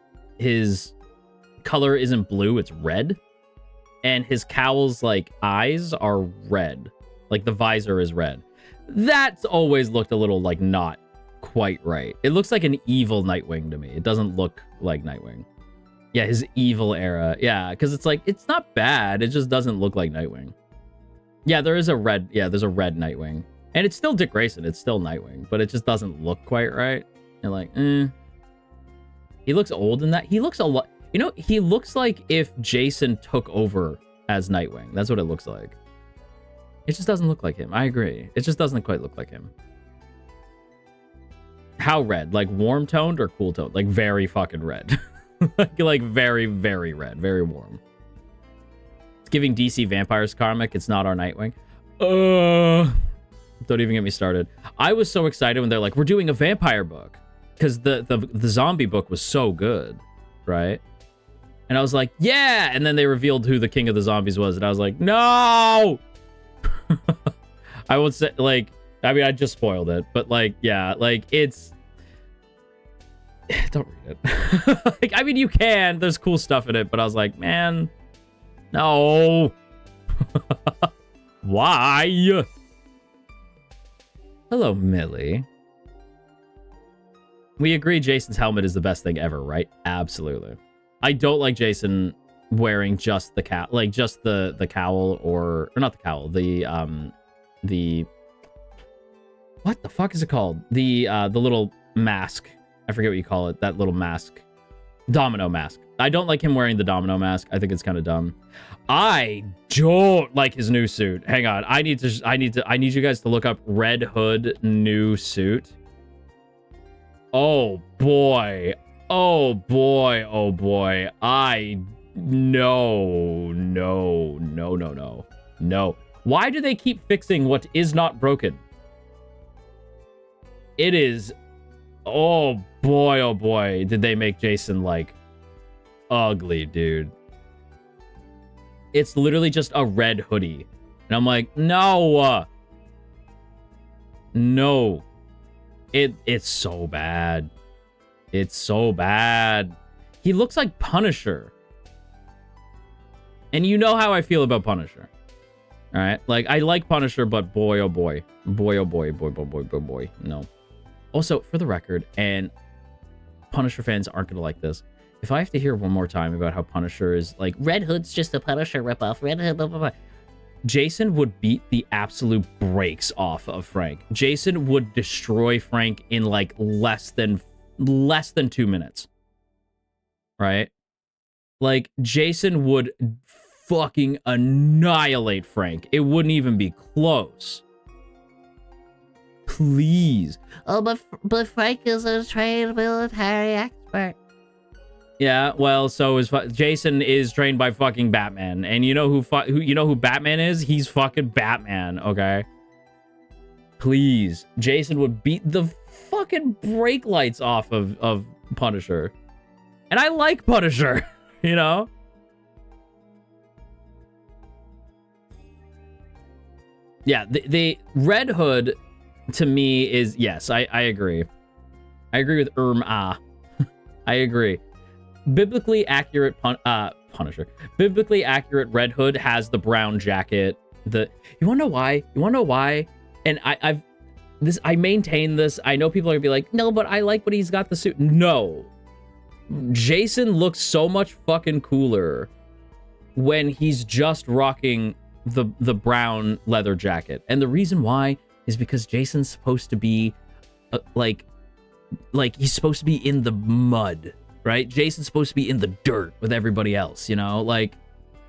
A: color isn't blue, it's red. And his cowl's like eyes are red. Like the visor is red. That's always looked a little like not quite right. It looks like an evil Nightwing to me. It doesn't look like Nightwing. Yeah, his evil era. Yeah, because it's like, it's not bad. It just doesn't look like Nightwing. Yeah, there is a red. Yeah, there's a red Nightwing. And it's still Dick Grayson. It's still Nightwing. But it just doesn't look quite right. You're like, He looks old in that. He looks a lot. You know, he looks like if Jason took over as Nightwing. That's what it looks like. It just doesn't look like him. I agree. It just doesn't quite look like him. How red? Like warm toned or cool toned? Like very fucking red. like very, very red. Very warm. It's giving DC Vampires comic. It's not our Nightwing. Don't even get me started. I was so excited when they're like, we're doing a vampire book. Because the zombie book was so good. Right? And I was like, yeah! And then they revealed who the king of the zombies was. And I was like, no! I would say, like, I mean, I just spoiled it, but like, yeah, like, it's, don't read it. Like, I mean, you can, there's cool stuff in it, but I was like, man, no. Why? Hello, Millie. We agree Jason's helmet is the best thing ever, right? Absolutely. I don't like Jason wearing just the cowl, like just the cowl, or not the cowl, the what the fuck is it called, the little mask, I forget what you call it, that little mask, domino mask. I don't like him wearing the domino mask. I think it's kind of dumb. I don't like his new suit. Hang on, I need you guys to look up Red Hood new suit. Oh boy, oh boy, oh boy. No. Why do they keep fixing what is not broken? It is... Oh boy, did they make Jason, like, ugly, dude. It's literally just a red hoodie. And I'm like, no. No. It's so bad. It's so bad. He looks like Punisher. And you know how I feel about Punisher. All right? Like, I like Punisher, but boy, oh boy. Boy, oh boy. Boy. No. Also, for the record, and Punisher fans aren't going to like this, if I have to hear one more time about how Punisher is like, Red Hood's just a Punisher ripoff, Red Hood, blah, blah, blah. Jason would beat the absolute brakes off of Frank. Jason would destroy Frank in like less than 2 minutes. Right? Like, Jason would fucking annihilate Frank. It wouldn't even be close. Please.
B: Oh, but Frank is a trained military expert.
A: Yeah, well, so is Jason is trained by fucking Batman, and you know who Batman is? He's fucking Batman, okay? Please, Jason would beat the fucking brake lights off of Punisher, and I like Punisher, you know. Yeah, the Red Hood to me is, yes, I agree. I agree with I agree. Biblically accurate Punisher. Biblically accurate Red Hood has the brown jacket. You wanna know why? And I maintain this. I know people are gonna be like, no, but I like when he's got the suit. No. Jason looks so much fucking cooler when he's just rocking the brown leather jacket. And the reason why is because Jason's supposed to be like he's supposed to be in the mud. Right? Jason's supposed to be in the dirt with everybody else, you know? Like,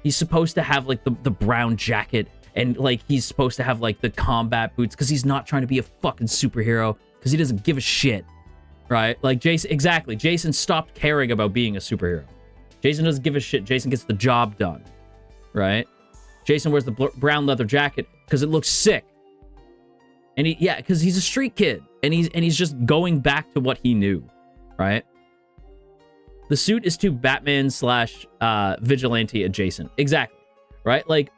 A: he's supposed to have, like, the brown jacket, and, like, he's supposed to have, like, the combat boots, because he's not trying to be a fucking superhero, because he doesn't give a shit, right? Like, Jason stopped caring about being a superhero. Jason doesn't give a shit. Jason gets the job done, right? Jason wears the brown leather jacket because it looks sick. And because he's a street kid, and he's just going back to what he knew, right? The suit is too Batman / vigilante adjacent. Exactly. Right? Like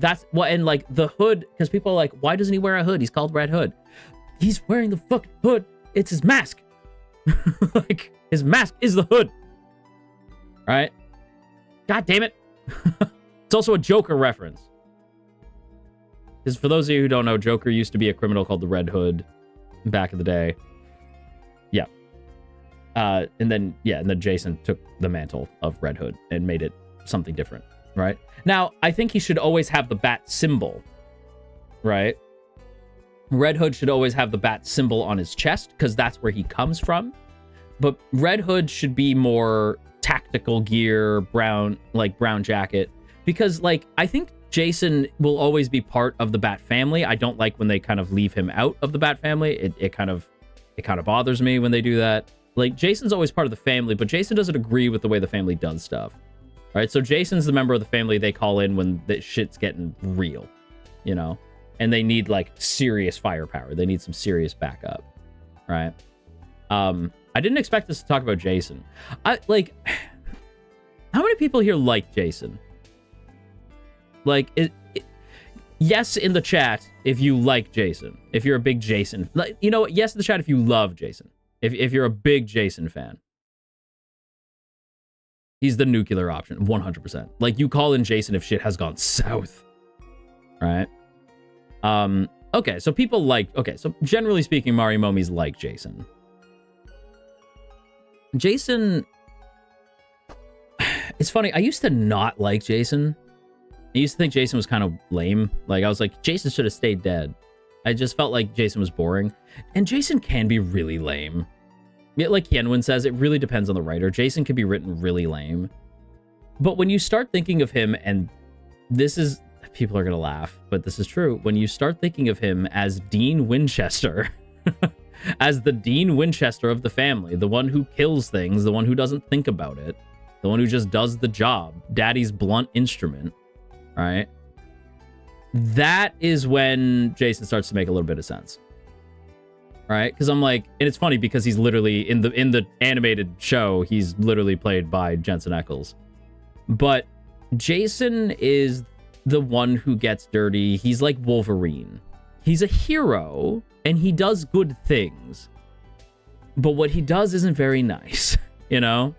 A: that's what, and like the hood, because people are like, why doesn't he wear a hood? He's called Red Hood. He's wearing the fucking hood. It's his mask. Like, his mask is the hood. Right? God damn it. It's also a Joker reference. Because for those of you who don't know, Joker used to be a criminal called the Red Hood back in the day. Yeah. And then Jason took the mantle of Red Hood and made it something different, right? Now, I think he should always have the bat symbol, right? Red Hood should always have the bat symbol on his chest, because that's where he comes from. But Red Hood should be more tactical gear, brown jacket, because, like, I think Jason will always be part of the Bat family. I don't like when they kind of leave him out of the Bat family. It kind of bothers me when they do that. Like, Jason's always part of the family, but Jason doesn't agree with the way the family does stuff. All right, so Jason's the member of the family they call in when the shit's getting real, you know? And they need, like, serious firepower. They need some serious backup, right? I didn't expect us to talk about Jason. How many people here like Jason? Like, yes in the chat if you like Jason. If you're a big Jason. Like, you know what? Yes in the chat if you love Jason. If you're a big Jason fan. He's the nuclear option, 100%. Like, you call in Jason if shit has gone south. Right? Okay, so people like... Okay, so generally speaking, Marimomie's like Jason. Jason... It's funny, I used to not like Jason. I used to think Jason was kind of lame. Like, I was like, Jason should have stayed dead. I just felt like Jason was boring. And Jason can be really lame. Yeah, like Yenwin says, it really depends on the writer. Jason can be written really lame. But when you start thinking of him, and this is... People are going to laugh, but this is true. When you start thinking of him as Dean Winchester, as the Dean Winchester of the family, the one who kills things, the one who doesn't think about it, the one who just does the job, daddy's blunt instrument, right? That is when Jason starts to make a little bit of sense. Right? Because I'm like, and it's funny because he's literally in the animated show, he's literally played by Jensen Ackles. But Jason is the one who gets dirty. He's like Wolverine. He's a hero and he does good things. but what he does isn't very nice, you know?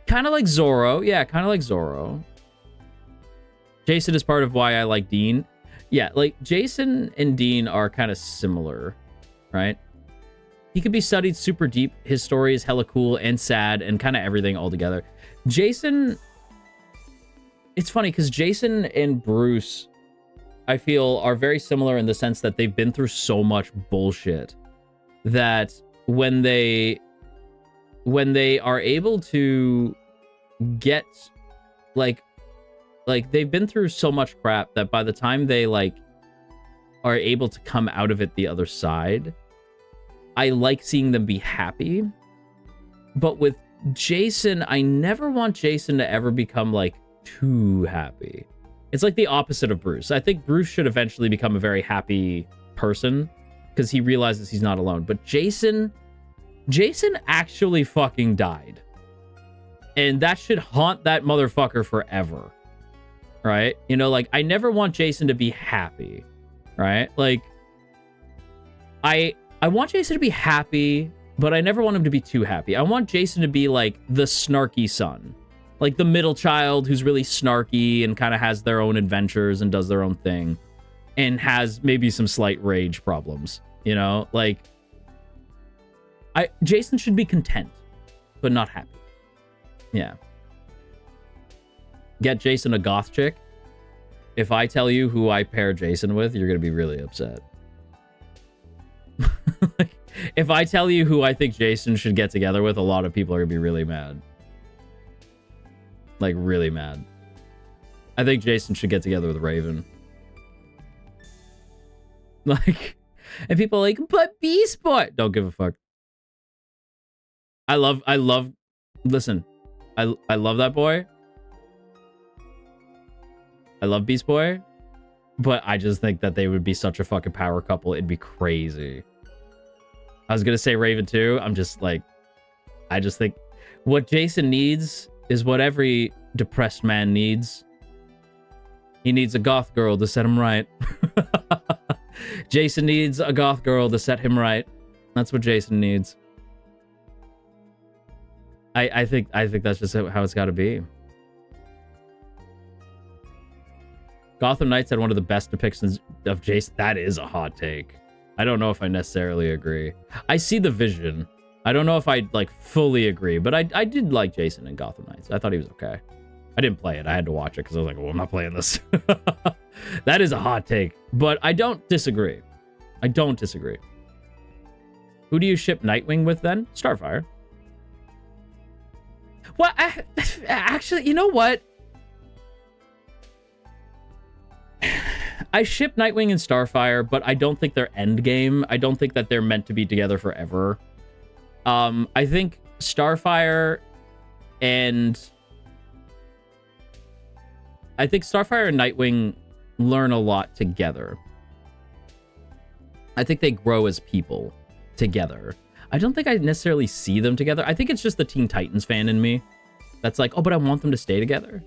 A: Kind of like Zoro. Yeah, kind of like Zoro. Jason is part of why I like Dean. Yeah, like Jason and Dean are kind of similar, right? He could be studied super deep. His story is hella cool and sad and kind of everything all together. Jason... It's funny because Jason and Bruce, I feel, are very similar in the sense that they've been through so much bullshit that when they are able to get like they've been through so much crap that by the time they like are able to come out of it the other side, I like seeing them be happy. But with Jason, I never want Jason to ever become like too happy. It's like the opposite of Bruce. I think Bruce should eventually become a very happy person because he realizes he's not alone. But Jason actually fucking died. And that should haunt that motherfucker forever. Right? You know, like, I never want Jason to be happy. Right? Like, I want Jason to be happy, but I never want him to be too happy. I want Jason to be like the snarky son. Like the middle child who's really snarky and kind of has their own adventures and does their own thing. And has maybe some slight rage problems. You know? Like, Jason should be content, but not happy. Yeah. Get Jason a goth chick. If I tell you who I pair Jason with, you're going to be really upset. Like, if I tell you who I think Jason should get together with, a lot of people are going to be really mad. Like, really mad. I think Jason should get together with Raven. Like, and people are like, but Beast Boy. Don't give a fuck. I love, listen, I love that boy. I love Beast Boy. But I just think that they would be such a fucking power couple. It'd be crazy. I was going to say Raven too. I'm just like, I just think what Jason needs is what every depressed man needs. He needs a goth girl to set him right. Jason needs a goth girl to set him right. That's what Jason needs. I think that's just how it's got to be. Gotham Knights had one of the best depictions of Jason. That is a hot take. I don't know if I necessarily agree. I see the vision. I don't know if I like fully agree, but I did like Jason in Gotham Knights. I thought he was okay. I didn't play it. I had to watch it because I was like, well, I'm not playing this. That is a hot take, but I don't disagree. I don't disagree. Who do you ship Nightwing with then? Starfire. Well, actually, you know what? I ship Nightwing and Starfire, but I don't think they're endgame. I don't think that they're meant to be together forever. I think Starfire and Nightwing learn a lot together. I think they grow as people together. I don't think I necessarily see them together. I think it's just the Teen Titans fan in me that's like, oh, but I want them to stay together.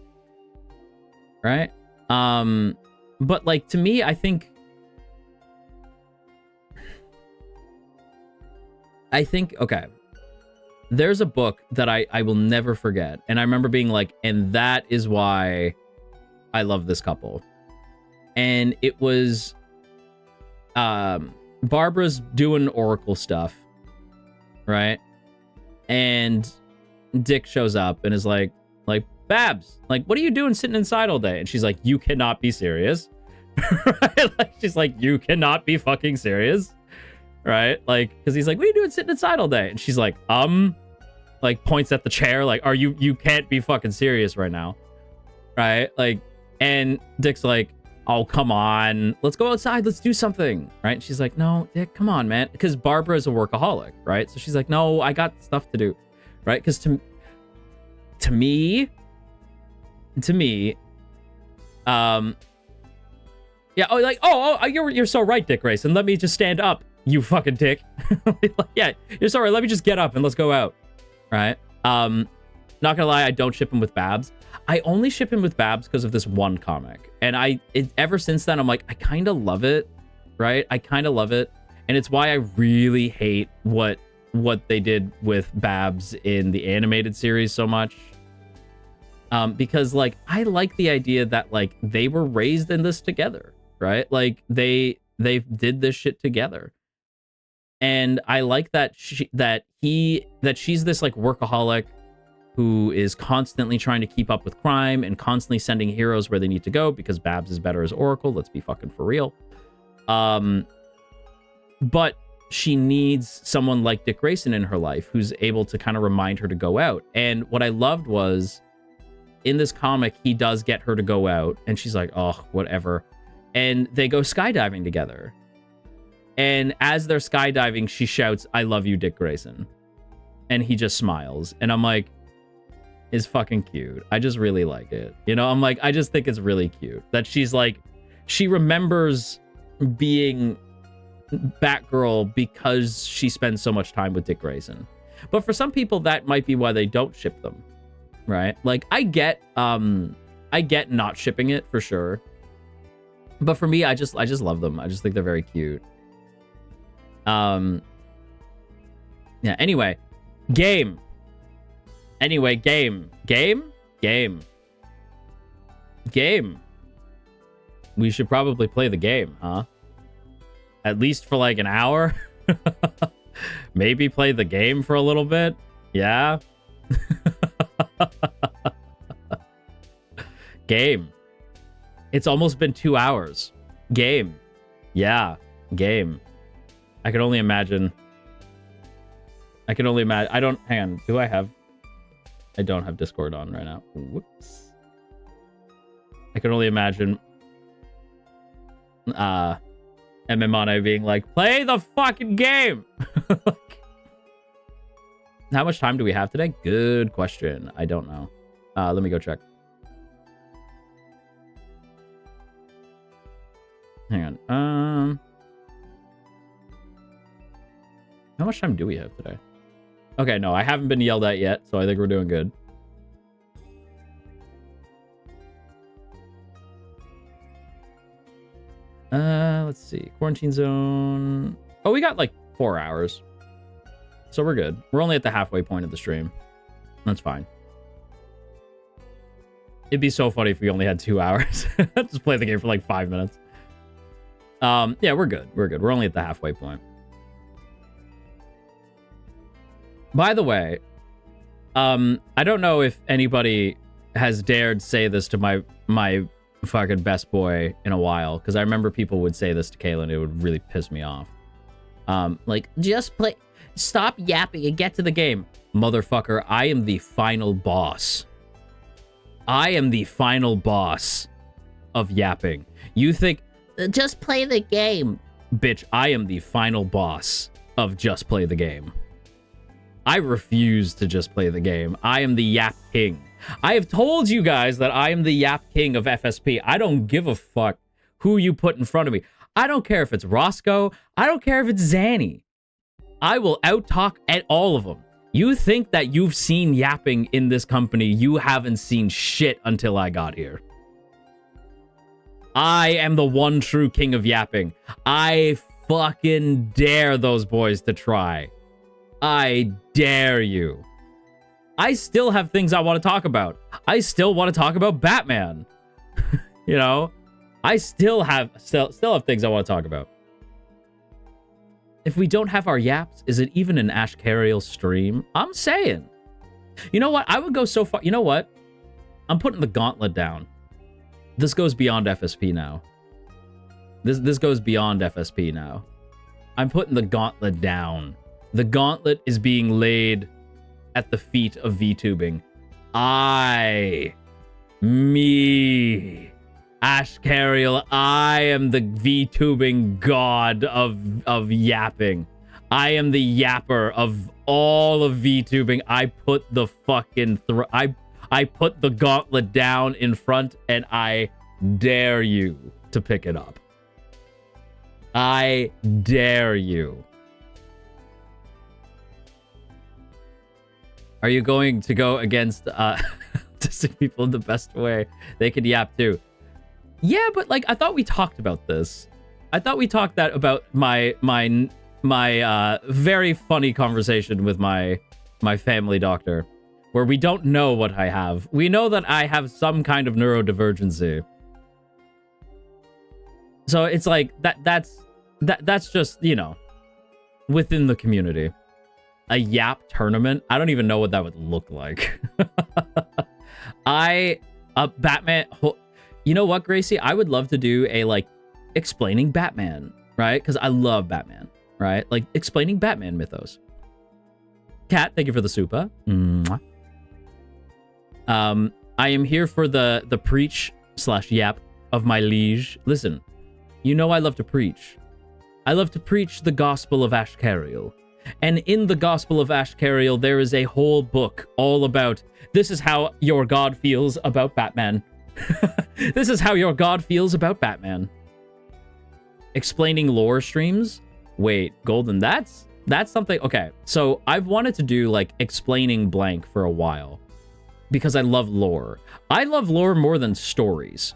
A: Right? But like, to me, I think, okay, there's a book that I will never forget. And I remember being like, and that is why I love this couple. And it was, Barbara's doing Oracle stuff, right? And Dick shows up and is like, Babs, like, what are you doing sitting inside all day? And she's like, you cannot be serious. Right? Like, she's like, you cannot be fucking serious. Right? Like, because he's like, what are you doing sitting inside all day? And she's like, like, points at the chair, like, you can't be fucking serious right now. Right? Like, and Dick's like, oh, come on, let's go outside, let's do something. Right? And she's like, no, Dick, come on, man. Because Barbara is a workaholic, right? So she's like, no, I got stuff to do. Right? Because to me, yeah, oh, like, oh, you're so right, Dick Grayson. Let me just stand up, you fucking dick. Like, yeah, you're so right. Let me just get up and let's go out. Right? Not gonna lie, I don't ship him with Babs. I only ship him with Babs because of this one comic. And ever since then, I'm like, I kind of love it. Right? I kind of love it. And it's why I really hate what what they did with Babs in the animated series so much. Because like I like the idea that like they were raised in this together, right? Like they did this shit together. And I like that she's this like workaholic who is constantly trying to keep up with crime and constantly sending heroes where they need to go because Babs is better as Oracle. Let's be fucking for real. But she needs someone like Dick Grayson in her life who's able to kind of remind her to go out. And what I loved was in this comic, he does get her to go out and she's like, oh, whatever. And they go skydiving together. And as they're skydiving, she shouts, I love you, Dick Grayson. And he just smiles. And I'm like, it's fucking cute. I just really like it. You know, I'm like, I just think it's really cute that she's like, she remembers being Batgirl because she spends so much time with Dick Grayson. But for some people, that might be why they don't ship them, right? Like, I get not shipping it for sure. But for me, I just love them. I just think they're very cute. Yeah, anyway. Game. We should probably play the game, huh? At least for like an hour. Maybe play the game for a little bit. Yeah. Game. It's almost been 2 hours. Game. Yeah. Game. I can only imagine. I don't, hang on. I don't have Discord on right now. Whoops. I can only imagine Mmane being like, play the fucking game. Like, how much time do we have today? Good question. I don't know. Let me go check. Hang on. How much time do we have today? Okay, no, I haven't been yelled at yet, so I think we're doing good. Let's see. Quarantine zone. Oh, we got like 4 hours. So we're good. We're only at the halfway point of the stream. That's fine. It'd be so funny if we only had 2 hours. Just play the game for like 5 minutes. Yeah, we're good. We're good. We're only at the halfway point. By the way, I don't know if anybody has dared say this to my fucking best boy in a while, because I remember people would say this to Kaylin. It would really piss me off. Like, just play, stop yapping and get to the game. Motherfucker, I am the final boss. I am the final boss of yapping. You think, just play the game. Bitch, I am the final boss of just play the game. I refuse to just play the game. I am the Yap King. I have told you guys that I am the Yap King of FSP. I don't give a fuck who you put in front of me. I don't care if it's Roscoe. I don't care if it's Zanny. I will out-talk at all of them. You think that you've seen yapping in this company. You haven't seen shit until I got here. I am the one true king of yapping. I fucking dare those boys to try. I dare you. I still have things I want to talk about. I still want to talk about Batman. You know, I still have things I want to talk about. If we don't have our yaps, is it even an Ashkariel stream? I'm saying. You know what? I would go so far. You know what? I'm putting the gauntlet down. This goes beyond FSP now. This goes beyond FSP now. I'm putting the gauntlet down. The gauntlet is being laid at the feet of VTubing. Me, Ashkariel, I am the VTubing god of yapping. I am the yapper of all of VTubing. I put the fucking I put the gauntlet down in front, and I dare you to pick it up. I dare you. Are you going to go against autistic people in the best way? They could yap too. Yeah, but like I thought we talked about this. I thought we talked about my very funny conversation with my family doctor, where we don't know what I have. We know that I have some kind of neurodivergency. So it's like that's just, you know, within the community. A yap tournament? I don't even know what that would look like. Batman, you know what, Gracie? I would love to do a, like, explaining Batman, right? Because I love Batman, right? Like, explaining Batman mythos. Kat, thank you for the super. Mwah. I am here for the preach/yap of my liege. Listen, you know I love to preach. I love to preach the gospel of Ashkariel. And in the Gospel of Ashkariel, there is a whole book all about, this is how your god feels about Batman. This is how your god feels about Batman. Explaining lore streams? Wait, Golden, that's something... Okay, so I've wanted to do, like, explaining blank for a while. Because I love lore. I love lore more than stories.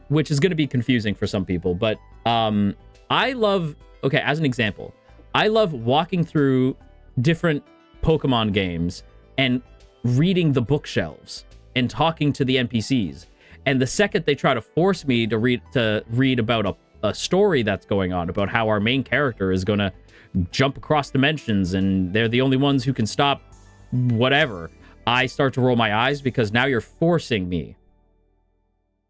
A: Which is going to be confusing for some people, but I love... Okay, as an example... I love walking through different Pokemon games and reading the bookshelves and talking to the NPCs. And the second they try to force me to read about a story that's going on, about how our main character is going to jump across dimensions and they're the only ones who can stop whatever, I start to roll my eyes because now you're forcing me.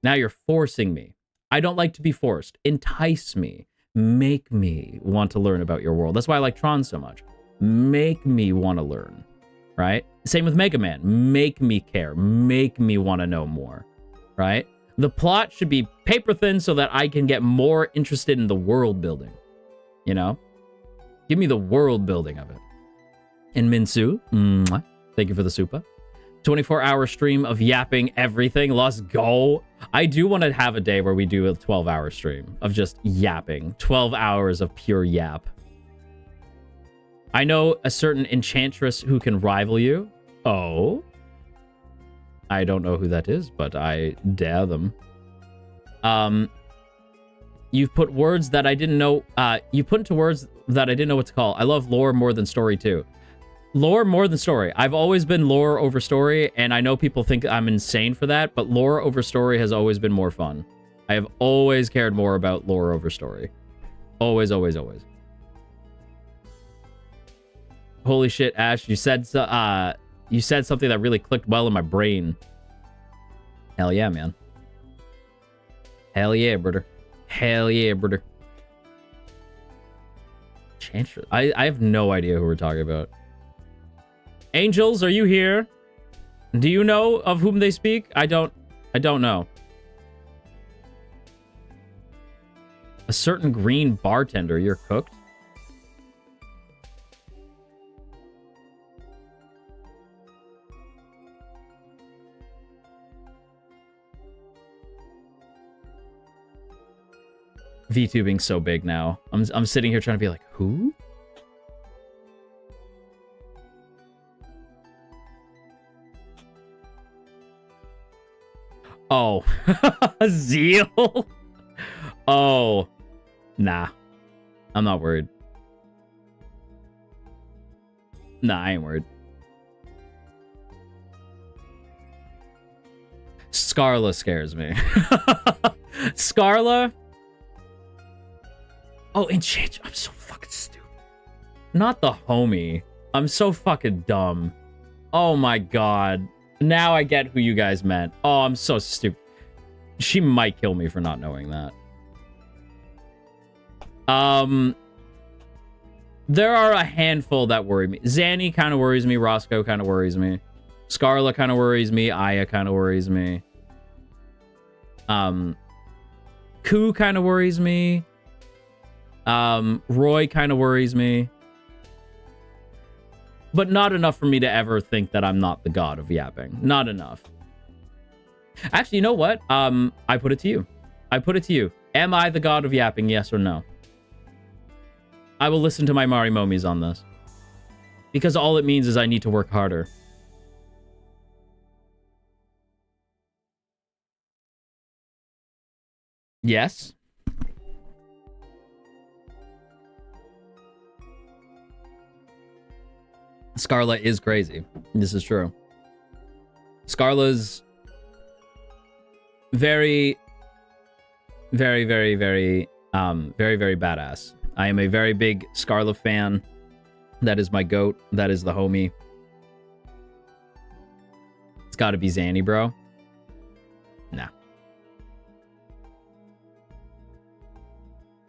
A: Now you're forcing me. I don't like to be forced. Entice me. Make me want to learn about your world. That's why I like Tron so much. Make me want to learn, right? Same with Mega Man. Make me care. Make me want to know more, right? The plot should be paper thin so that I can get more interested in the world building, you know? Give me the world building of it. And Minsu, thank you for the super. 24-hour stream of yapping everything. Let's go. I do want to have a day where we do a 12-hour stream of just yapping. 12 hours of pure yap. I know a certain enchantress who can rival you. Oh. I don't know who that is, but I dare them. You've put words that I didn't know. You put into words that I didn't know what to call. I love lore more than story too. Lore more than story. I've always been lore over story, and I know people think I'm insane for that, but lore over story has always been more fun. I have always cared more about lore over story. Always, always, always. Holy shit, Ash, you said something that really clicked well in my brain. Hell yeah, man. Hell yeah, brother. Hell yeah, brother. Enchantress. I have no idea who we're talking about. Angels, are you here? Do you know of whom they speak? I don't know. A certain green bartender, you're cooked? VTubing's so big now. I'm sitting here trying to be like, who? Oh. Zeal? Oh. Nah. I'm not worried. Nah, I ain't worried. Scarla scares me. Scarla? Oh, Enchant. I'm so fucking stupid. Not the homie. I'm so fucking dumb. Oh my god. Now I get who you guys meant. Oh, I'm so stupid. She might kill me for not knowing that. There are a handful that worry me. Zanny kind of worries me. Roscoe kind of worries me. Scarla kind of worries me. Aya kind of worries me. Koo kind of worries me. Roy kind of worries me. But not enough for me to ever think that I'm not the god of yapping. Not enough. Actually, you know what? I put it to you. I put it to you. Am I the god of yapping, yes or no? I will listen to my Marimomies on this. Because all it means is I need to work harder. Yes. Scarlet is crazy. This is true. Scarla's very, very, very, very, very, very badass. I am a very big Scarla fan. That is my goat. That is the homie. It's got to be Zanny, bro. Nah.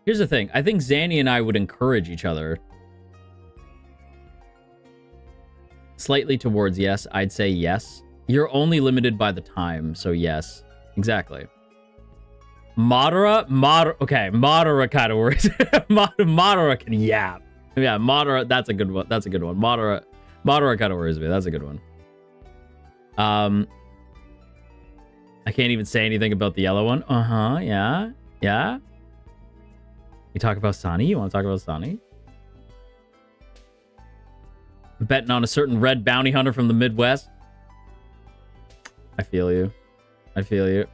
A: Here's the thing. I think Zanny and I would encourage each other. Slightly towards yes. I'd say yes. You're only limited by the time, so yes. Exactly. Madara? Okay, Madara kind of works. Madara can yap. Yeah, Madara, that's a good one. That's a good one. Madara kind of worries me. That's a good one. I can't even say anything about the yellow one. Uh-huh, yeah. Yeah. You talk about Sunny? You want to talk about Sunny? I'm betting on a certain red bounty hunter from the Midwest. I feel you. I feel you.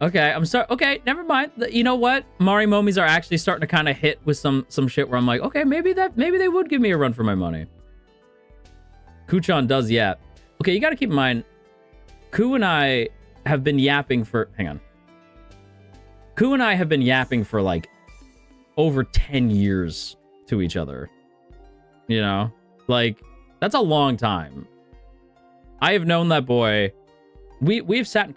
A: Okay, I'm sorry. Okay, never mind. You know what? Marimomies are actually starting to kind of hit with some shit where I'm like, okay, maybe they would give me a run for my money. Kuchan does yap. Okay, you got to keep in mind, Ku and I have been yapping for... Hang on. Ku and I have been yapping for like over 10 years to each other. You know? Like, that's a long time. I have known that boy. We've sat and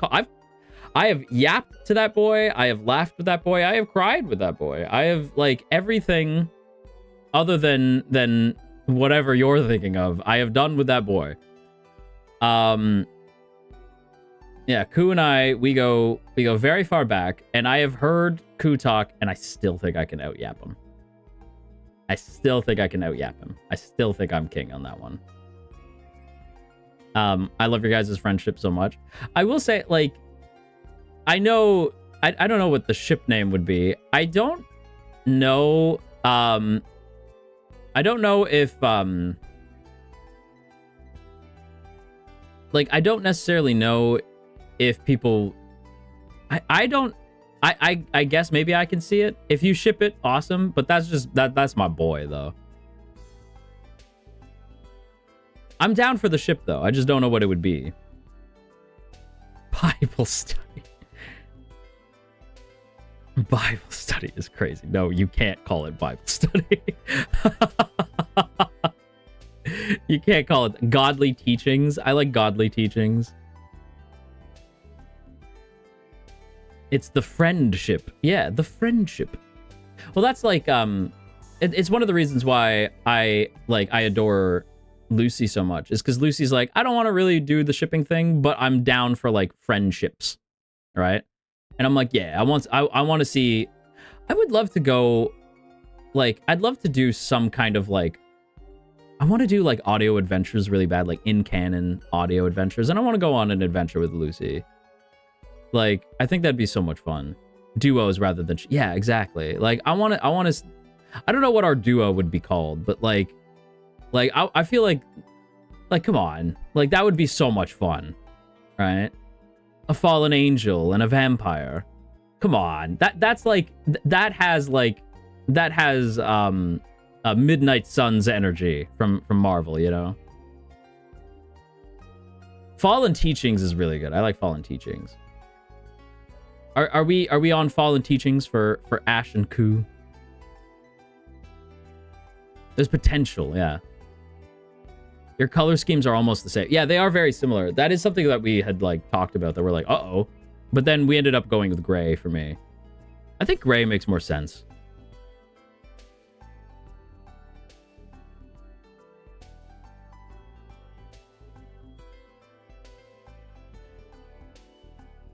A: I have yapped to that boy. I have laughed with that boy. I have cried with that boy. I have, like, everything other than whatever you're thinking of, I have done with that boy. Yeah, Ku and I, we go very far back, and I have heard Ku talk, and I still think I can out-yap him. I still think I can out-yap him. I still think I'm king on that one. I love your guys' friendship so much. I will say, like, I know... I don't know what the ship name would be. I don't know... I don't know if... like, I don't necessarily know if people... I don't... I guess maybe I can see it. If you ship it, awesome. But that's just... That's my boy, though. I'm down for the ship, though. I just don't know what it would be. Bible study. Bible study is crazy. No, you can't call it Bible study. You can't call it godly teachings. I like godly teachings. It's the friendship. Yeah, the friendship. Well, that's like, it's one of the reasons why I adore Lucy so much, is because Lucy's like, I don't want to really do the shipping thing, but I'm down for like friendships, right? And I'm like, yeah, I want to see, I would love to go, like, I'd love to do some kind of like, I want to do like audio adventures really bad, like in canon audio adventures, and I want to go on an adventure with Lucy. Like, I think that'd be so much fun. Duos rather than, yeah, exactly. Like, I want to, I don't know what our duo would be called, but like I feel like, come on, like that would be so much fun, right? A fallen angel and a vampire. Come on, that's like, that has a Midnight Suns energy from Marvel, you know? Fallen Teachings is really good. I like Fallen Teachings. Are we on Fallen Teachings for Ash and Ku? There's potential, yeah. Your color schemes are almost the same. Yeah, they are very similar. That is something that we had like talked about, that we're like, uh-oh. But then we ended up going with gray for me. I think gray makes more sense.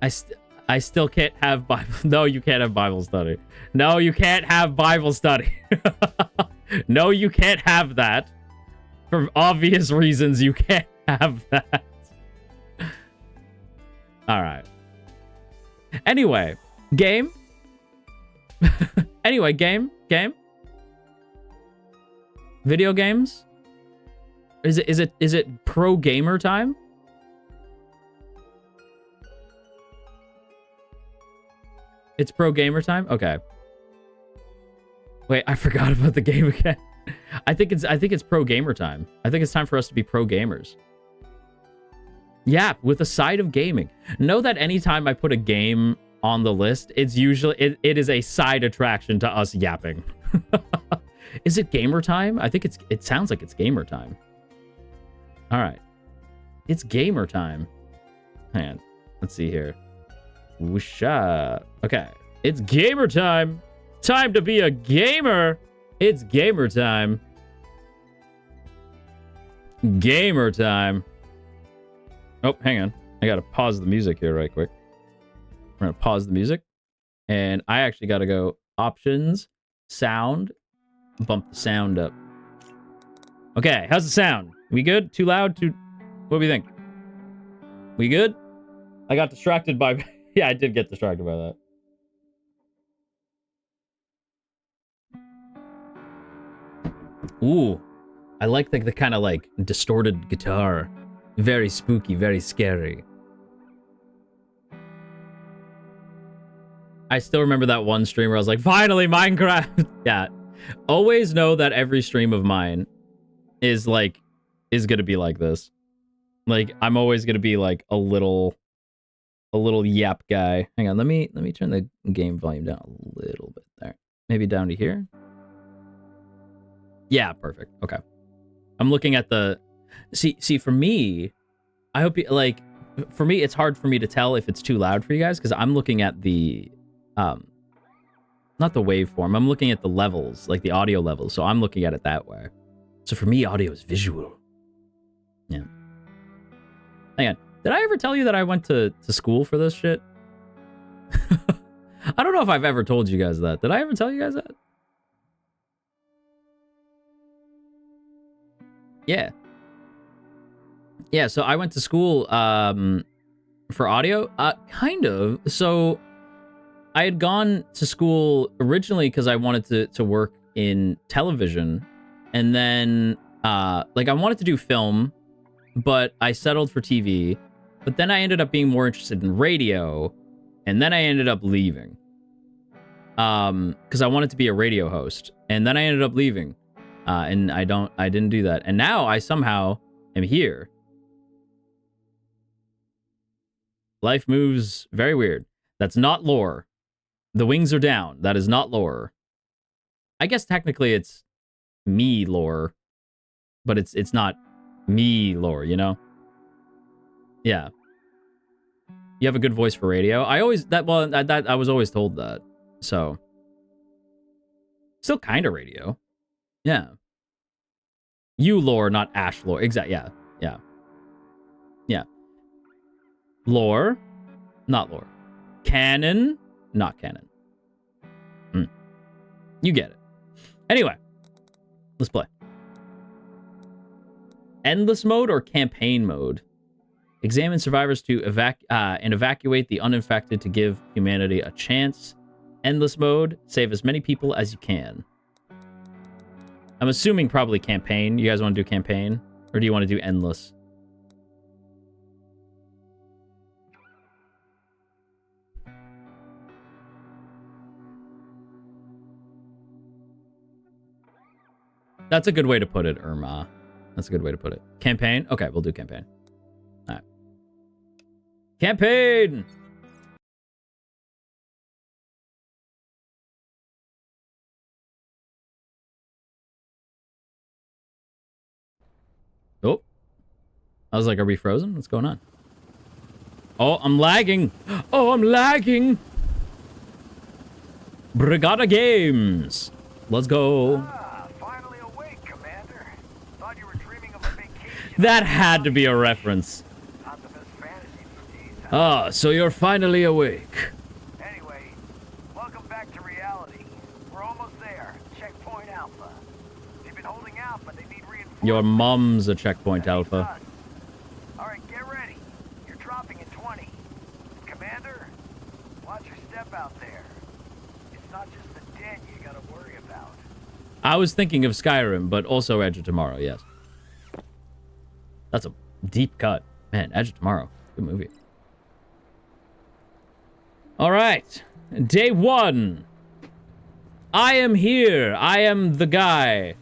A: I still can't have Bible. No, you can't have Bible study. No, you can't have Bible study. No, you can't have that. For obvious reasons, you can't have that. All right. Anyway, game. Anyway, game. Video games. Is it pro gamer time? It's pro gamer time? Okay. Wait, I forgot about the game again. I think it's pro gamer time. I think it's time for us to be pro gamers. Yeah, with a side of gaming. Know that anytime I put a game on the list, it's usually it is a side attraction to us yapping. Is it gamer time? I think it sounds like it's gamer time. All right. It's gamer time. Hang on. Let's see here. Whoosha. Okay. It's gamer time. Time to be a gamer. It's gamer time. Gamer time. Oh, hang on. I gotta pause the music here right quick. We're gonna pause the music. And I actually gotta go options, sound, bump the sound up. Okay, how's the sound? We good? Too loud? What do we think? We good? I got distracted by... Yeah, I did get distracted by that. Ooh. I like the kind of like distorted guitar. Very spooky, very scary. I still remember that one stream where I was like, finally, Minecraft! Yeah. Always know that every stream of mine is gonna be like this. Like, I'm always gonna be like a little yap guy. Hang on, let me turn the game volume down a little bit there. Maybe down to here. Yeah, perfect. Okay. I'm looking at the see for me, I hope you like for me it's hard for me to tell if it's too loud for you guys because I'm looking at the not the waveform. I'm looking at the levels, like the audio levels. So I'm looking at it that way. So for me, audio is visual. Yeah. Hang on. Did I ever tell you that I went to school for this shit? I don't know if I've ever told you guys that. Did I ever tell you guys that? Yeah. Yeah, so I went to school for audio. Kind of. So I had gone to school originally because I wanted to work in television. And then, like, I wanted to do film, but I settled for TV. But then I ended up being more interested in radio. And then I ended up leaving. Because I wanted to be a radio host. And then I ended up leaving. And I didn't do that. And now I somehow am here. Life moves very weird. That's not lore. The wings are down. That is not lore. I guess technically it's me lore, but it's not me lore, you know? Yeah. You have a good voice for radio. I was always told that. So still kind of radio. Yeah. You lore, not Ash lore. Exactly. Yeah. Yeah. Yeah. Lore, not lore. Canon, not canon. You get it. Anyway, let's play. Endless mode or campaign mode? Examine survivors to evacuate the uninfected to give humanity a chance. Endless mode, save as many people as you can. I'm assuming probably campaign. You guys want to do campaign? Or do you want to do endless? That's a good way to put it, Irma. That's a good way to put it. Campaign? Okay, we'll do campaign. All right. Campaign! Oh. I was like, are we frozen? What's going on? Oh, I'm lagging. Oh, I'm lagging. Brigada Games. Let's go.
C: Finally awake, Commander. Thought you were dreaming of a vacation.
A: That had to be a reference.
C: Not the best fantasy these days, huh?
A: Ah, so you're finally awake.
C: Anyway, welcome back to reality. We're almost there. Checkpoint Alpha. They've been holding out, but they need reinforcements.
A: Your mom's a checkpoint alpha.
C: All right, get ready. You're dropping in 20. Commander, watch your step out there. It's not just the dead you gotta worry about.
A: I was thinking of Skyrim, but also Edge of Tomorrow, yes. That's a deep cut. Man, Edge of Tomorrow. Good movie. All right. Day 1. I am here. I am the guy.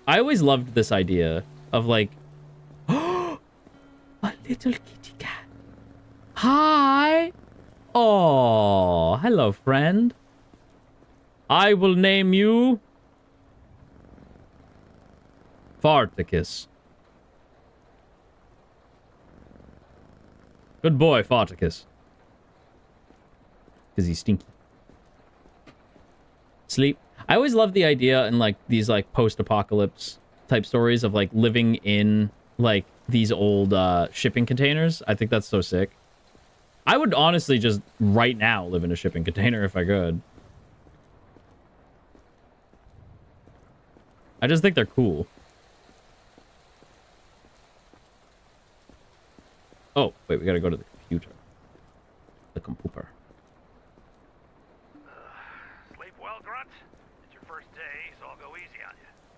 A: I always loved this idea of like, a little kitty cat. Hi. Oh, hello, friend. I will name you Farticus. Good boy, Farticus. Because he's stinky. Sleep. I always love the idea in like these like post-apocalypse type stories of like living in like these old shipping containers. I think that's so sick. I would honestly just right now live in a shipping container if I could. I just think they're cool. Oh, wait, we gotta go to the computer. The computer.
C: Sleep well, Grunt? It's your first day, so I'll go easy on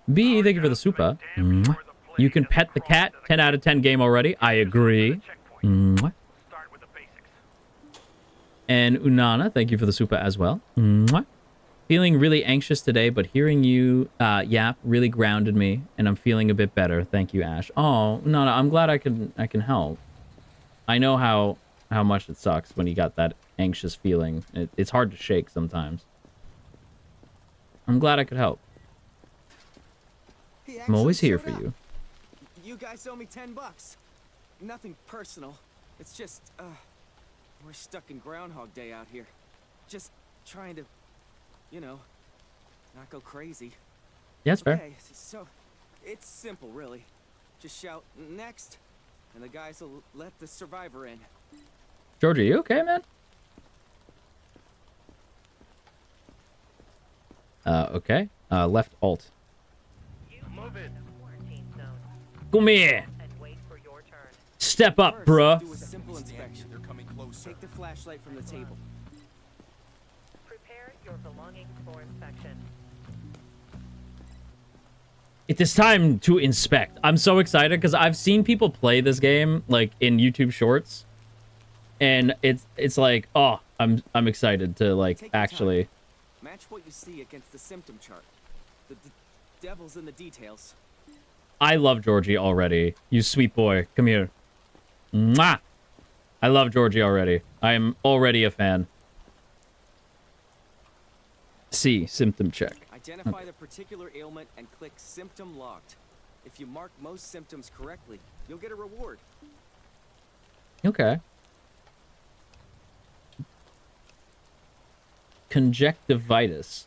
C: you.
A: B, thank you for the super. Mwah. You can pet the cat. 10 out of 10 game already. I agree. Mwah.
C: Start with the basics.
A: And Unana, thank you for the super as well. Mwah. Feeling really anxious today, but hearing you yap really grounded me, and I'm feeling a bit better. Thank you, Ash. Oh, Unana, I'm glad I can help. I know how much it sucks when you got that anxious feeling. It's hard to shake sometimes. I'm glad I could help. I'm always here for you.
D: You guys owe me $10. Nothing personal. It's just, we're stuck in Groundhog Day out here. Just trying to, you know, not go crazy.
A: Yeah, that's fair.
D: Okay, so it's simple, really. Just shout next, and the guys will let the survivor in.
A: George, are you okay, man? Okay. Left alt.
C: Move it.
A: Come here. Step up,
D: First,
A: bruh.
D: do a simple inspection. They're coming closer. Take the flashlight from the table.
E: Prepare your belongings for inspection.
A: It is time to inspect. I'm so excited because I've seen people play this game like in YouTube Shorts, and it's like, oh, I'm excited to like actually
D: match what you see against the symptom chart. The devil's in the details.
A: I love Georgie already. You sweet boy. Come here. Mwah! I love Georgie already. I am already a fan. C, symptom check.
D: Identify the particular ailment and click symptom logged. If you mark most symptoms correctly, you'll get a reward.
A: Okay. Conjunctivitis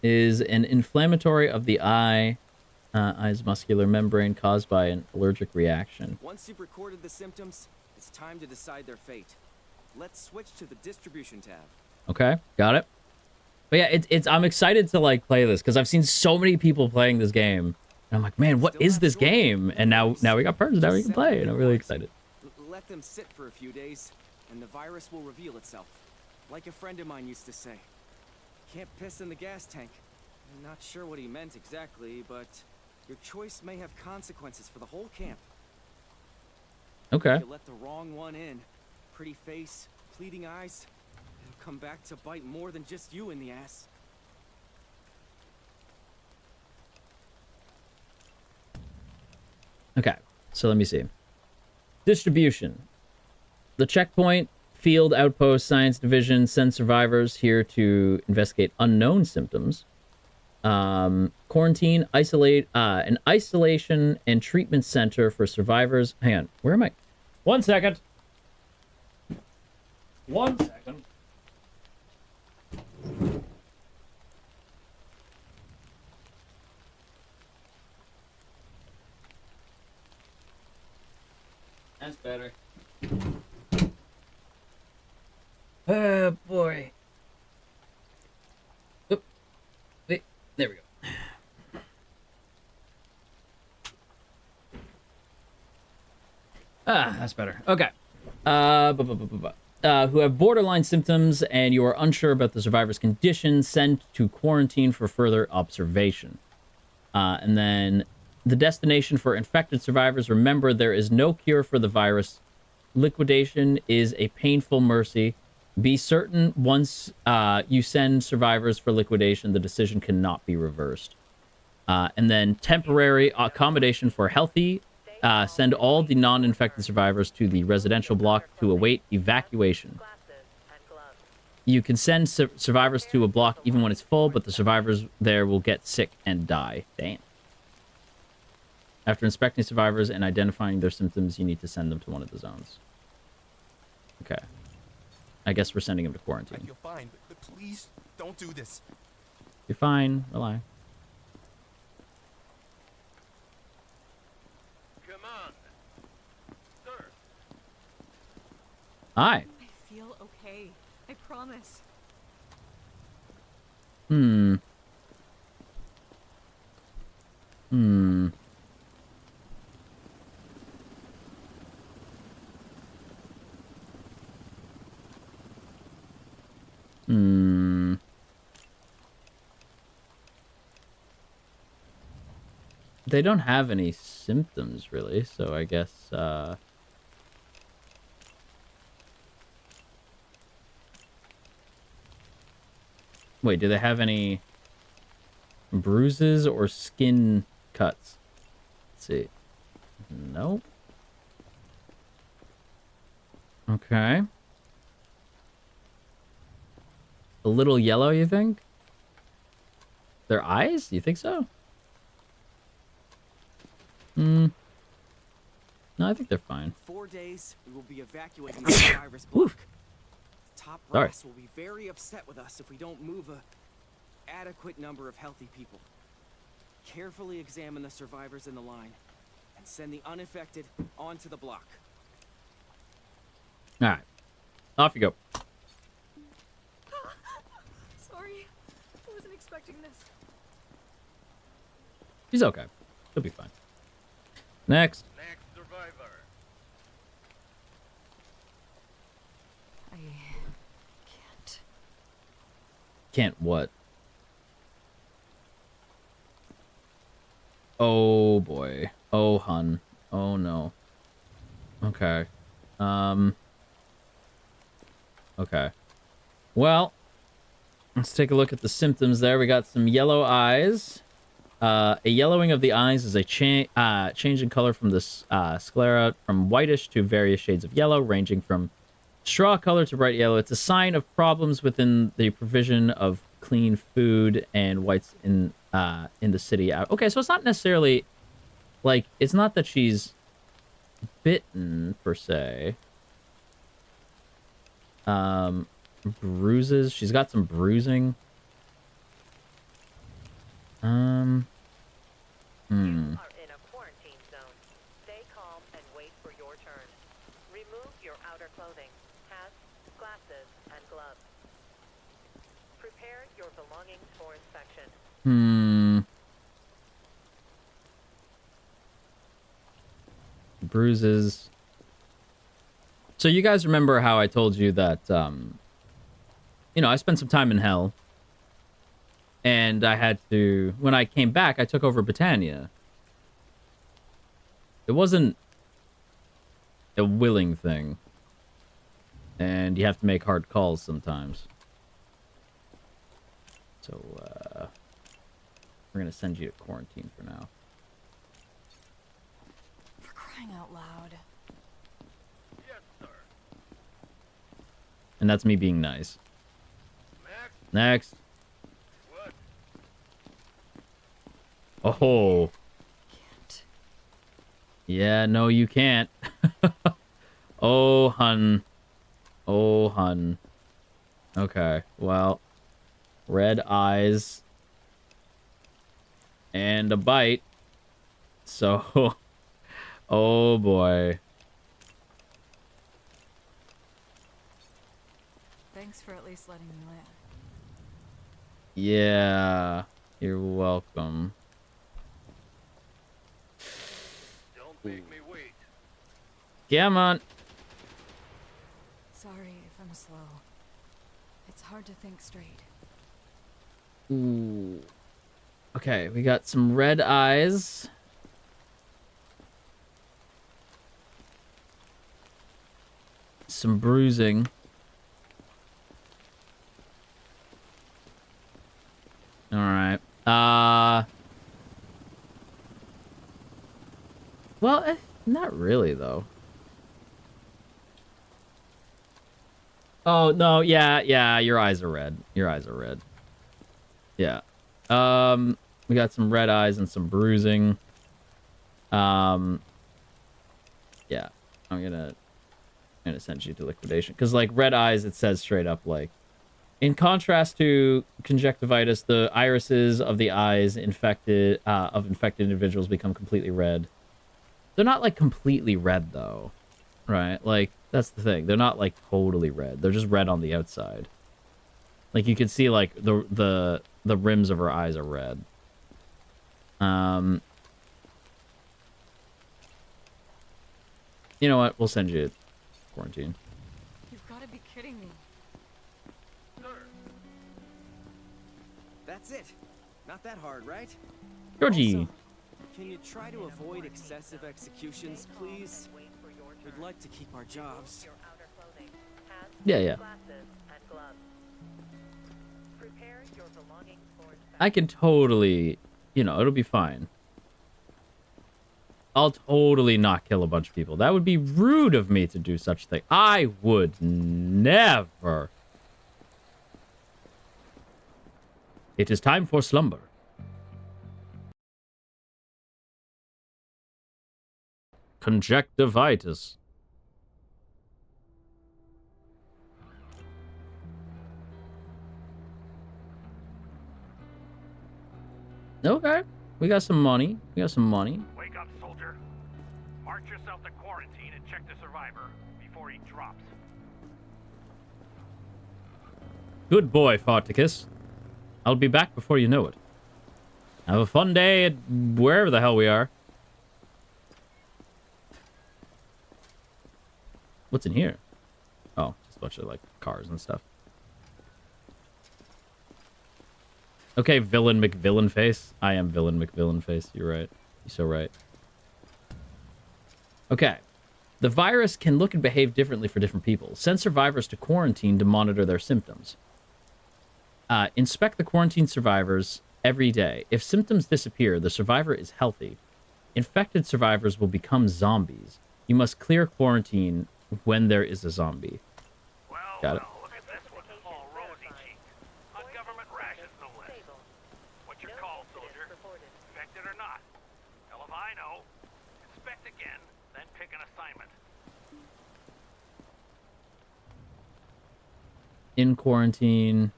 A: is an inflammatory of the eye's muscular membrane caused by an allergic reaction.
D: Once you've recorded the symptoms, it's time to decide their fate. Let's switch to the distribution tab.
A: Okay, got it. But yeah, I'm excited to like play this because I've seen so many people playing this game, and I'm like, man, what is this game? And now we got perms, now we can play, and I'm really excited.
D: Let them sit for a few days, and the virus will reveal itself. Like a friend of mine used to say, can't piss in the gas tank. I'm not sure what he meant exactly, but your choice may have consequences for the whole camp.
A: Okay.
D: If you let the wrong one in, pretty face, pleading eyes, it'll come back to bite more than just you in the ass.
A: Okay, so let me see. Distribution. The checkpoint, field outpost, science division send survivors here to investigate unknown symptoms. Quarantine, isolate, an isolation and treatment center for survivors. Hang on, where am I? 1 second. 1 second. That's better. Oh boy. Oop. Wait, there we go. Ah, that's better. Okay. Who have borderline symptoms and you are unsure about the survivor's condition, sent to quarantine for further observation. And then the destination for infected survivors. Remember, there is no cure for the virus. Liquidation is a painful mercy. Be certain once you send survivors for liquidation, the decision cannot be reversed. And then temporary accommodation for healthy. Send all the non-infected survivors to the residential block to await evacuation.
E: Glasses and gloves.
A: You can send survivors to a block even when it's full, but the survivors there will get sick and die. Damn. After inspecting survivors and identifying their symptoms, you need to send them to one of the zones. Okay. I guess we're sending them to
F: I
A: quarantine.
F: feel fine, but please don't do this.
A: You're fine. Relax.
C: Come on. Sir.
A: Hi.
G: I feel okay. I promise.
A: Hmm. Hmm. Hmm. They don't have any symptoms, really, so I guess, Wait, do they have any bruises or skin cuts? Let's see. Nope. Okay. A little yellow, you think? Their eyes? You think so? Hmm. No, I think they're fine.
D: 4 days, we will be evacuating the virus block. Top
A: Sorry.
D: brass will be very upset with us if we don't move a adequate number of healthy people. Carefully examine the survivors in the line and send the unaffected onto the block.
A: All right. Off you go.
G: Sorry. I wasn't expecting this.
A: He's okay. He'll be fine. Next.
C: Next survivor.
G: I can't.
A: Can't what? Oh boy. Oh hun. Oh no. Okay. Okay. Well, let's take a look at the symptoms there. We got some yellow eyes. A yellowing of the eyes is a change in color from the sclera from whitish to various shades of yellow, ranging from straw color to bright yellow. It's a sign of problems within the provision of clean food and whites in the city. Okay, so it's not necessarily like it's not that she's bitten per se. Bruises. She's got some bruising.
E: You are in a quarantine zone. Stay calm and wait for your turn. Remove your outer clothing, hats, glasses, and gloves. Prepare your belongings for inspection.
A: Bruises. So you guys remember how I told you that, you know, I spent some time in hell. And I had to, when I came back, I took over Britannia. It wasn't a willing thing. And you have to make hard calls sometimes. So, we're going to send you to quarantine for now.
G: For crying out loud.
C: Yes, sir.
A: And that's me being nice.
C: Next.
A: Next.
C: What?
A: Oh.
G: Can't.
A: Yeah, no, you can't. Oh, hun. Oh, hun. Okay, well. Red eyes. And a bite. So. Oh, boy.
G: Thanks for at least letting me live.
A: Yeah. You're welcome.
C: Don't make me wait.
A: Come on.
G: Sorry if I'm slow. It's hard to think straight.
A: Ooh. Okay, we got some red eyes. Some bruising. All right. Well, not really though. Oh no, yeah, your eyes are red. Your eyes are red. Yeah. We got some red eyes and some bruising. Yeah. I'm gonna send you to liquidation. Because like red eyes, it says straight up like, in contrast to conjunctivitis, the irises of the eyes infected individuals become completely red. They're not like completely red though, right? Like that's the thing. They're not like totally red. They're just red on the outside. Like you can see like the rims of her eyes are red. You know what? We'll send you to quarantine.
G: You've got to be kidding me.
D: That's it. Not that hard, right?
A: Georgie.
D: Also, can you try to avoid excessive executions, please? We'd like to keep our jobs.
E: Your outer clothing. Hats,
A: Yeah.
E: glasses, and gloves. Prepare your belongings for inspection.
A: I can totally, it'll be fine. I'll totally not kill a bunch of people. That would be rude of me to do such a thing. I would never. It is time for slumber. Conjunctivitis. Okay. We got some money.
C: Wake up, soldier. March yourself to quarantine and check the survivor before he drops.
A: Good boy, Farticus. I'll be back before you know it. Have a fun day at wherever the hell we are. What's in here? Oh, just a bunch of, like, cars and stuff. Okay, Villain McVillain face. I am Villain McVillain face. You're right. You're so right. Okay. The virus can look and behave differently for different people. Send survivors to quarantine to monitor their symptoms. Inspect the quarantine survivors every day. If symptoms disappear, the survivor is healthy. Infected survivors will become zombies. You must clear quarantine when there is a zombie. Got it.
C: Look at this one. All rosy cheeks. On government rations, no less. What's your call, soldier? Infected or not? Hell if I know. Inspect again, then pick an assignment.
A: In quarantine.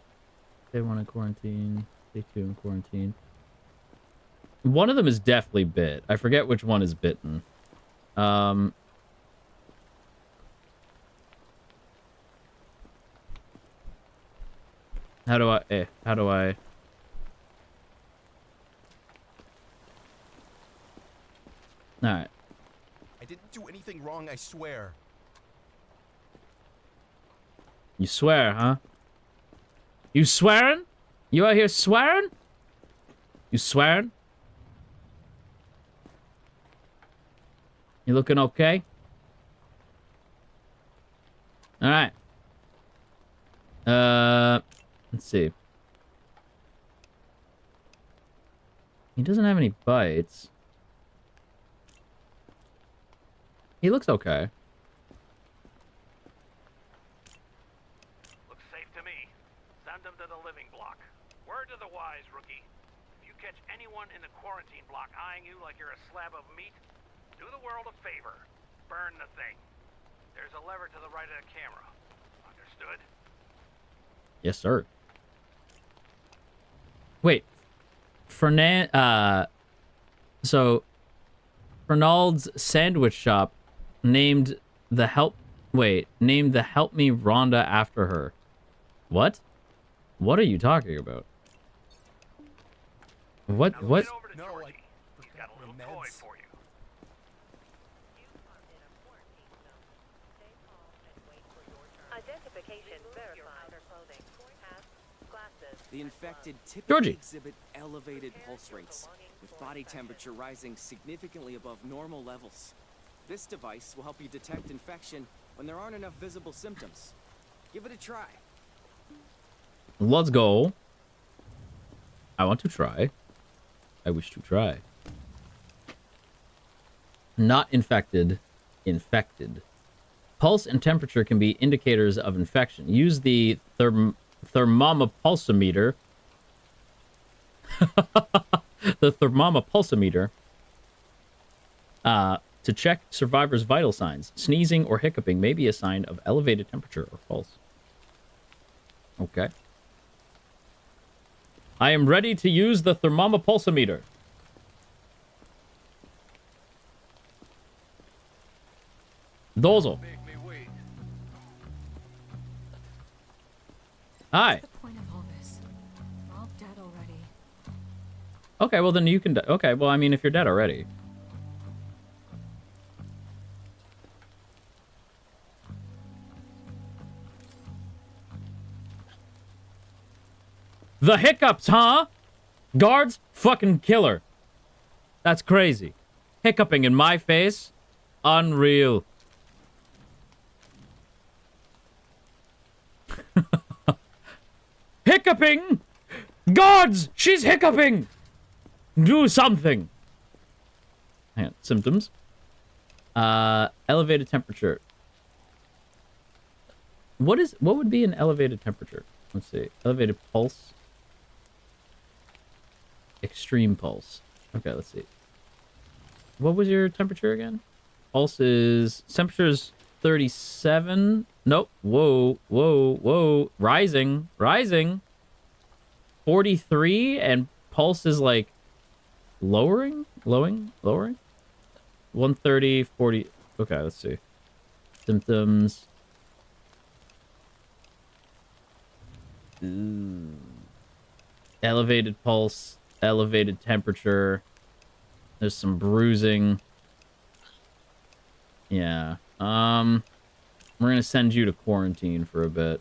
A: Day 1 in quarantine. Day 2 in quarantine. One of them is definitely bit. I forget which one is bitten. How do I... Alright.
F: I didn't do anything wrong, I swear.
A: You swear, huh? You swearing? You out here swearing? You swearing? You looking okay? Alright. Let's see. He doesn't have any bites. He looks okay.
C: Looks safe to me. Send them to the living block. Word to the wise, rookie. If you catch anyone in the quarantine block eyeing you like you're a slab of meat, do the world a favor. Burn the thing. There's a lever to the right of the camera. Understood?
A: Yes, sir. Wait. So Fernald's sandwich shop named the Help Me Rhonda after her. What? What are you talking about? What?
C: Now
A: What?
C: get over to
F: No,
C: Georgie.
F: like,
C: He's got a little
F: meds.
C: toy for you.
E: You are in a quarantine zone. Stay calm and wait for your turn. Identification verified. Your outer clothing. Hats, glasses,
D: The infected typically
A: Georgie.
D: exhibit elevated pulse rates, with body temperature rising significantly above normal levels. This device will help you detect infection when there aren't enough visible symptoms. Give it a try.
A: Let's go. I want to try. I wish to try. Not infected. Infected. Pulse and temperature can be indicators of infection. Use the thermomapulsometer. The thermomapulsometer to check survivors' vital signs. Sneezing or hiccuping may be a sign of elevated temperature or pulse. Okay. I am ready to use the thermomapulsometer. Dozo. Hi.
G: What's the point of all this? We're all dead already.
A: Okay, well then you can... Okay, well, I mean, if you're dead already. The hiccups, huh? Guards, fucking killer. That's crazy. Hiccuping in my face? Unreal. Hiccuping! Guards! She's hiccuping! Do something. Hang on. Symptoms. Elevated temperature. What would be an elevated temperature? Let's see. Elevated pulse. Extreme pulse. Okay, let's see. What was your temperature again? Pulse is... Temperature is 37. Nope. Whoa, whoa, whoa. Rising. Rising. 43, and pulse is like lowering? Lowering? 130, 40. Okay, let's see. Symptoms. Ooh. Elevated pulse, elevated temperature. There's some bruising. Yeah. We're gonna send you to quarantine for a bit.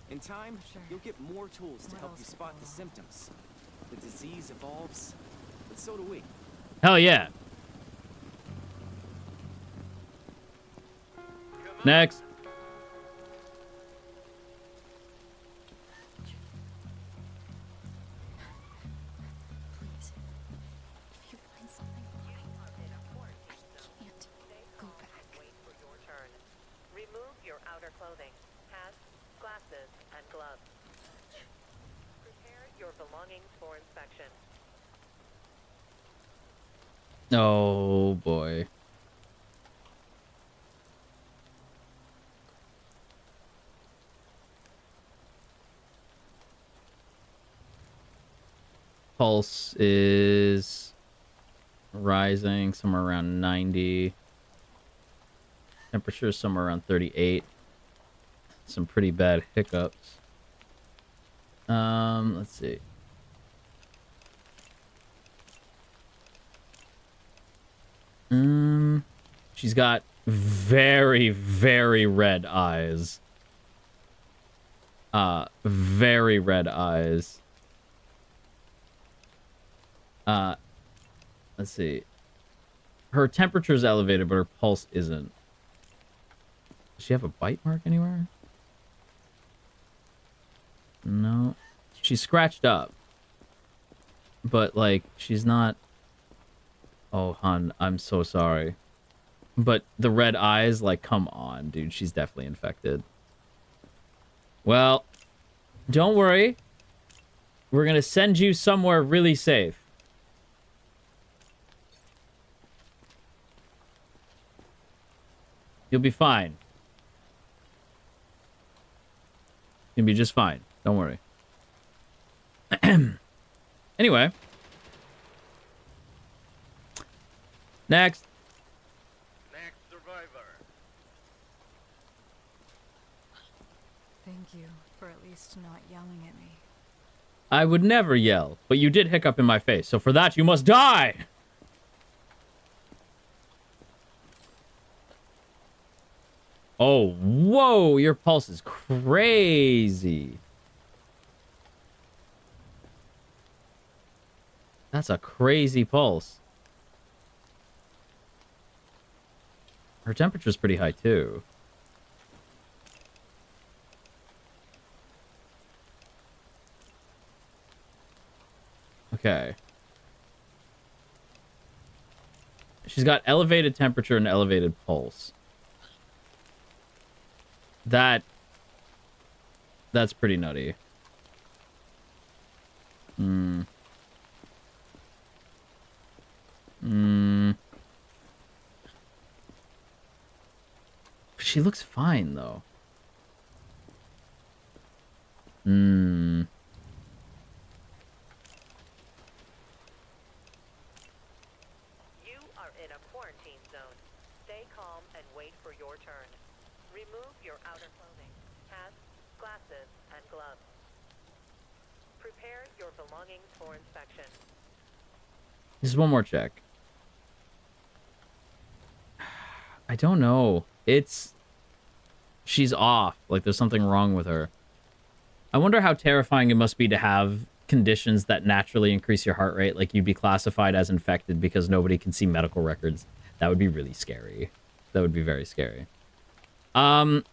D: In time, you'll get more tools to help you spot the symptoms. The disease evolves, but so do we.
A: Hell yeah. Next.
G: Please. If you find something wrong, I can't go back.
E: Wait for your turn. Remove your outer clothing, hats, glasses, and gloves. Prepare your belongings for inspection.
A: Oh boy. Pulse is rising somewhere around 90. Temperature is somewhere around 38. Some pretty bad hiccups. Let's see. She's got very, very red eyes. Very red eyes. Let's see. Her temperature is elevated, but her pulse isn't. Does she have a bite mark anywhere? No. She's scratched up. But, like, she's not... Oh, hun, I'm so sorry. But the red eyes, like, come on, dude. She's definitely infected. Well, don't worry. We're gonna send you somewhere really safe. You'll be fine. You'll be just fine. Don't worry. Anyway. Next.
C: Next survivor.
G: Thank you for at least not yelling at me.
A: I would never yell, but you did hiccup in my face, so for that you must die! Oh, whoa, your pulse is crazy. That's a crazy pulse. Her temperature's pretty high, too. Okay. She's got elevated temperature and elevated pulse. That's pretty nutty. She looks fine, though.
E: You are in a quarantine zone. Stay calm and wait for your turn. Remove your outer clothing, hats, glasses, and gloves. Prepare your belongings for inspection.
A: Just one more check. I don't know. She's off. Like, there's something wrong with her. I wonder how terrifying it must be to have conditions that naturally increase your heart rate. Like, you'd be classified as infected because nobody can see medical records. That would be really scary. That would be very scary. You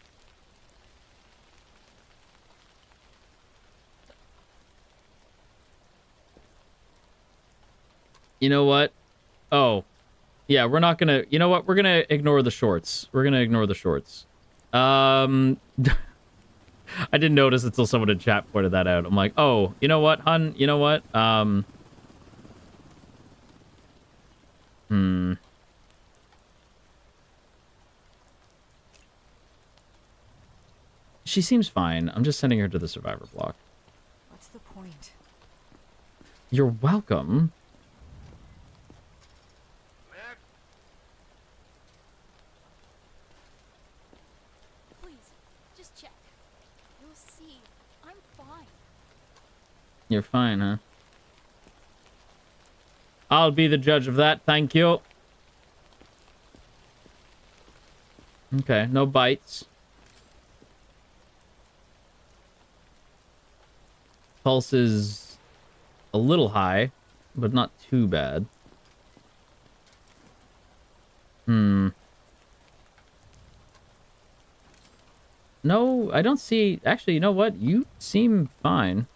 A: know what? Oh. Yeah, we're not gonna... You know what? We're gonna ignore the shorts. We're gonna ignore the shorts. I didn't notice until someone in chat pointed that out. I'm like, oh, you know what, hun? You know what? She seems fine. I'm just sending her to the survivor block.
G: What's the point?
A: You're welcome.
G: Please, just check. You'll see. I'm fine.
A: You're fine, huh? I'll be the judge of that, thank you. Okay, no bites. Pulse is a little high, but not too bad. No, I don't see... Actually, you know what? You seem fine.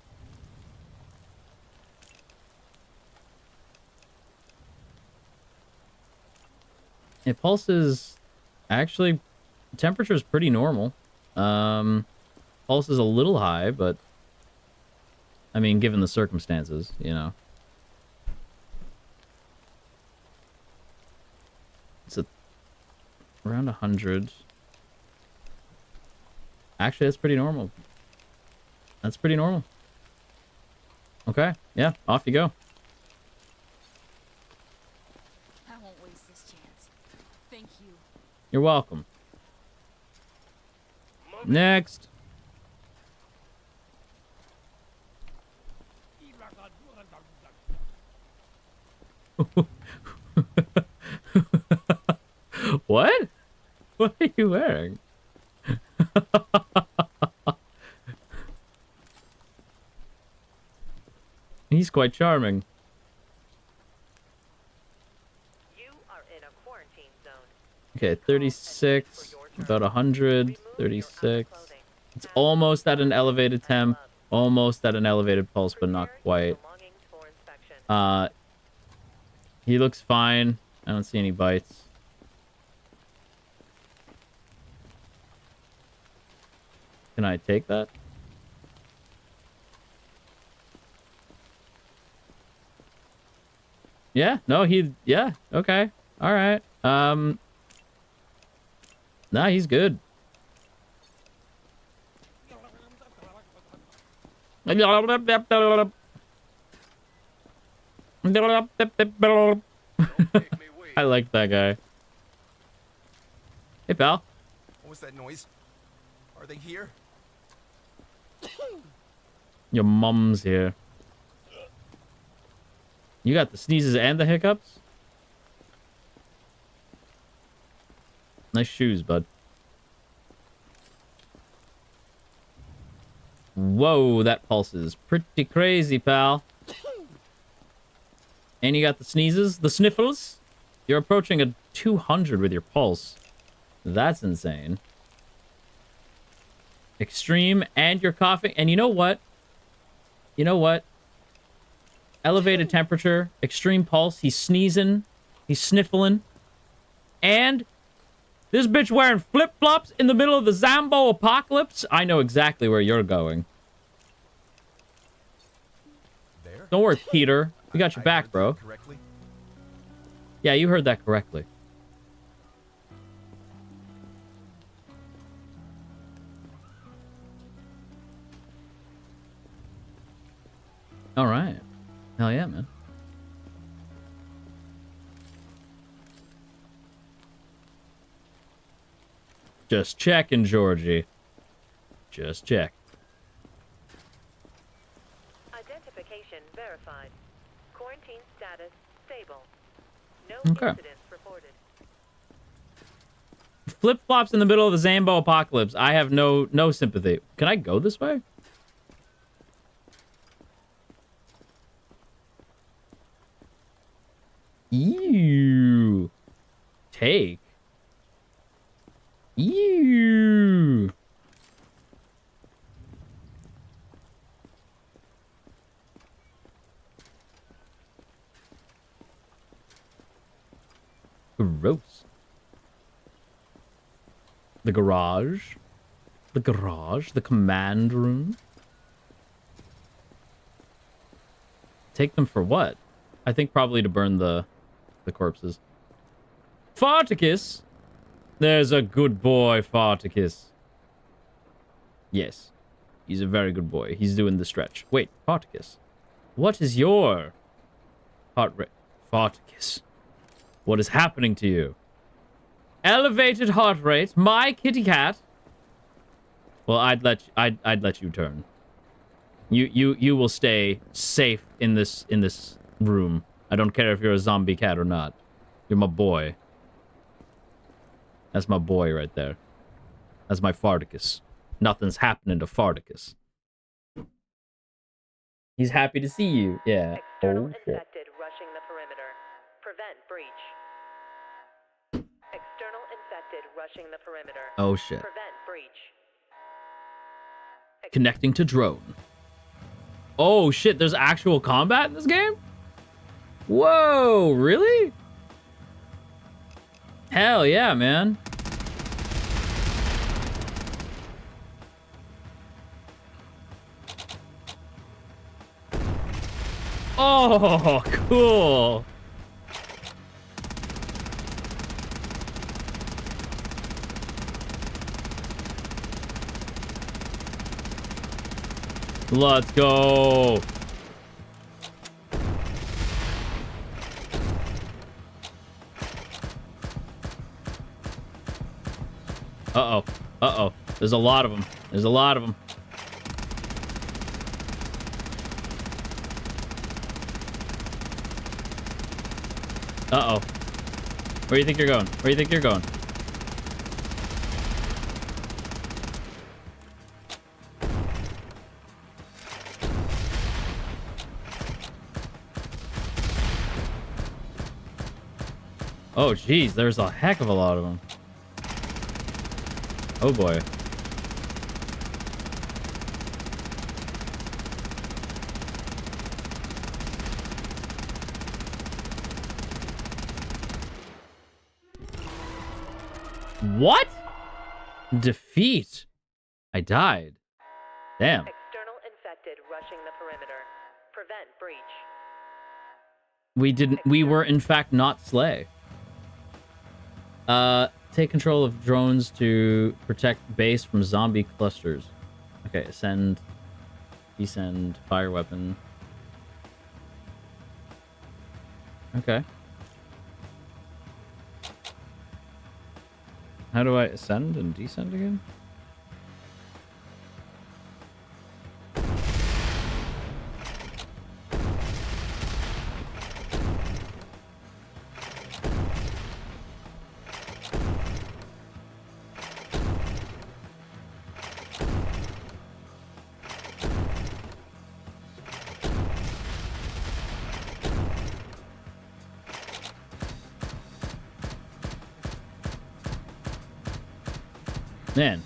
A: Yeah, pulse is... Actually, temperature is pretty normal. Pulse is a little high, but... I mean, given the circumstances, you know. It's around 100. Actually, that's pretty normal. That's pretty normal. Okay, yeah, off you go.
G: I won't waste this chance. Thank you.
A: You're welcome. Next. What? What are you wearing? He's quite charming.
E: You are in a quarantine zone.
A: Okay, 36, about 100, 36. It's almost at an elevated temp, almost at an elevated pulse, but not quite. He looks fine. I don't see any bites. Can I take that? Yeah, no, yeah, okay. All right. Nah, he's good. I like that guy. Hey, pal.
F: What was that noise? Are they here?
A: Your mom's here. You got the sneezes and the hiccups? Nice shoes, bud. Whoa, that pulse is pretty crazy, pal. And you got the sneezes, the sniffles. You're approaching a 200 with your pulse. That's insane. Extreme, and you're coughing. And you know what? You know what? Elevated temperature, extreme pulse. He's sneezing. He's sniffling. And this bitch wearing flip-flops in the middle of the Zambo apocalypse? I know exactly where you're going.
F: There?
A: Don't worry, Peter. We got your back, bro.
F: Correctly?
A: Yeah, you heard that correctly. All right. Hell yeah, man. Just checking, Georgie. Just check.
E: Identification verified. Quarantine status stable. No
A: Okay.
E: incidents reported.
A: Flip-flops in the middle of the Zambo apocalypse. I have no sympathy. Can I go this way? Ew. Take. Ew. Gross. The garage. The garage. The command room. Take them for what? I think probably to burn the corpses. Farticus! There's a good boy, Farticus. Yes. He's a very good boy. He's doing the stretch. Wait, Farticus. What is your heart rate? Farticus. What is happening to you? Elevated heart rate. My kitty cat. Well, I'd let you turn. You will stay safe in this room. I don't care if you're a zombie cat or not. You're my boy. That's my boy right there. That's my Farticus. Nothing's happening to Farticus. He's happy to see you. Yeah.
E: External
A: Oh, shit.
E: infected rushing the perimeter. Prevent breach. External infected rushing the perimeter.
A: Oh, shit.
E: Prevent breach.
A: Connecting to drone. Oh, shit. There's actual combat in this game? Whoa, really? Hell yeah, man. Oh, cool. Let's go. Uh-oh. Uh-oh. There's a lot of them. There's a lot of them. Uh-oh. Where do you think you're going? Where do you think you're going? Oh, geez. There's a heck of a lot of them. Oh, boy. What? Defeat. I died. Damn.
E: External infected rushing the perimeter. Prevent breach.
A: We were in fact not Slay. Take control of drones to protect base from zombie clusters. Okay, ascend, descend, fire weapon. Okay. How do I ascend and descend again? Man,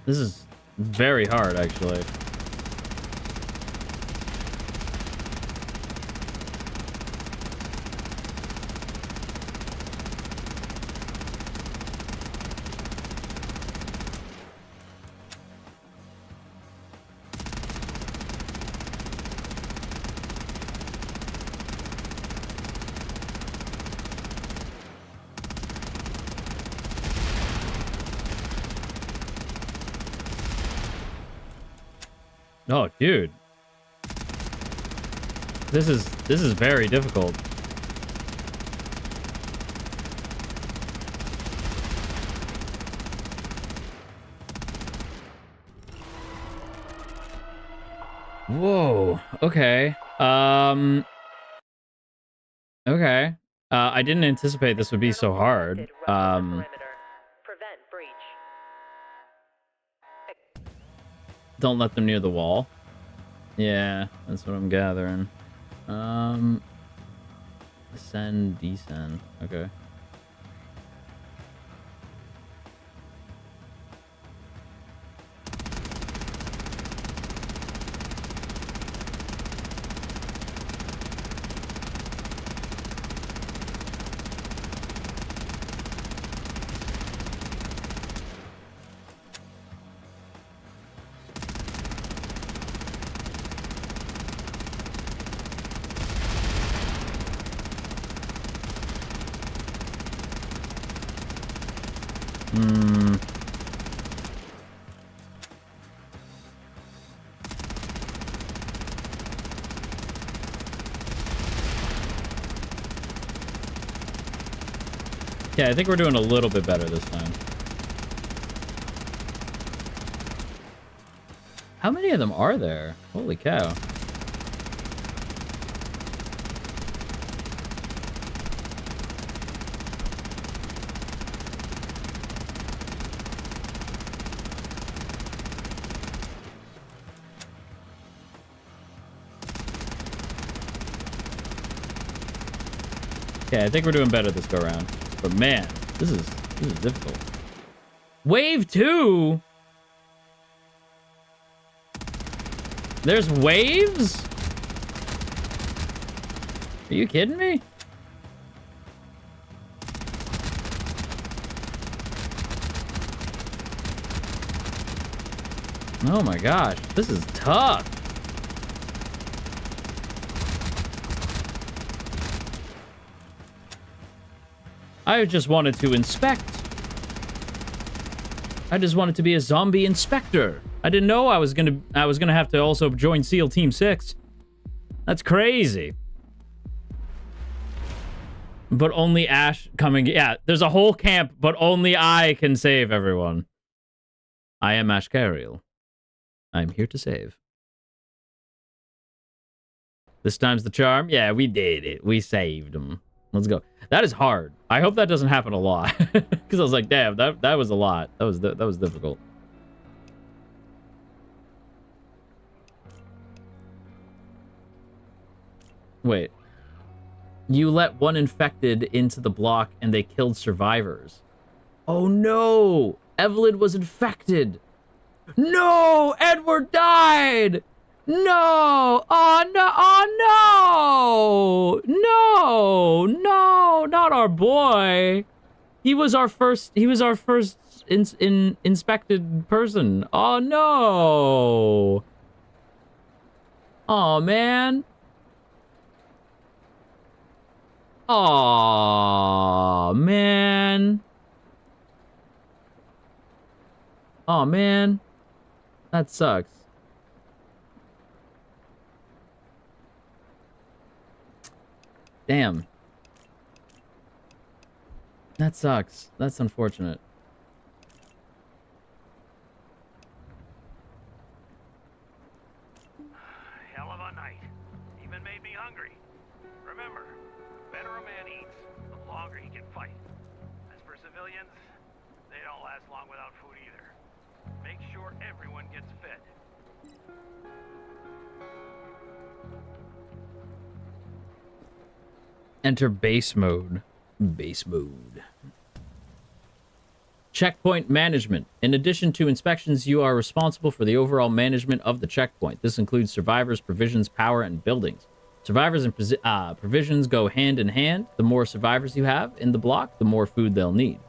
A: this is very hard, actually. Oh, dude. This is very difficult. Whoa. Okay. Okay. I didn't anticipate this would be so hard.
E: Prevent breach.
A: Don't let them near the wall. Yeah, that's what I'm gathering. Ascend, descend. Okay. Yeah, I think we're doing a little bit better this time. How many of them are there? Holy cow. Okay, I think we're doing better this go around. But man, this is difficult. Wave 2? There's waves? Are you kidding me? Oh my gosh, this is tough. I just wanted to inspect. I just wanted to be a zombie inspector. I didn't know I was gonna have to also join SEAL Team 6. That's crazy. But only Ash coming. Yeah, there's a whole camp, but only I can save everyone. I am Ashkariel. I'm here to save. This time's the charm. Yeah, we did it. We saved him. Let's go. That is hard. I hope that doesn't happen a lot. Because I was like, damn, that was a lot. That was difficult. Wait. You let one infected into the block and they killed survivors. Oh no! Evelyn was infected! No! Edward died! No! Oh no! Oh no! No! No! Not our boy! He was our first inspected person. Oh no! Oh man! Oh man! Oh man! That sucks. Damn. That sucks. That's unfortunate.
C: Hell of a night. Even made me hungry. Remember, the better a man eats, the longer he can fight. As for civilians, they don't last long without food either. Make sure everyone gets fed.
A: Enter base mode. Base mode. Checkpoint management. In addition to inspections, you are responsible for the overall management of the checkpoint. This includes survivors, provisions, power, and buildings. Survivors and provisions go hand in hand. The more survivors you have in the block, the more food they'll need.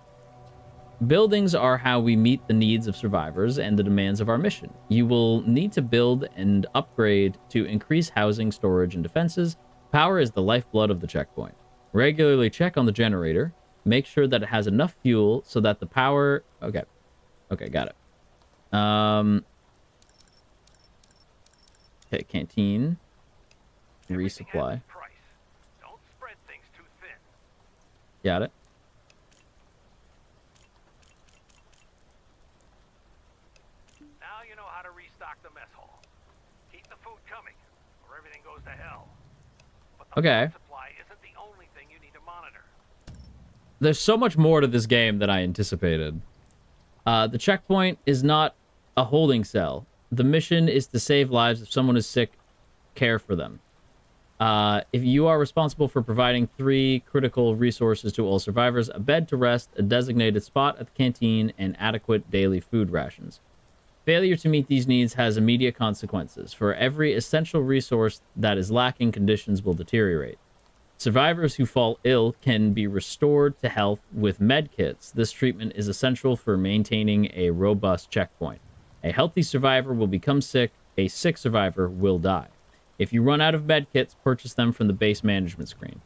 A: Buildings are how we meet the needs of survivors and the demands of our mission. You will need to build and upgrade to increase housing, storage, and defenses. Power is the lifeblood of the checkpoint. Regularly check on the generator. Make sure that it has enough fuel so that the power... Okay, got it. Okay, canteen.
C: Everything has
A: Resupply.
C: its price. Don't spread things too thin.
A: Got it.
C: Now you know how to restock the mess hall. Keep the food coming, or everything goes to hell. But the
A: Okay.
C: food supply isn't the only thing you need to monitor.
A: There's so much more to this game than I anticipated. The checkpoint is not a holding cell. The mission is to save lives. If someone is sick, care for them. If you are responsible for providing 3 critical resources to all survivors: a bed to rest, a designated spot at the canteen, and adequate daily food rations. Failure to meet these needs has immediate consequences. For every essential resource that is lacking, conditions will deteriorate. Survivors who fall ill can be restored to health with medkits. This treatment is essential for maintaining a robust checkpoint. A healthy survivor will become sick. A sick survivor will die. If you run out of medkits, purchase them from the base management screen.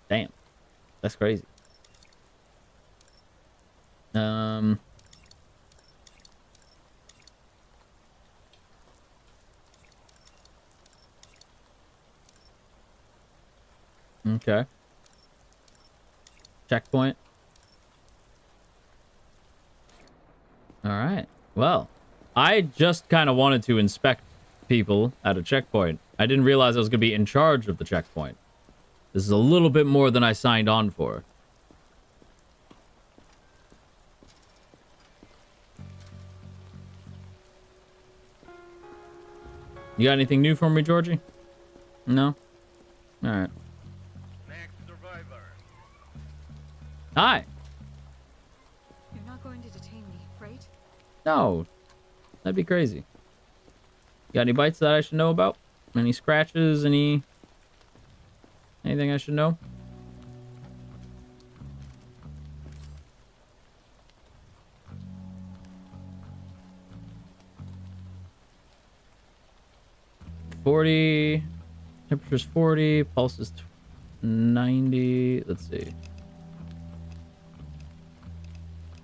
A: Damn. That's crazy. Okay. Checkpoint. All right. Well, I just kind of wanted to inspect people at a checkpoint. I didn't realize I was going to be in charge of the checkpoint. This is a little bit more than I signed on for. You got anything new for me, Georgie? No? All right.
C: Next survivor.
A: Hi.
G: You're not going to detain me, right?
A: No. That'd be crazy. Got any bites that I should know about? Any scratches? Anything I should know? Temperature's 40, pulse is 90. Let's see.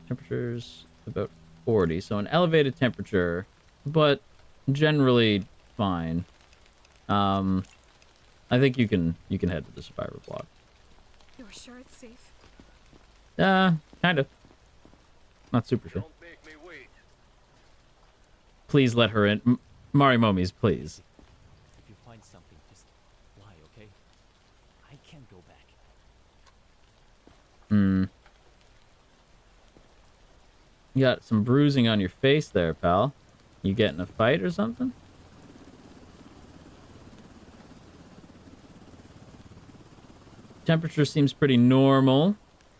A: Temperature's about 40, so an elevated temperature, but generally fine. I think you can head to the survivor block.
G: You're sure it's safe?
A: Kind of. Not super sure.
C: Don't make me wait.
A: Please let her in. Marimomies, please.
D: If you find something, just lie, okay? I can't go back.
A: You got some bruising on your face there, pal. You get in a fight or something? Temperature seems pretty normal.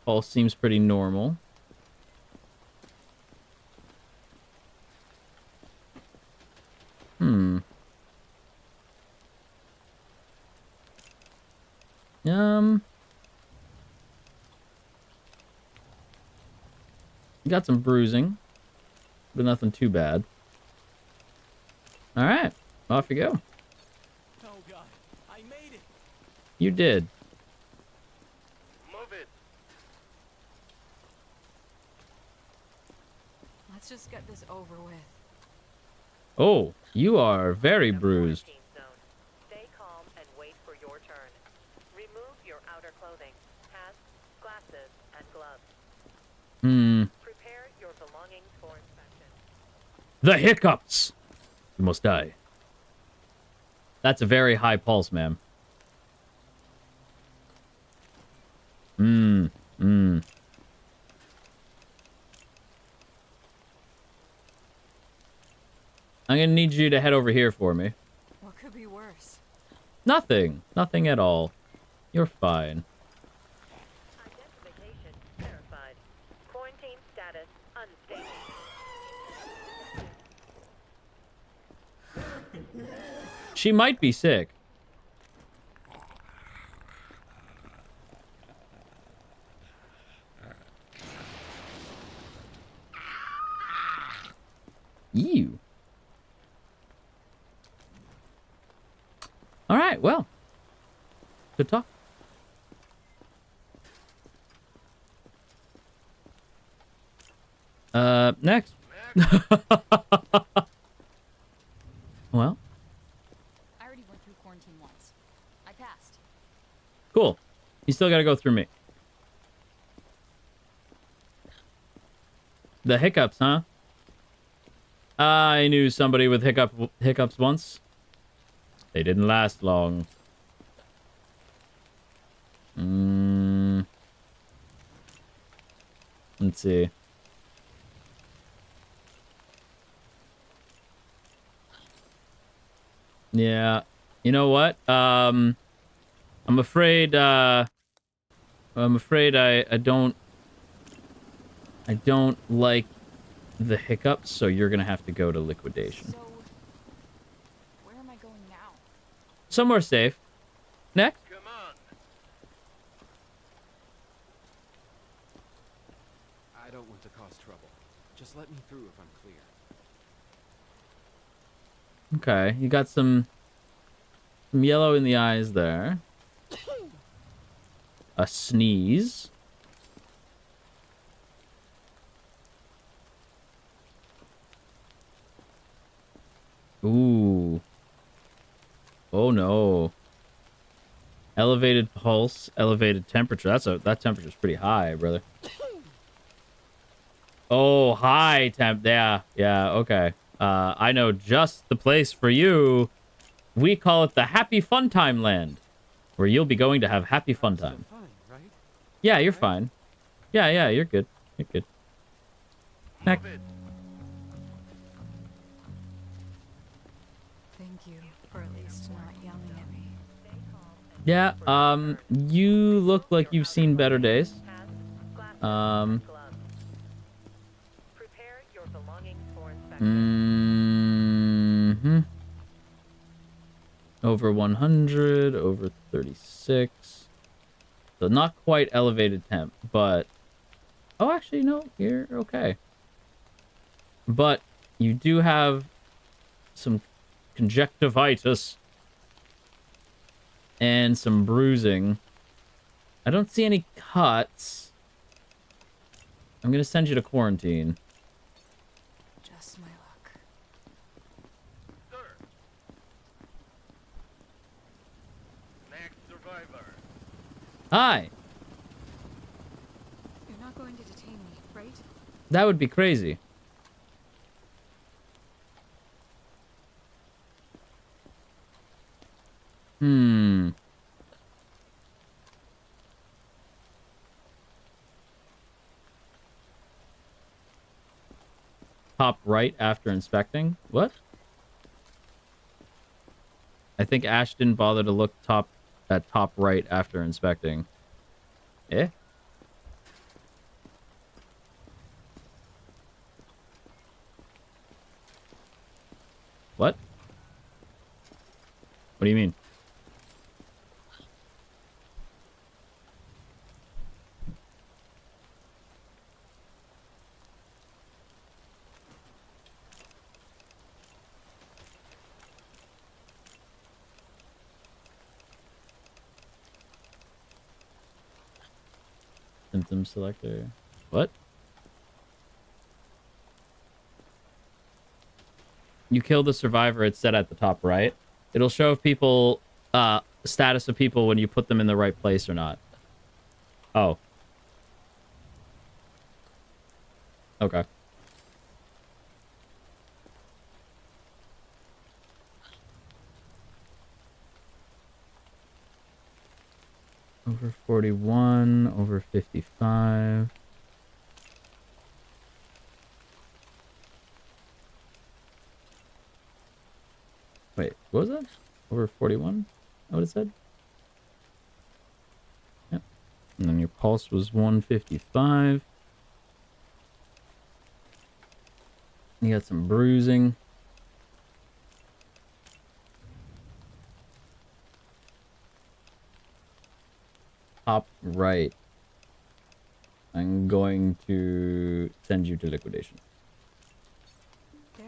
A: Pulse seems pretty normal. You got some bruising, but nothing too bad. All right, off you go.
D: Oh god, I made it!
A: You did.
C: Move it.
G: Let's just get this over with.
A: Oh, you are very bruised.
E: Quarantine zone. Stay calm and wait for your turn. Remove your outer clothing, hats, glasses, and gloves. Prepare your belongings for inspection.
A: The hiccups! You must die. That's a very high pulse, ma'am. I'm gonna need you to head over here for me.
G: What could be worse?
A: Nothing. Nothing at all. You're fine.
E: Identification verified. Quarantine status unstable.
A: She might be sick. Ew. All right, well. Good talk. Next. Well,
G: I already went through quarantine once. I passed.
A: cool. You still gotta go through me. The hiccups, huh? I knew somebody with hiccups once. They didn't last long. Let's see. Yeah. You know what? I'm afraid I don't like the hiccups, so you're gonna have to go to liquidation.
G: So, where am I going now?
A: Somewhere safe. Next.
C: Come on.
D: I don't want to cause trouble. Just let me through if I'm clear.
A: Okay, you got some yellow in the eyes there. A sneeze. Ooh. Oh no. Elevated pulse, elevated temperature. That temperature's pretty high, brother. Oh, high temp. Yeah, okay. I know just the place for you. We call it the Happy Fun Time Land, where you'll be going to have happy fun time.
D: Fine, right?
A: Yeah, you're fine. Yeah, you're good. You're good. Next.
C: Move it.
G: Thank you for at least not yelling at me.
A: Yeah, you look like you've seen better days.
E: Prepare your belongings for inspection.
A: Over 100, over 36. So not quite elevated temp, but... Oh, actually, no, you're okay. But you do have some conjunctivitis and some bruising. I don't see any cuts. I'm going to send you to quarantine.
G: Just my luck.
C: Sir. Next survivor.
A: Hi!
G: You're not going to detain me, right?
A: That would be crazy. Top right after inspecting? What? I think Ash didn't bother to look at top right after inspecting. Eh? What? What do you mean? Symptom selector. What? You kill the survivor, it's set at the top right. It'll show if people, status of people when you put them in the right place or not. Oh. Okay. Over 41, over 55. Wait, what was that? Over 41? What it said? Yep. And then your pulse was 155. You got some bruising. Top right. I'm going to send you to liquidation.
G: There?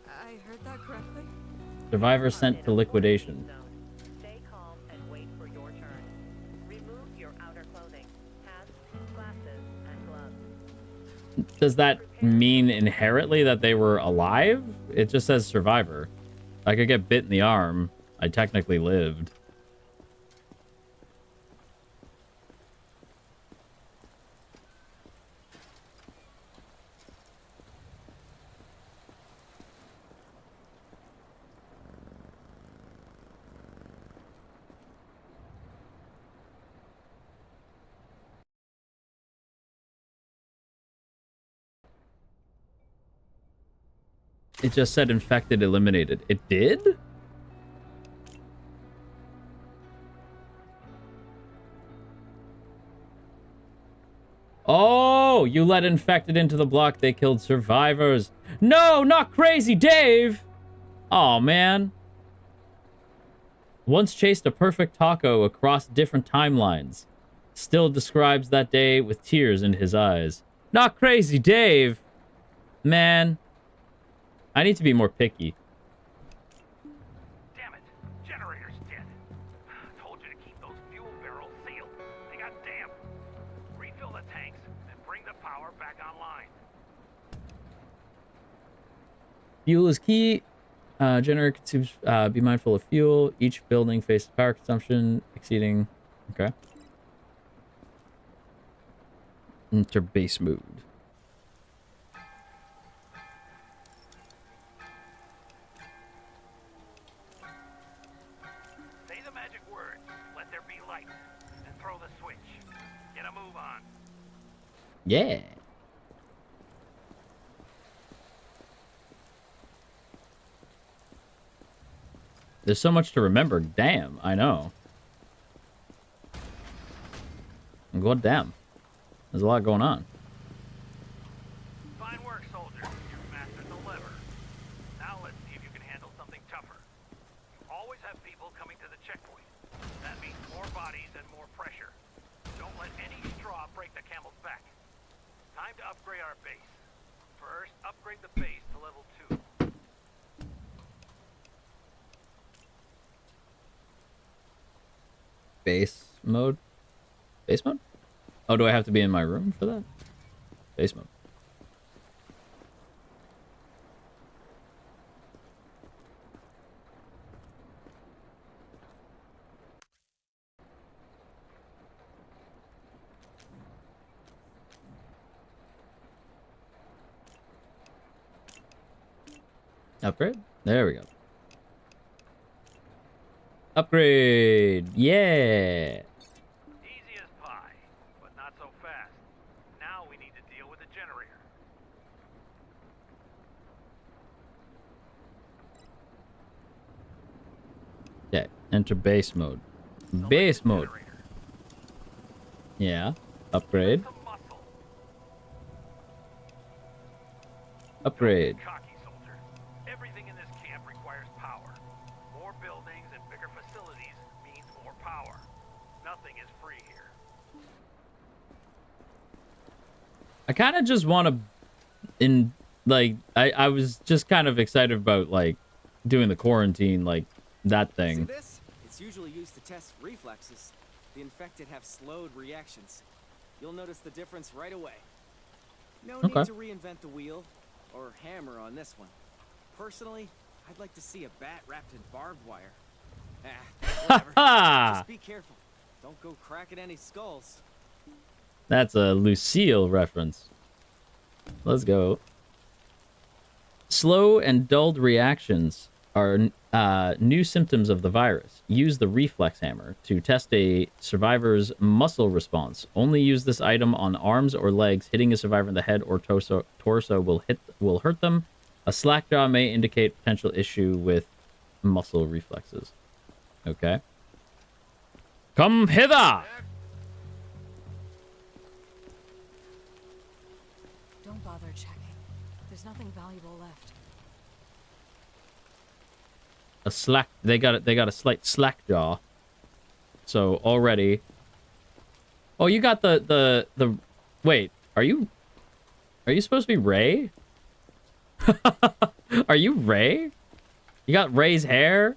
G: I heard that correctly?
A: Survivor sent to liquidation.
E: Stay calm and wait for your turn. Remove your outer clothing, hats, glasses, and gloves.
A: Does that mean inherently that they were alive? It just says survivor. I could get bit in the arm. I technically lived. It just said infected eliminated. It did? Oh, you let infected into the block. They killed survivors. No, not crazy Dave. Oh, man. Once chased a perfect taco across different timelines. Still describes that day with tears in his eyes. Not crazy Dave. Man. I need to be more picky.
C: Damn it. Generator's dead. Told you to keep those fuel barrels sealed. They got damp. Refill the tanks and bring the power back online.
A: Fuel is key. Generator consumes, be mindful of fuel. Each building faces power consumption exceeding... Okay. Enter base mode.
C: Say the magic words. Let there be light. And throw the switch. Get a move on.
A: Yeah. There's so much to remember. Damn, I know. God damn. There's a lot going on.
C: Fine work, soldier. You've mastered the lever. Now let's see if you can handle something tougher. You always have people coming to the checkpoint. That means more bodies and more pressure. Don't let any straw break the camel's back. Time to upgrade our base. First, upgrade the base to level 2.
A: Base mode? Base mode? Oh, do I have to be in my room for that? Base mode. Upgrade? There we go. Upgrade! Yeah!
C: Easy as pie, but not so fast. Now we need to deal with the generator.
A: Okay, enter base mode. Base mode.
C: Generator.
A: Yeah. Upgrade.
C: Some muscle.
A: Upgrade.
C: Cocky soldier. Everything in this camp requires power. More buildings and bigger facilities means more power. Nothing is free here.
A: I kind of just want to... I was just kind of excited about, like, doing the quarantine, like, that
D: See
A: thing.
D: this? It's usually used to test reflexes. The infected have slowed reactions. You'll notice the difference right away. No need
A: Okay.
D: to reinvent the wheel or hammer on this one. Personally, I'd like to see a bat wrapped in barbed wire. Whatever.
A: Ha!
D: Just be careful. Don't go cracking any skulls.
A: That's a Lucille reference. Let's go. Slow and dulled reactions are new symptoms of the virus. Use the reflex hammer to test a survivor's muscle response. Only use this item on arms or legs. Hitting a survivor in the head or torso will hurt them. A slack jaw may indicate potential issue with muscle reflexes. Okay. Come hither!
G: Don't bother checking. There's nothing valuable left.
A: A slack. They got a slight slack jaw. So already. Oh, you got the. Wait, are you supposed to be Ray? Are you Ray? You got Ray's hair?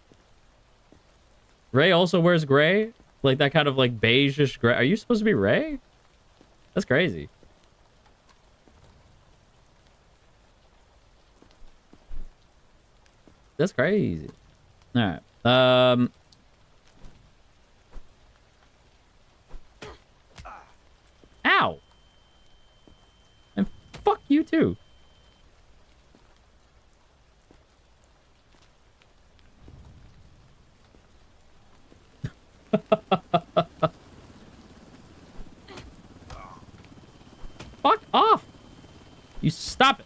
A: Ray also wears gray? Like that kind of like beige-ish gray. Are you supposed to be Ray? That's crazy. That's crazy. All right. Ow. And fuck you too. Fuck off. You stop it.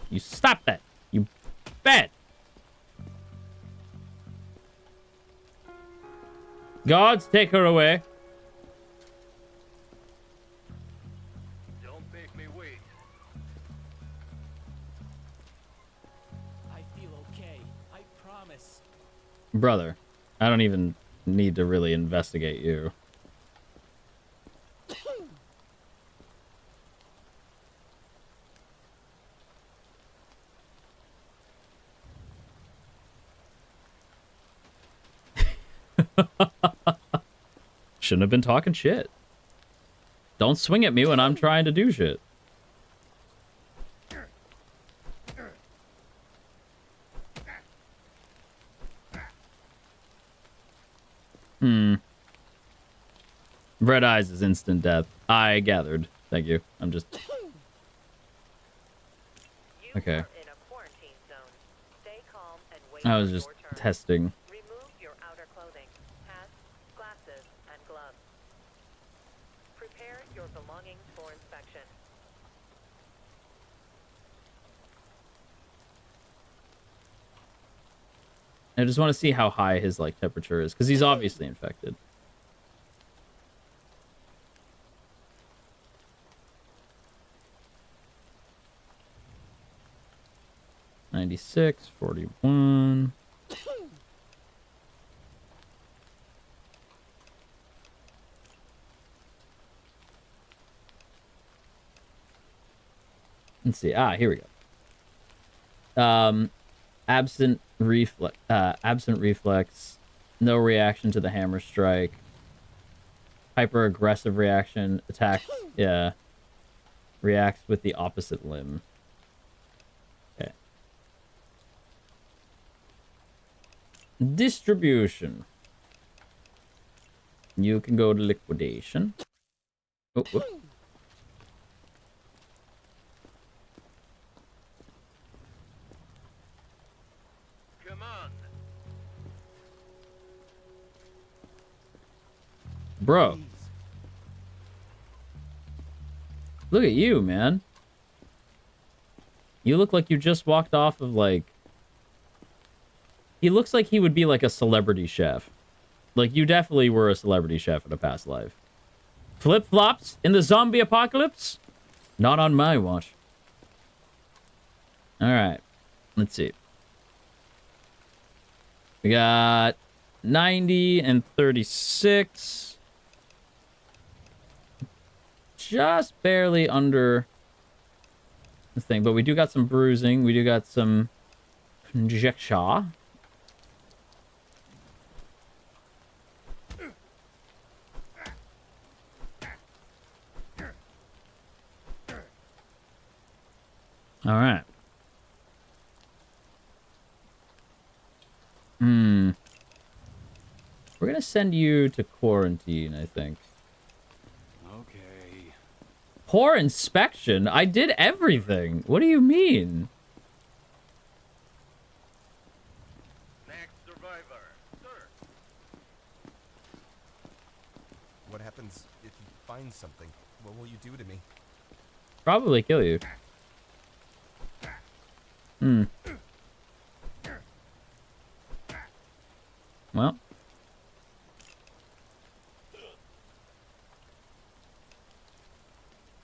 A: You stop that. You bad. Guards, take her away.
C: Don't make me wait.
D: I feel okay. I promise.
A: Brother, I don't even need to really investigate you. Shouldn't have been talking shit. Don't swing at me when I'm trying to do shit. Red eyes is instant death. I gathered. Thank you. I'm just... Okay.
E: You are in a quarantine zone. Stay calm and wait
A: I was
E: for
A: just
E: your turn.
A: testing.
E: Remove your outer clothing, hats, glasses, and gloves. Prepare your belongings for inspection.
A: I just want to see how high his like temperature is, because he's obviously infected. $96, 41. Let's see. Here we go. Absent reflex, no reaction to the hammer strike. Hyper aggressive reaction, attacks, yeah. Reacts with the opposite limb. Okay. Distribution. You can go to liquidation. Oh, whoop.
C: Come on.
A: Bro. Look at you, man. You look like you just walked off of, like... He looks like he would be, like, a celebrity chef. Like, you definitely were a celebrity chef in a past life. Flip-flops in the zombie apocalypse? Not on my watch. Alright. Let's see. We got 90 and 36. Just barely under the thing, but we do got some bruising. We do got some conjecture. All right. We're gonna send you to quarantine, I think.
C: Okay.
A: Poor inspection? I did everything. What do you mean?
C: Next survivor, sir.
F: What happens if you find something? What will you do to me?
A: Probably kill you. Well.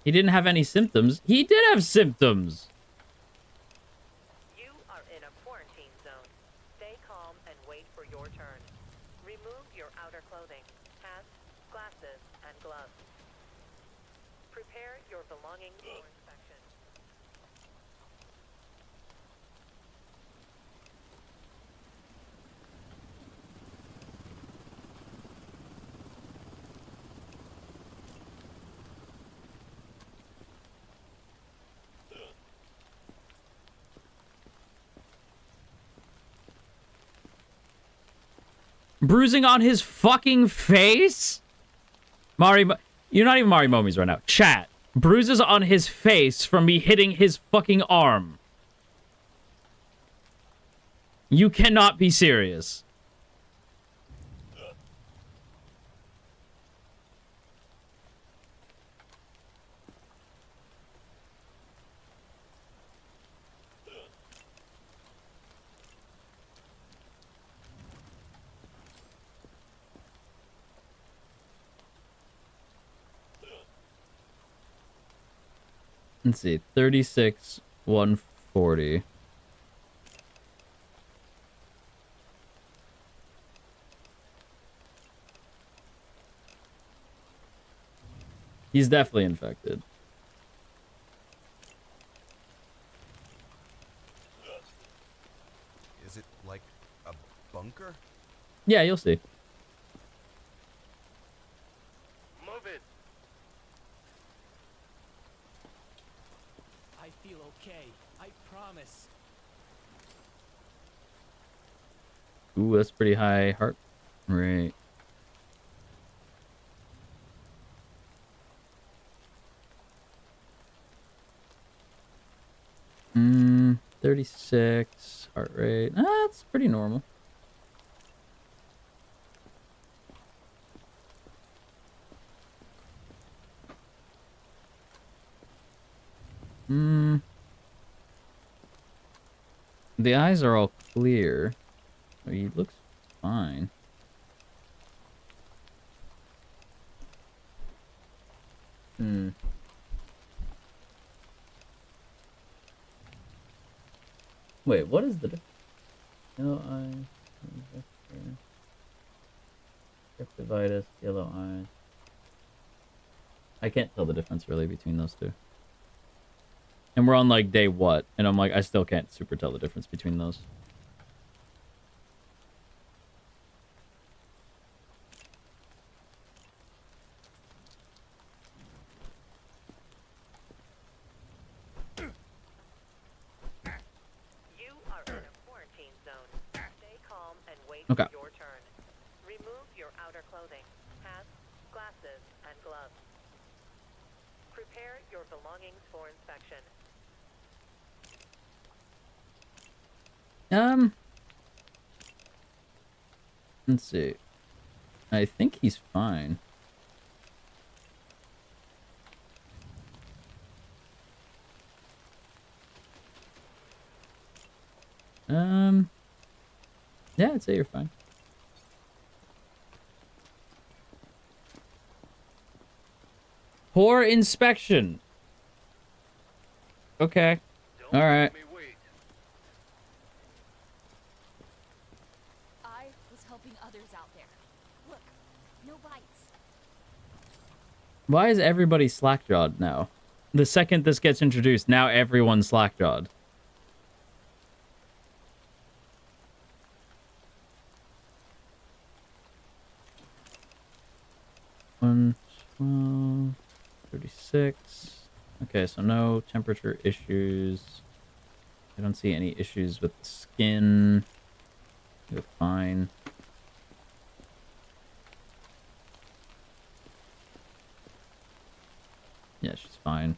A: He didn't have any symptoms. He did have symptoms.
E: You are in a quarantine zone. Stay calm and wait for your turn. Remove your outer clothing, hats, glasses, and gloves. Prepare your belongings for inspection.
A: Bruising on his fucking face? You're not even Marimomie's right now. Chat. Bruises on his face from me hitting his fucking arm. You cannot be serious. Let's see, 36, 140. He's definitely infected.
F: Is it like a bunker?
A: Yeah, you'll see.
C: Move it.
D: I feel okay. I promise.
A: Ooh, that's pretty high heart rate. Hmm, 36 heart rate. That's pretty normal. Hmm. The eyes are all clear. So he looks fine. Hmm. Wait, what is the yellow eyes? Cryptivitis, yellow eyes. I can't tell the difference really between those two. And we're on like day what? And I'm like, I still can't super tell the difference between those.
E: You are in a quarantine zone. Stay calm and wait
A: Okay.
E: for your turn. Remove your outer clothing, hats, glasses, and gloves. Prepare your belongings for inspection.
A: Let's see. I think he's fine. Yeah, I'd say you're fine. Poor inspection. Okay.
C: Don't
A: All right.
C: make me wait.
G: I was helping others out there. Look, no bites.
A: Why is everybody slack-jawed now? The second this gets introduced, now everyone's slack-jawed. One, 12, 36. Okay, so no temperature issues. I don't see any issues with the skin. You look fine. Yeah, she's fine.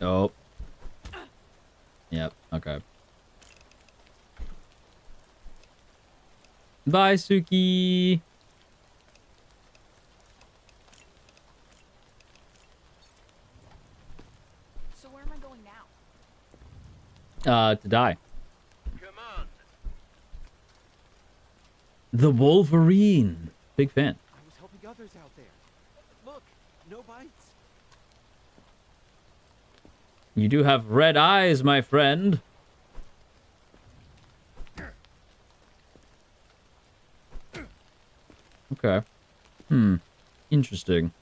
A: Oh. Yep, okay. Bye, Suki.
G: So where am I going now?
A: To die.
C: Come on.
A: The Wolverine. Big fan.
F: I was helping others out there. Look, no bites.
A: You do have red eyes, my friend. Okay. Interesting.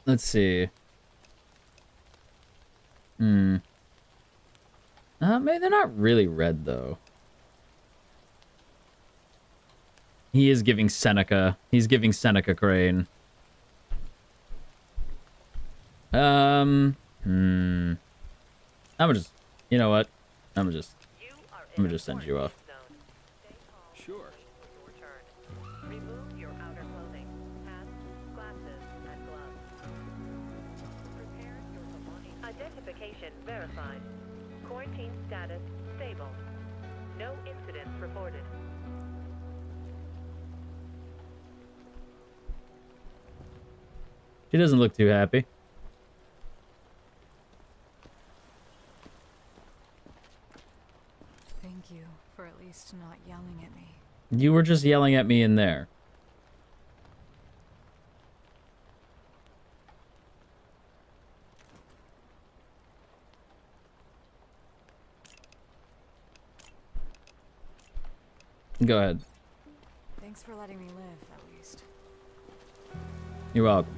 A: Let's see. Maybe they're not really red, though. He is giving Seneca. He's giving Seneca Crane. I'm gonna just... You know what? I'm gonna just send you off.
D: Sure.
E: Remove your outer clothing, hats, glasses, and gloves. Prepare your belongings. Identification verified. Quarantine status stable. No incidents reported.
A: She doesn't look too happy.
G: Thank you for at least not yelling at me.
A: You were just yelling at me in there. Go ahead.
G: Thanks for letting me live, at least.
A: You're welcome.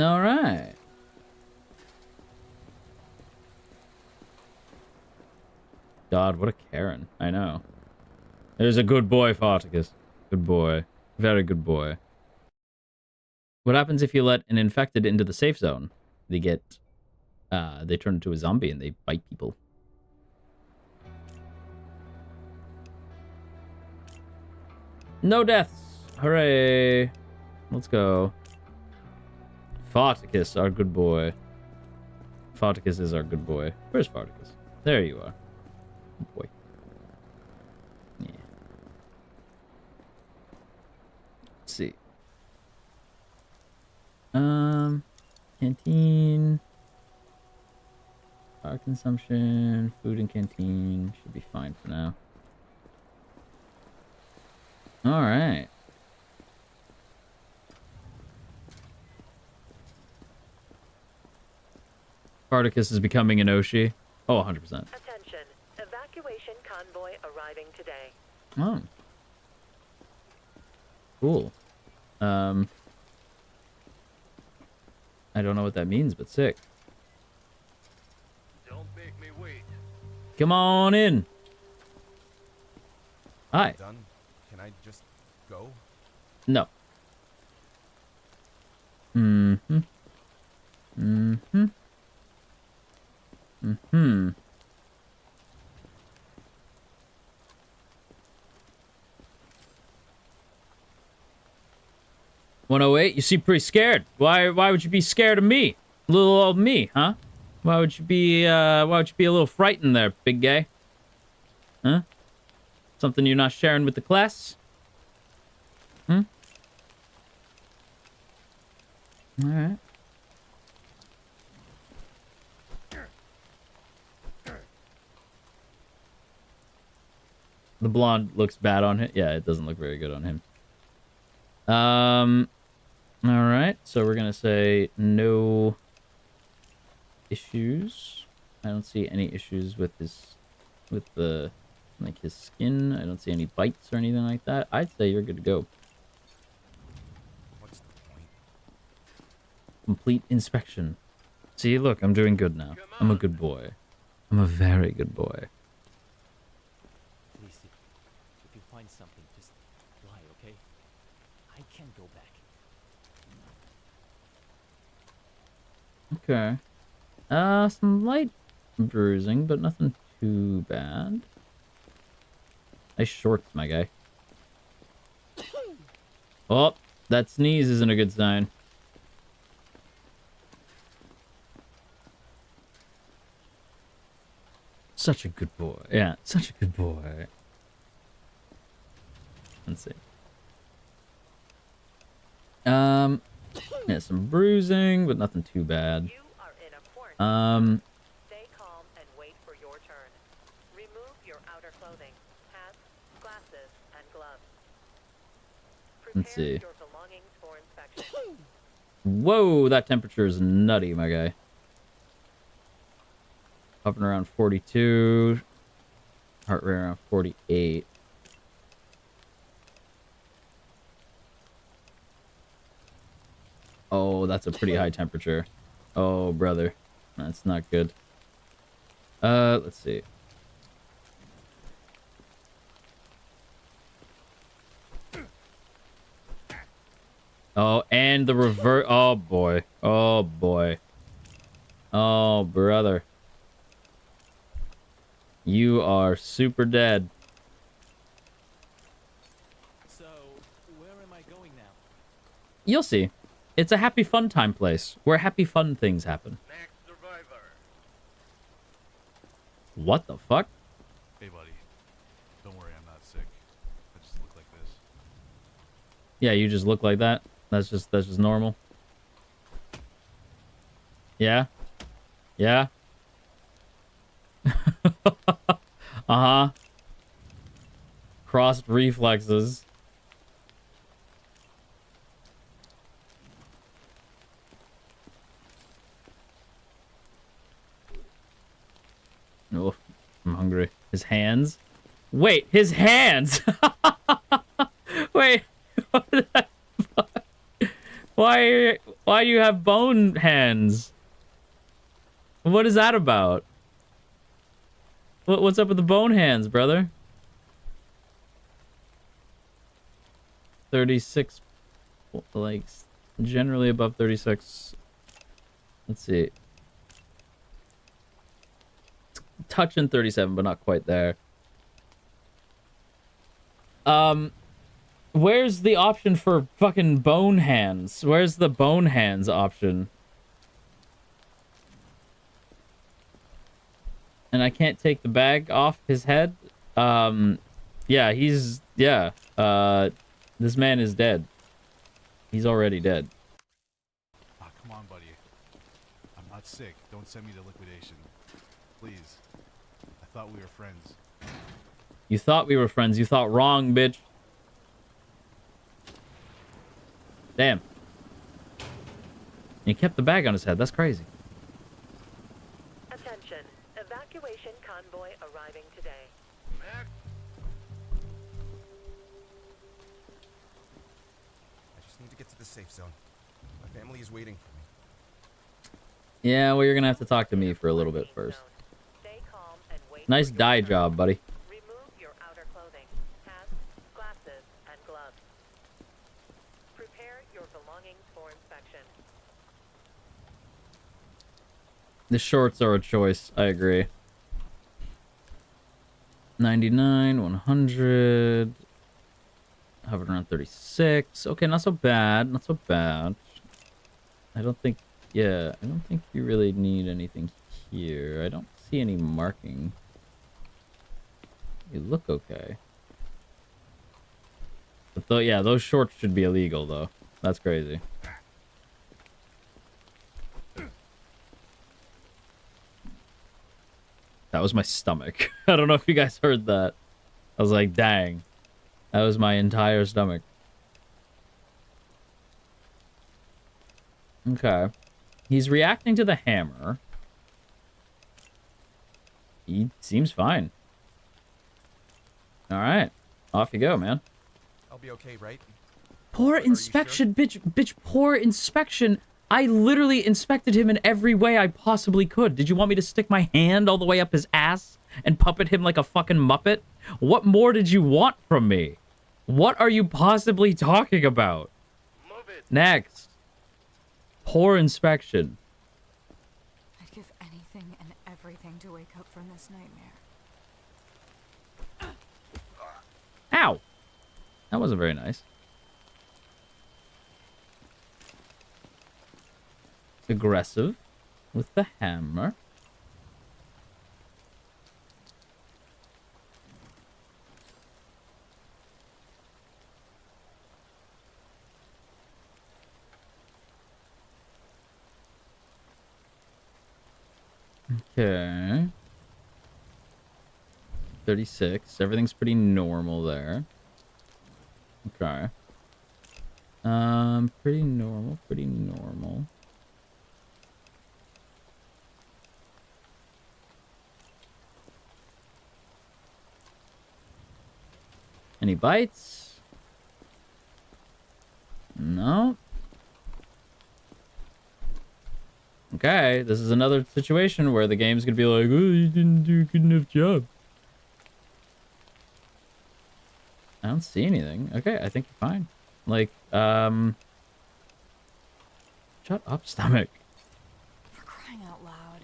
A: All right. God, what a Karen. I know. There's a good boy, Farticus. Good boy. Very good boy. What happens if you let an infected into the safe zone? They get... they turn into a zombie and they bite people. No deaths! Hooray! Let's go. Farticus, our good boy. Farticus is our good boy. Where's Farticus? There you are. Good boy. Yeah. Let's see. Canteen. Power consumption. Food and canteen. Should be fine for now. Alright. Spartacus is becoming an Oshi. Oh, 100%.
E: Attention. Evacuation convoy arriving today.
A: Oh. Cool. I don't know what that means, but sick.
C: Don't make me wait.
A: Come on in. Hi.
F: Done? Can I just go?
A: No. Mm-hmm. Mm-hmm. Mm-hmm. "108, you seem pretty scared. Why would you be scared of me? Little old me, huh? Why would you be a little frightened there, big guy? Huh? Something you're not sharing with the class? Hmm? Alright. The blonde looks bad on him. Yeah, it doesn't look very good on him. Alright, so we're gonna say no issues. I don't see any issues with his, like his skin. I don't see any bites or anything like that. I'd say you're good to go.
F: What's the point?
A: Complete inspection. See, look, I'm doing good now. I'm a good boy. I'm a very good boy.
H: Please, if you find something, just lie, okay? I can't go back.
A: Okay. Some light bruising, but nothing too bad. Nice shorts, my guy. Oh, that sneeze isn't a good sign. Such a good boy. Yeah, such a good boy. Let's see. Yeah, some bruising, but nothing too bad.
E: You are in a quarantine. Stay calm and wait for your turn. Remove your outer clothing, hats, glasses, and gloves.
A: Let's
E: Prepare
A: see.
E: your belongings for inspection.
A: Whoa, that temperature is nutty, my guy. Hovering around 42. Heart rate around 48. Oh, that's a pretty high temperature. Oh, brother. That's not good. Let's see. Oh, and the revert. Oh, boy. Oh, boy. Oh, brother. You are super dead.
H: So, where am I going now?
A: You'll see. It's a happy fun time place where happy fun things happen.
C: Next survivor.
A: What the fuck?
I: Hey, buddy. Don't worry, I'm not sick. I just look like this.
A: Yeah, you just look like that. That's just normal. Yeah. Yeah. Uh-huh. Crossed reflexes. Oh, I'm hungry. His hands? Wait, his hands! Wait. What the fuck? Why do you have bone hands? What is that about? What's up with the bone hands, brother? 36, like, generally above 36. Let's see. It's touching 37, but not quite there. Where's the option for fucking bone hands? Where's the bone hands option? And I can't take the bag off his head. Yeah, this man is dead. He's already dead.
I: Ah, come on, buddy. I'm not sick. Don't send me to liquidation. Please. I thought we were friends.
A: You thought we were friends. You thought wrong, bitch. Damn. He kept the bag on his head. That's crazy.
E: Attention. Evacuation convoy arriving today.
F: I just need to get to the safe zone. My family is waiting for me.
A: Yeah, well, you're gonna have to talk to me for a little bit first.
E: Stay calm and wait
A: Nice
E: for your
A: dye
E: turn.
A: job, buddy.
E: Remove your outer clothing, hats, glasses, and gloves. Prepare your belongings for inspection.
A: The shorts are a choice. I agree. 99, 100. Hovering around 36. Okay, not so bad. Not so bad. I don't think you really need anything here. I don't see any marking. You look okay. But yeah, those shorts should be illegal, though. That's crazy. That was my stomach. I don't know if you guys heard that. I was like, dang. That was my entire stomach. Okay. He's reacting to the hammer. He seems fine. Alright. Off you go, man.
F: I'll be okay, right?
A: Poor inspection, bitch, poor inspection. I literally inspected him in every way I possibly could. Did you want me to stick my hand all the way up his ass and puppet him like a fucking Muppet? What more did you want from me? What are you possibly talking about?
C: Move it.
A: Next. Poor inspection.
G: I'd give anything and everything to wake up from this nightmare.
A: Ow. That wasn't very nice. Aggressive with the hammer. Okay. 36. Everything's pretty normal there. Okay. Pretty normal, pretty normal. Any bites? No. Okay, this is another situation where the game's gonna be like, oh, you didn't do a good enough job. I don't see anything. Okay, I think you're fine. Like, shut up, stomach.
G: For crying out loud.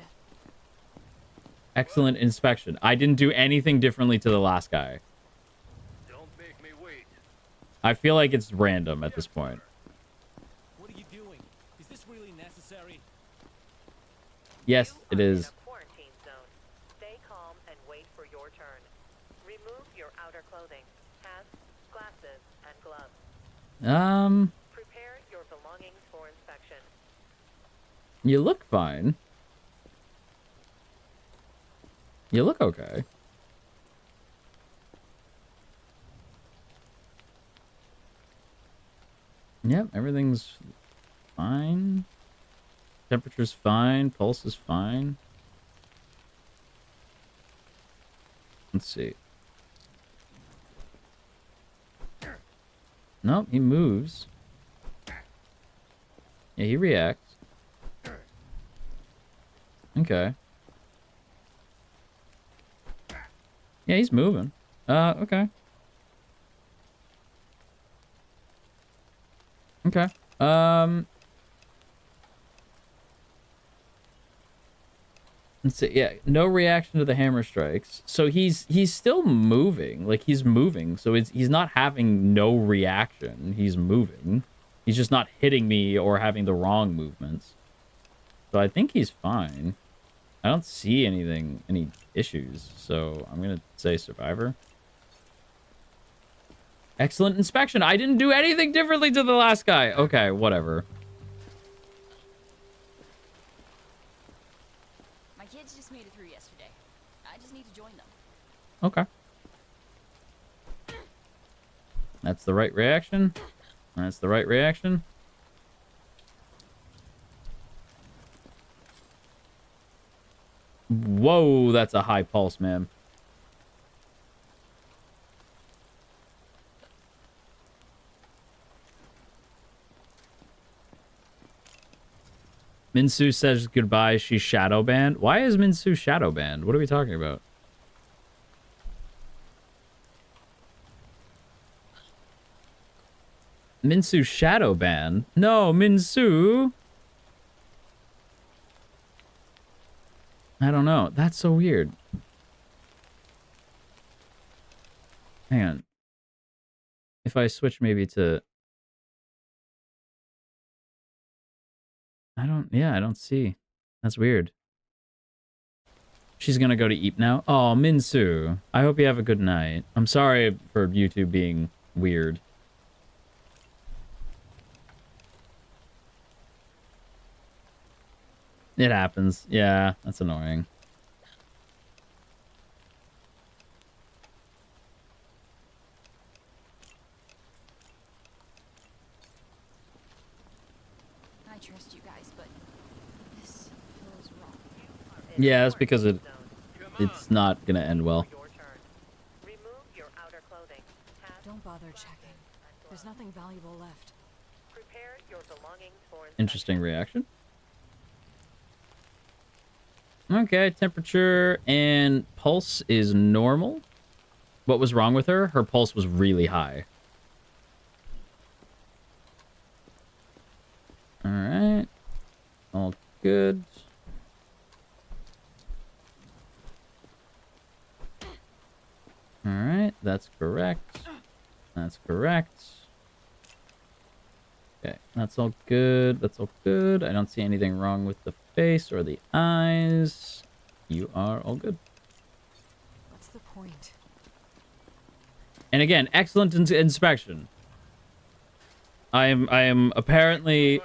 A: Excellent inspection. I didn't do anything differently to the last guy.
C: Don't make me wait.
A: I feel like it's random at this point.
H: What are you doing? Is this really necessary?
A: Yes, it is.
E: In a quarantine zone. Stay calm and wait for your turn. Remove your outer clothing, hats, glasses, and gloves. Prepare your belongings for inspection.
A: You look fine. You look okay. Yep, everything's fine. Temperature's fine. Pulse is fine. Let's see. Nope, he moves. Yeah, he reacts. Okay. Yeah, he's moving. Okay. Okay. Let's see. Yeah, no reaction to the hammer strikes. So he's still moving. Like, he's moving. So he's not having no reaction. He's moving. He's just not hitting me or having the wrong movements. So I think he's fine. I don't see any issues. So I'm going to say survivor. Excellent inspection. I didn't do anything differently to the last guy. Okay, whatever.
J: My kids just made it through yesterday. I just need to join them.
A: Okay. That's the right reaction. That's the right reaction. Whoa, that's a high pulse, man. Minsu says goodbye. She's shadow banned. Why is Minsu shadow banned? What are we talking about? Minsu shadow ban? No, Minsu. I don't know. That's so weird. Hang on. If I switch maybe to... I don't see. That's weird. She's gonna go to eat now. Oh, Minsu. I hope you have a good night. I'm sorry for YouTube being weird. It happens. Yeah, that's annoying.
J: I trust you guys, but this feels wrong.
A: Yeah, that's because it's not gonna end well.
E: Remove your outer clothing, hats,
G: Don't bother checking. There's nothing valuable left.
E: prepare your belongings for inspection.
A: Interesting reaction. Okay, temperature and pulse is normal. What was wrong with her? Her pulse was really high. All right. All good. All right, that's correct. That's correct. Okay, that's all good. That's all good. I don't see anything wrong with the face or the eyes. You are all good.
G: What's the point?
A: And again, excellent inspection. I am apparently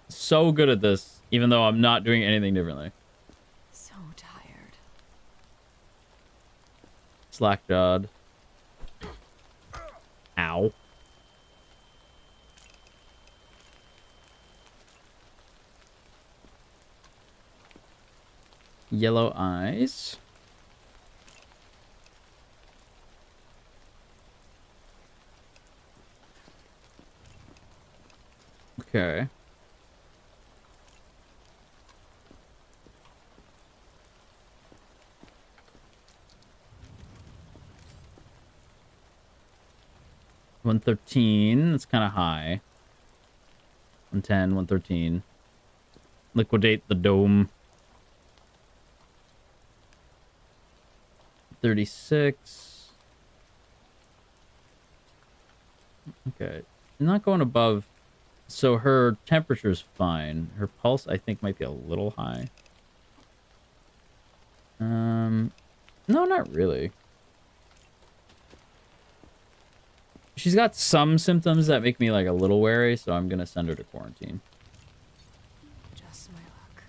A: so good at this, even though I'm not doing anything differently.
G: So tired.
A: Slack-jawed. Ow. Yellow eyes. Okay. $113. That's kind of high. 110, 113. Liquidate the dome. 36. Okay. Not going above. So her temperature's fine. Her pulse, I think, might be a little high. No, not really. She's got some symptoms that make me like a little wary, so I'm gonna send her to quarantine.
G: Just my luck.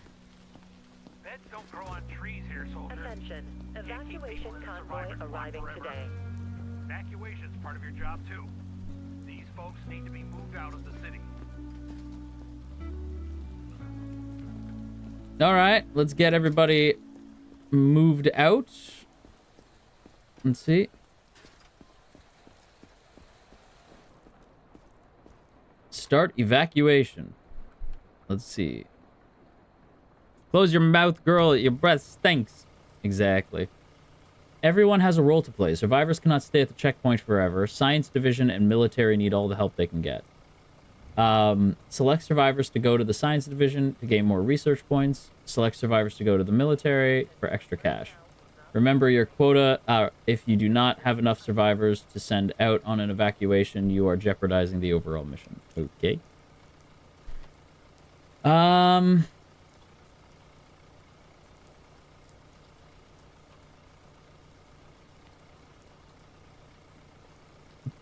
C: Beds don't grow on trees here, soldier.
E: Attention. Evacuation convoy arriving today.
C: Evacuation's part of your job, too. These folks need to be moved out of the city.
A: All right, let's get everybody moved out. Let's see. Start evacuation. Let's see. Close your mouth, girl. Your breath stinks. Exactly. Everyone has a role to play. Survivors cannot stay at the checkpoint forever. Science division and military need all the help they can get. Select survivors to go to the science division to gain more research points. Select survivors to go to the military for extra cash. Remember your quota. If you do not have enough survivors to send out on an evacuation, you are jeopardizing the overall mission. Okay.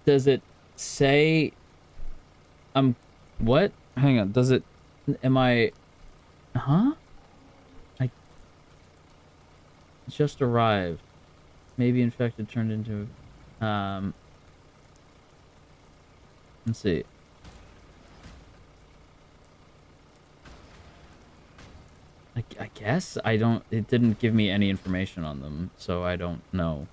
A: Does it say... what? Hang on. Does it... Am I... Huh? I... Just arrived. Maybe infected turned into... Let's see. I guess? I don't... It didn't give me any information on them, so I don't know.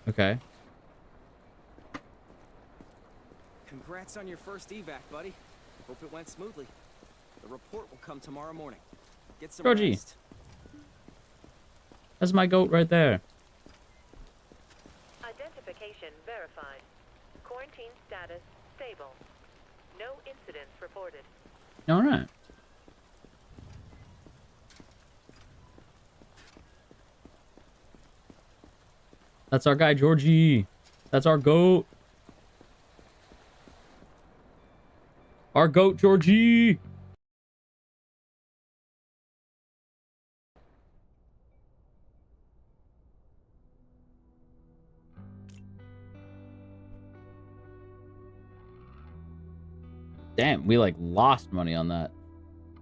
A: Okay.
D: Congrats on your first evac, buddy. Hope it went smoothly. The report will come tomorrow morning. Get some
A: Georgie.
D: rest.
A: That's my goat right there.
E: Identification verified. Quarantine status stable. No incidents reported.
A: All right. That's our guy, Georgie. That's our goat. Our goat, Georgie. Damn, we like lost money on that.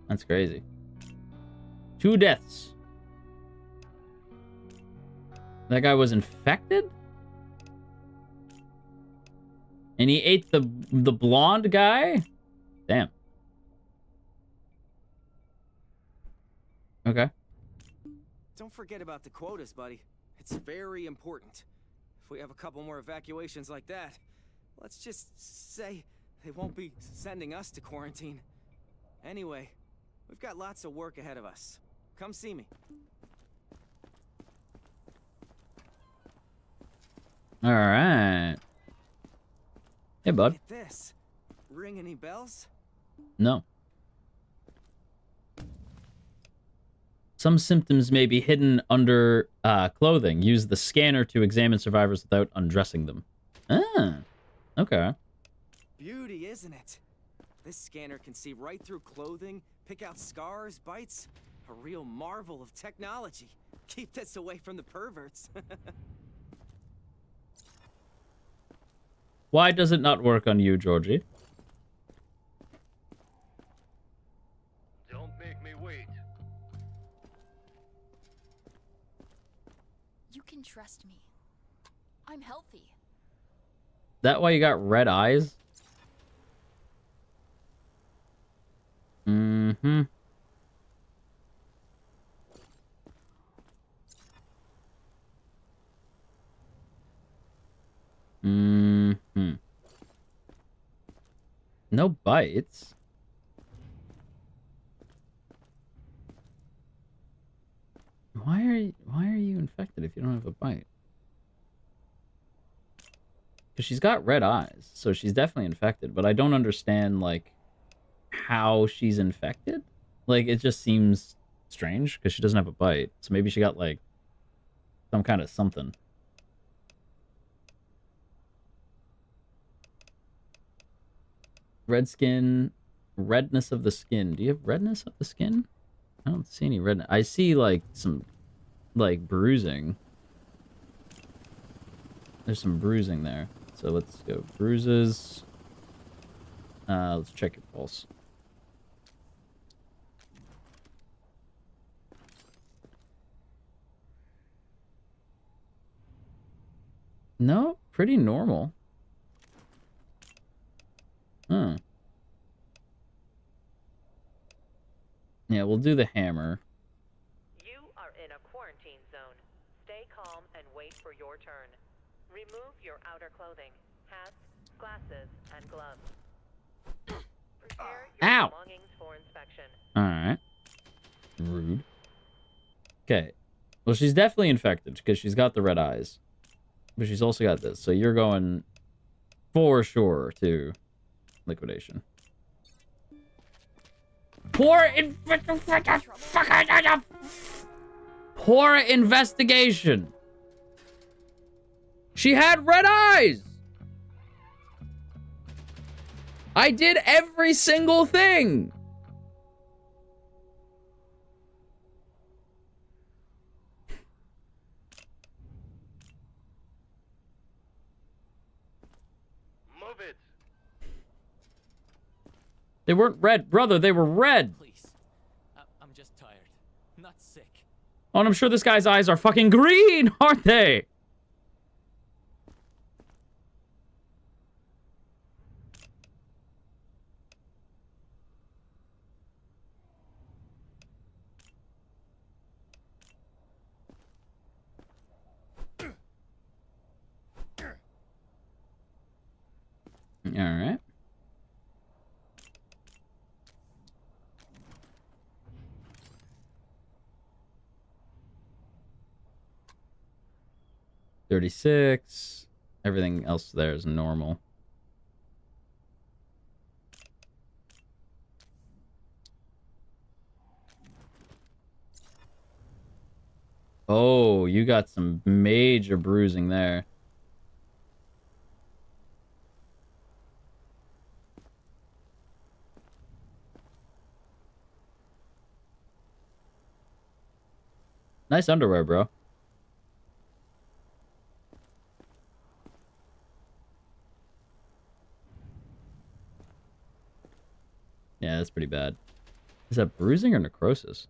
A: That's crazy. 2 deaths. That guy was infected? And he ate the blonde guy? Damn. Okay.
D: Don't forget about the quotas, buddy. It's very important. If we have a couple more evacuations like that, let's just say they won't be sending us to quarantine. Anyway, we've got lots of work ahead of us. Come see me.
A: All right. Hey, bud.
D: Get this. Ring any bells?
A: No. Some symptoms may be hidden under clothing. Use the scanner to examine survivors without undressing them. Ah, okay.
D: Beauty, isn't it? This scanner can see right through clothing, pick out scars, bites. A real marvel of technology. Keep this away from the perverts.
A: Why does it not work on you, Georgie?
C: Don't make me wait.
J: You can trust me. I'm healthy.
A: That why you got red eyes? Mm-hmm. Mm-hmm. No bites. Why are you infected if you don't have a bite? Because she's got red eyes, so she's definitely infected, but I don't understand, like, how she's infected. Like, it just seems strange, because she doesn't have a bite. So maybe she got, like, some kind of something. Red skin, redness of the skin. Do you have redness of the skin? I don't see any redness. I see, like, some, like, bruising. There's some bruising there. So let's go bruises. Let's check your pulse. No, pretty normal. Huh. Yeah, we'll do the hammer.
E: You are in a quarantine zone. Stay calm and wait for your turn. Remove your outer clothing, hats, glasses, and gloves. Prepare your
A: Ow!
E: belongings for inspection.
A: Alright. Rude. Okay. Well, she's definitely infected because she's got the red eyes. But she's also got this. So you're going for sure to liquidation. Poor investigation. She had red eyes. I did every single thing.
C: Move it.
A: They weren't red, brother. They were red.
H: Please. I'm just tired. Not sick.
A: Oh, and I'm sure this guy's eyes are fucking green, aren't they? All right. $36. Everything else there is normal. Oh, you got some major bruising there. Nice underwear, bro. Yeah, that's pretty bad. Is that bruising or necrosis?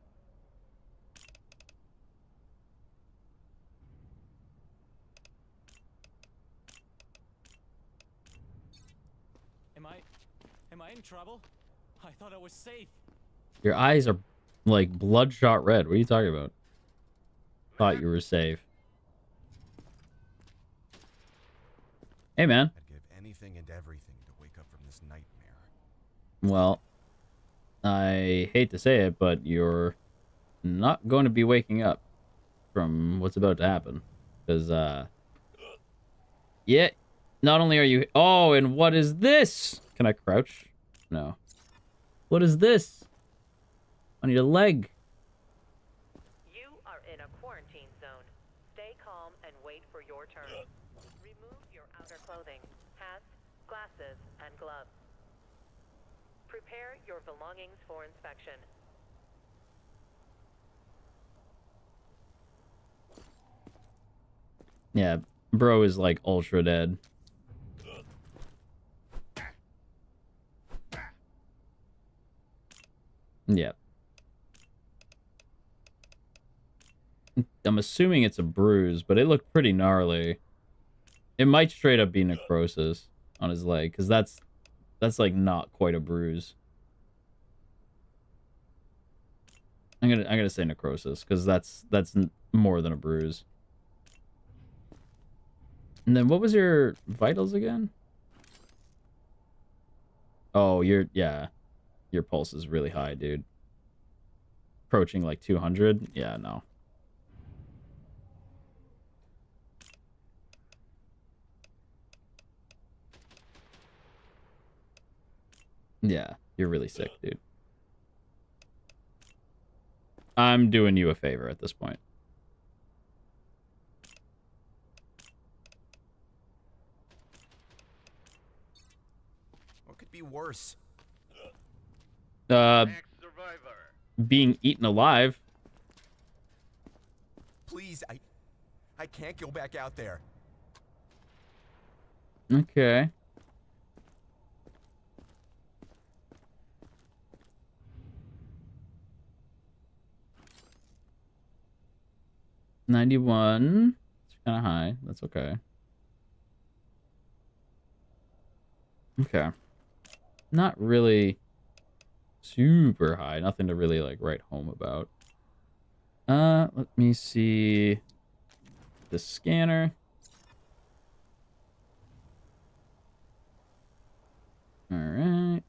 H: Am I in trouble? I thought I was safe.
A: Your eyes are like bloodshot red. What are you talking about? Thought you were safe. Hey, man.
F: I'd give anything and everything to wake up from this nightmare.
A: Well, I hate to say it, but you're not going to be waking up from what's about to happen. Because, yeah, not only are you... Oh, and what is this? Can I crouch? No. What is this? I need a leg.
E: You are in a quarantine zone. Stay calm and wait for your turn. Remove your outer clothing, hats, glasses, and gloves. Prepare your belongings for inspection.
A: Yeah, bro is like ultra dead. Yeah. I'm assuming it's a bruise, but it looked pretty gnarly. It might straight up be necrosis on his leg, because that's like not quite a bruise. I'm gonna say necrosis because that's more than a bruise. And then what was your vitals again? Oh, your pulse is really high, dude. Approaching like 200. Yeah, no. Yeah, you're really sick, dude. I'm doing you a favor at this point.
F: What could be worse?
A: Being eaten alive.
F: Please, I can't go back out there.
A: Okay. $91. It's kind of high. That's okay. Okay. Not really super high. Nothing to really like write home about. Let me see the scanner. All right.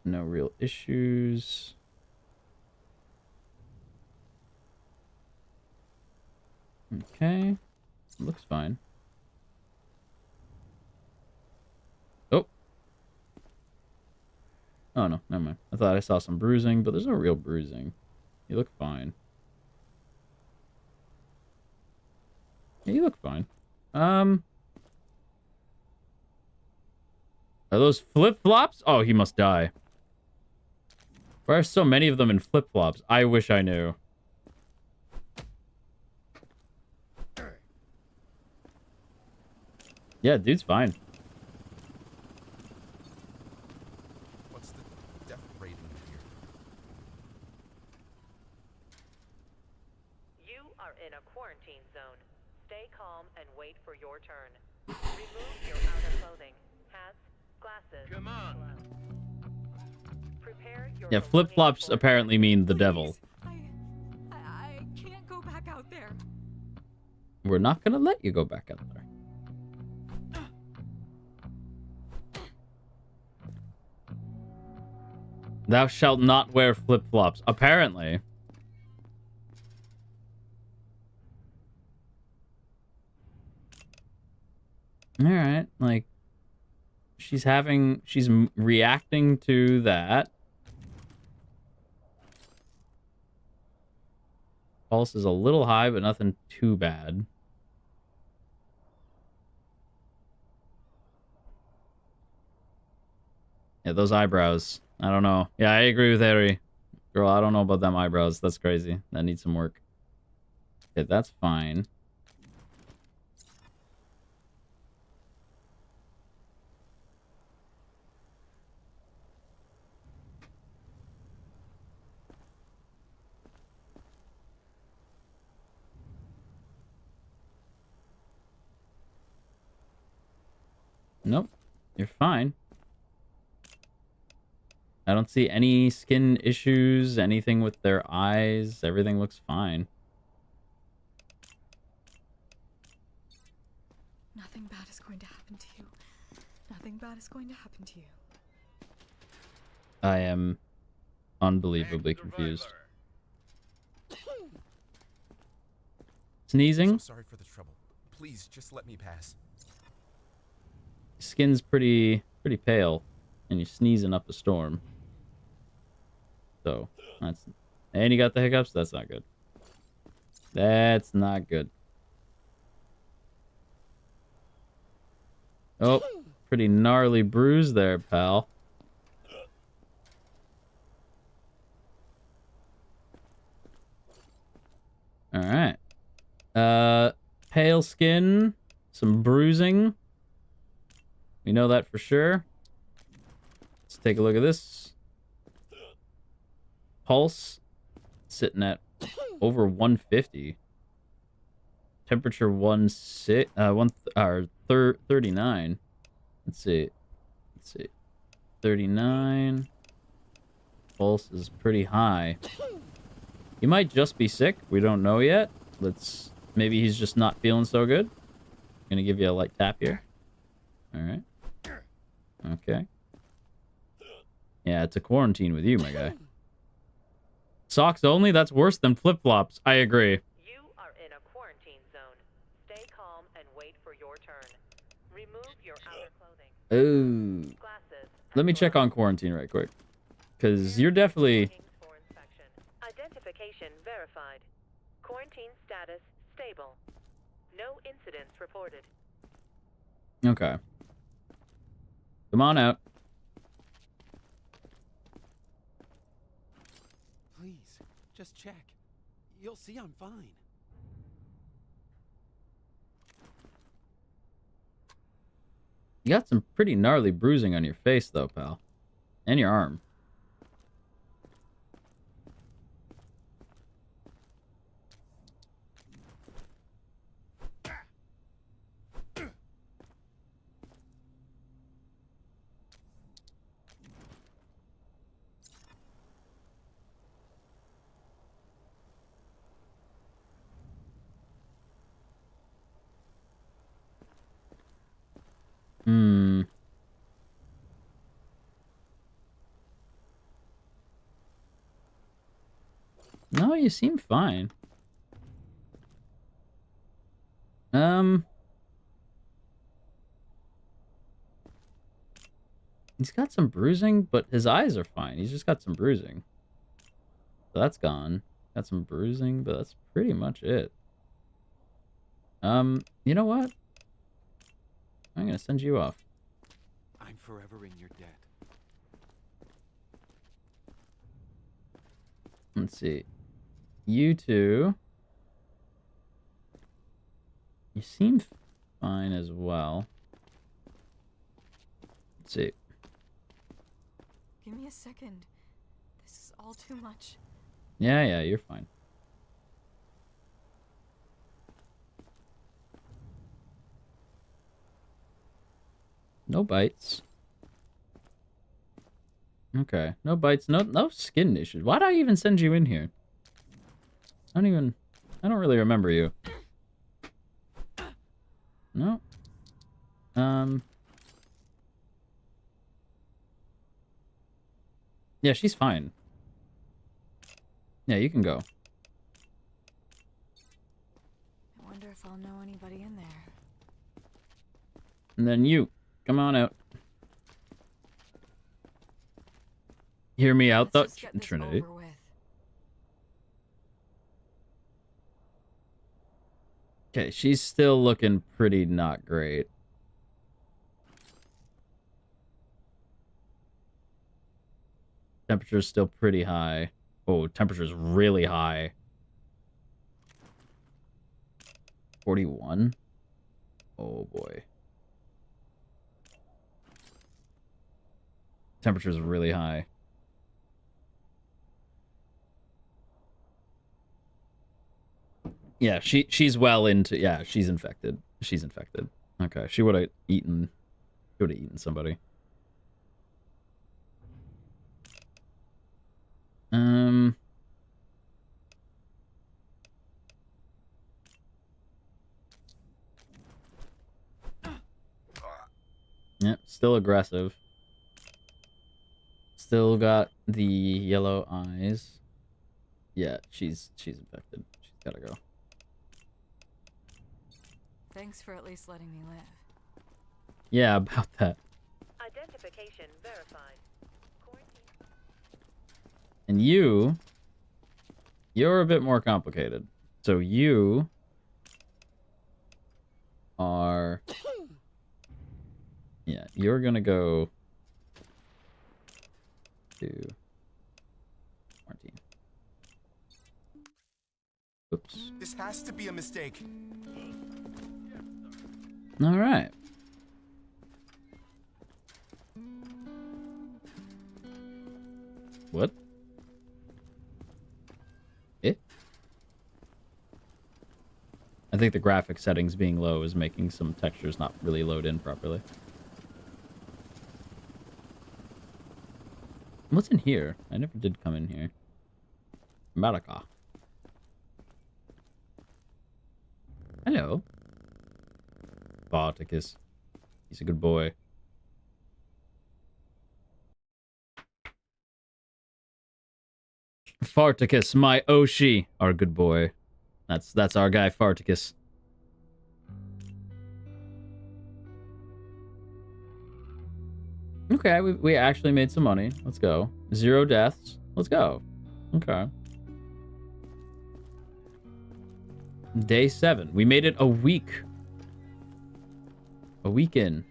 A: No real issues. Okay. Looks fine. Oh. Oh, no. Never mind. I thought I saw some bruising, but there's no real bruising. You look fine. Yeah, you look fine. Are those flip-flops? Oh, he must die. Why are so many of them in flip-flops? I wish I knew. Yeah, dude's fine.
F: What's the death rating here?
E: You are in a quarantine zone. Stay calm and wait for your turn. Remove your outer clothing. Hats, glasses. Come on. Prepare your
A: Yeah, flip-flops apparently mean the devil.
G: I can't go back out there.
A: We're not gonna let you go back out there. Thou shalt not wear flip-flops. Apparently. Alright, like... She's reacting to that. Pulse is a little high, but nothing too bad. Yeah, those eyebrows. I don't know. Yeah, I agree with Harry. Girl, I don't know about them eyebrows. That's crazy. That needs some work. Okay, that's fine. Nope. You're fine. I don't see any skin issues, anything with their eyes. Everything looks fine.
G: Nothing bad is going to happen to you. Nothing bad is going to happen to you.
A: I am unbelievably confused. Sneezing?
F: So sorry for the trouble. Please, just let me pass.
A: Skin's pretty pale, and you're sneezing up a storm. So, that's... And you got the hiccups? That's not good. That's not good. Oh, pretty gnarly bruise there, pal. Alright. Pale skin, some bruising. We know that for sure. Let's take a look at this. Pulse sitting at over 150. Temperature 39. Let's see. 39. Pulse is pretty high. He might just be sick. We don't know yet. Maybe he's just not feeling so good. I'm gonna give you a light tap here. All right. Okay. Yeah, it's a quarantine with you, my guy. Socks only? That's worse than flip-flops. I agree.
E: You are in a quarantine zone. Stay calm and wait for your turn. Remove your outer clothing.
A: Oh.
E: Glasses.
A: Let me check on quarantine right quick. Because you're definitely...
E: For inspection. Identification verified. Quarantine status stable. No incidents reported.
A: Okay. Come on out.
H: Please, just check. You'll see I'm fine.
A: You got some pretty gnarly bruising on your face, though, pal. And your arm. No, you seem fine. He's got some bruising, but his eyes are fine. He's just got some bruising. So that's gone. Got some bruising, but that's pretty much it. You know what? I'm gonna send you off.
H: I'm forever in your debt.
A: Let's see. You two. You seem fine as well. Let's see.
G: Give me a second. This is all too much.
A: Yeah, you're fine. No bites. Okay, no bites, no skin issues. Why'd I even send you in here? I don't really remember you. No. Yeah, she's fine. Yeah, you can go.
G: I wonder if I'll know anybody in there.
A: And then you. Come on out. Hear me out, though, Trinity. Okay, she's still looking pretty not great. Temperature's still pretty high. Oh, temperature's really high. 41? Oh, boy. Temperature's really high. Yeah, she's well into... Yeah, she's infected. She's infected. Okay, she would have eaten... She would have eaten somebody. Yep, still aggressive. Still got the yellow eyes. Yeah, she's infected. She's gotta go.
G: Thanks for at least letting me live.
A: Yeah, about that.
E: Identification verified.
A: And you're a bit more complicated. So you are... Yeah, you're gonna go to quarantine. Oops.
F: This has to be a mistake.
A: All right. What? I think the graphic settings being low is making some textures not really load in properly. What's in here? I never did come in here. Maraka. Hello. Spartacus. He's a good boy. Farticus, my Oshi, our good boy. That's our guy, Farticus. Okay, we actually made some money. Let's go. 0 deaths. Let's go. Okay. Day 7. We made it a week. A week in.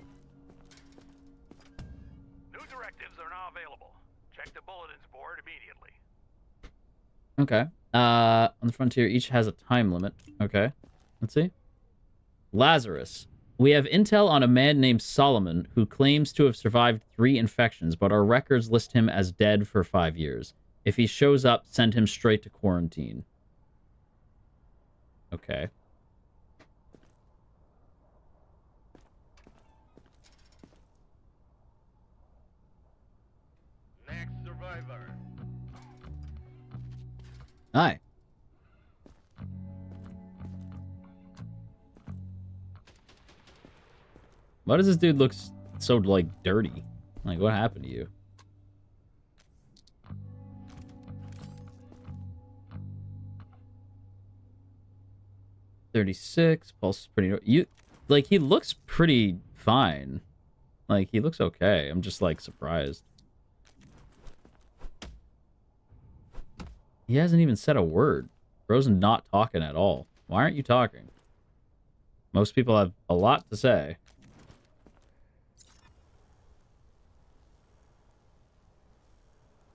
C: New directives are now available. Check the bulletins board immediately.
A: Okay. On the frontier, each has a time limit. Okay. Let's see. Lazarus. We have intel on a man named Solomon who claims to have survived 3 infections, but our records list him as dead for 5 years. If he shows up, send him straight to quarantine. Okay.
C: Next survivor.
A: Hi. Why does this dude look so, like, dirty? Like, what happened to you? .36, pulse is pretty... Like, he looks pretty fine. Like, he looks okay. I'm just, like, surprised. He hasn't even said a word. Bro's not talking at all. Why aren't you talking? Most people have a lot to say.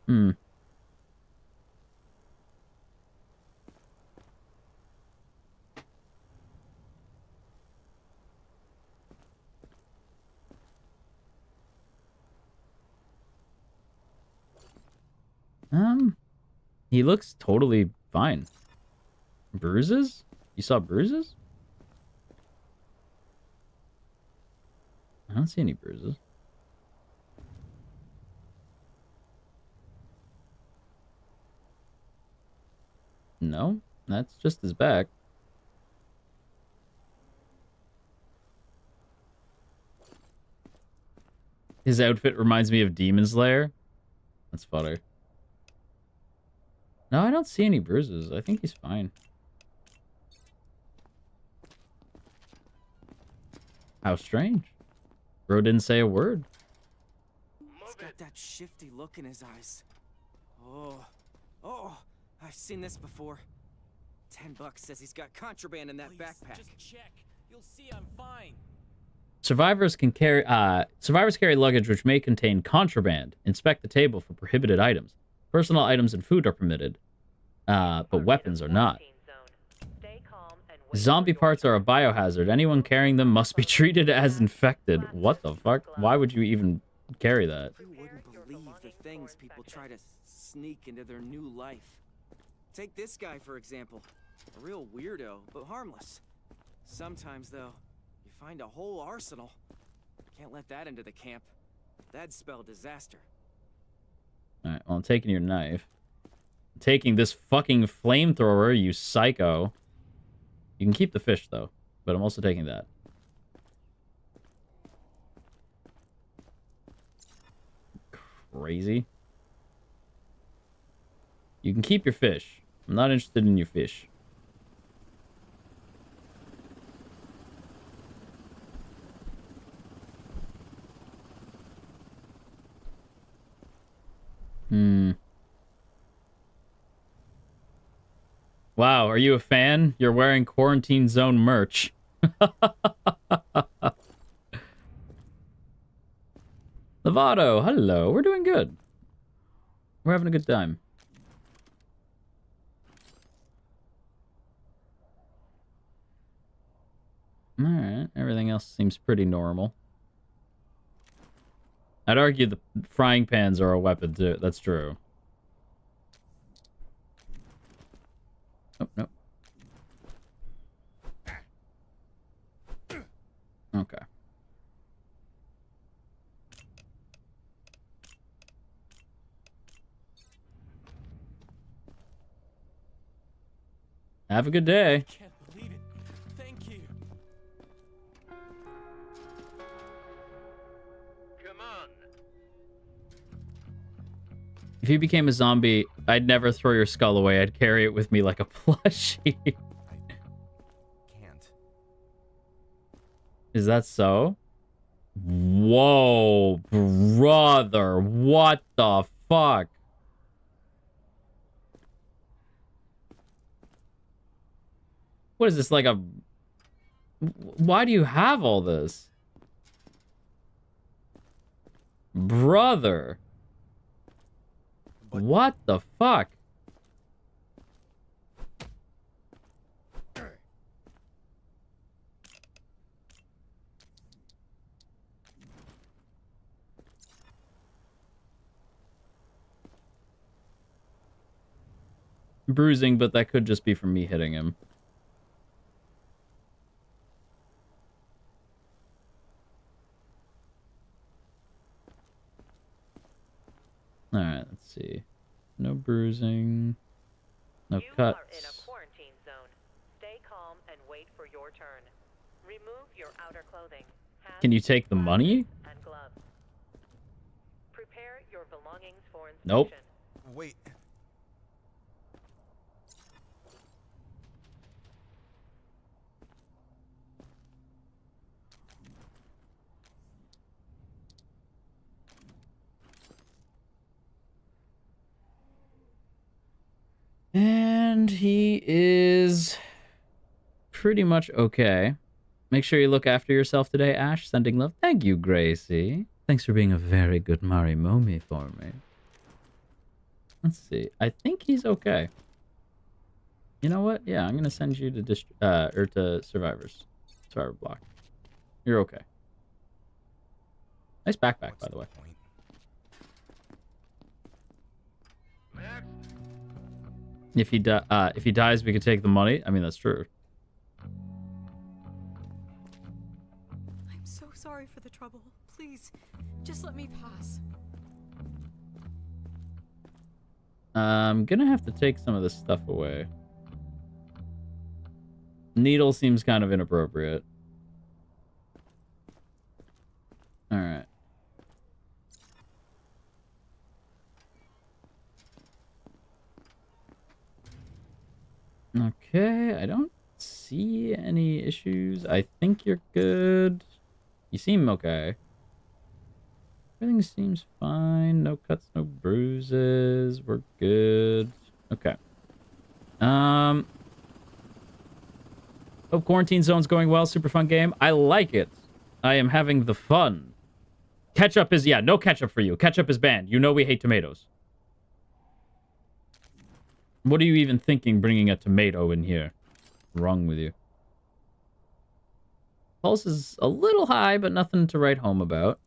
A: Hmm. He looks totally fine. Bruises? You saw bruises? I don't see any bruises. No, that's just his back. His outfit reminds me of Demon Slayer. That's funny. No, I don't see any bruises. I think he's fine. How strange. Bro didn't say a word.
D: He's got that shifty look in his eyes. Oh, I've seen this before. $10 says he's got contraband in that backpack.
H: Just check. You'll see I'm fine.
A: Survivors carry luggage which may contain contraband. Inspect the table for prohibited items. Personal items and food are permitted, but weapons are not. Zombie parts are a biohazard. Anyone carrying them must be treated as infected. What the fuck? Why would you even carry that?
D: You wouldn't believe the things people try to sneak into their new life. Take this guy, for example. A real weirdo, but harmless. Sometimes, though, you find a whole arsenal. Can't let that into the camp. That'd spell disaster.
A: Alright, well, I'm taking your knife. I'm taking this fucking flamethrower, you psycho. You can keep the fish, though. But I'm also taking that. Crazy. You can keep your fish. I'm not interested in your fish. Wow, are you a fan? You're wearing Quarantine Zone merch. Lovato, hello. We're doing good. We're having a good time. Alright, everything else seems pretty normal. I'd argue the frying pans are a weapon too. That's true. Oh, no. Okay. Have a good day.
H: Can't believe it. Thank you.
A: If you became a zombie, I'd never throw your skull away. I'd carry it with me like a plushie.
F: Can't.
A: Is that so? Whoa, brother. What the fuck? What is this, like a... Why do you have all this? Brother. What the fuck? Bruising, but that could just be from me hitting him. Alright, let's see. No bruising. No cuts.
E: You are in a quarantine zone. Stay calm and wait for your turn. Remove your outer clothing.
A: Can you take the money?
E: And gloves. Prepare your belongings for inspection.
A: Nope.
F: Wait.
A: And he is pretty much okay. Make sure you look after yourself today, Ash. Sending love. Thank you, Gracie. Thanks for being a very good Marimomie for me. Let's see. I think he's okay. You know what? Yeah, I'm gonna send you to to Survivor block. You're okay. Nice backpack, by the way. If he dies, we can take the money. I mean, that's true.
G: I'm so sorry for the trouble. Please, just let me pass.
A: I'm gonna have to take some of this stuff away. Needle seems kind of inappropriate. Alright. Okay, I don't see any issues. I think you're good. You seem okay. Everything seems fine. No cuts, no bruises. We're good. Okay. Hope Quarantine Zone's going well. Super fun game. I like it. I am having the fun. Ketchup is... Yeah, no ketchup for you. Ketchup is banned. You know we hate tomatoes. What are you even thinking bringing a tomato in here? What's wrong with you? Pulse is a little high, but nothing to write home about.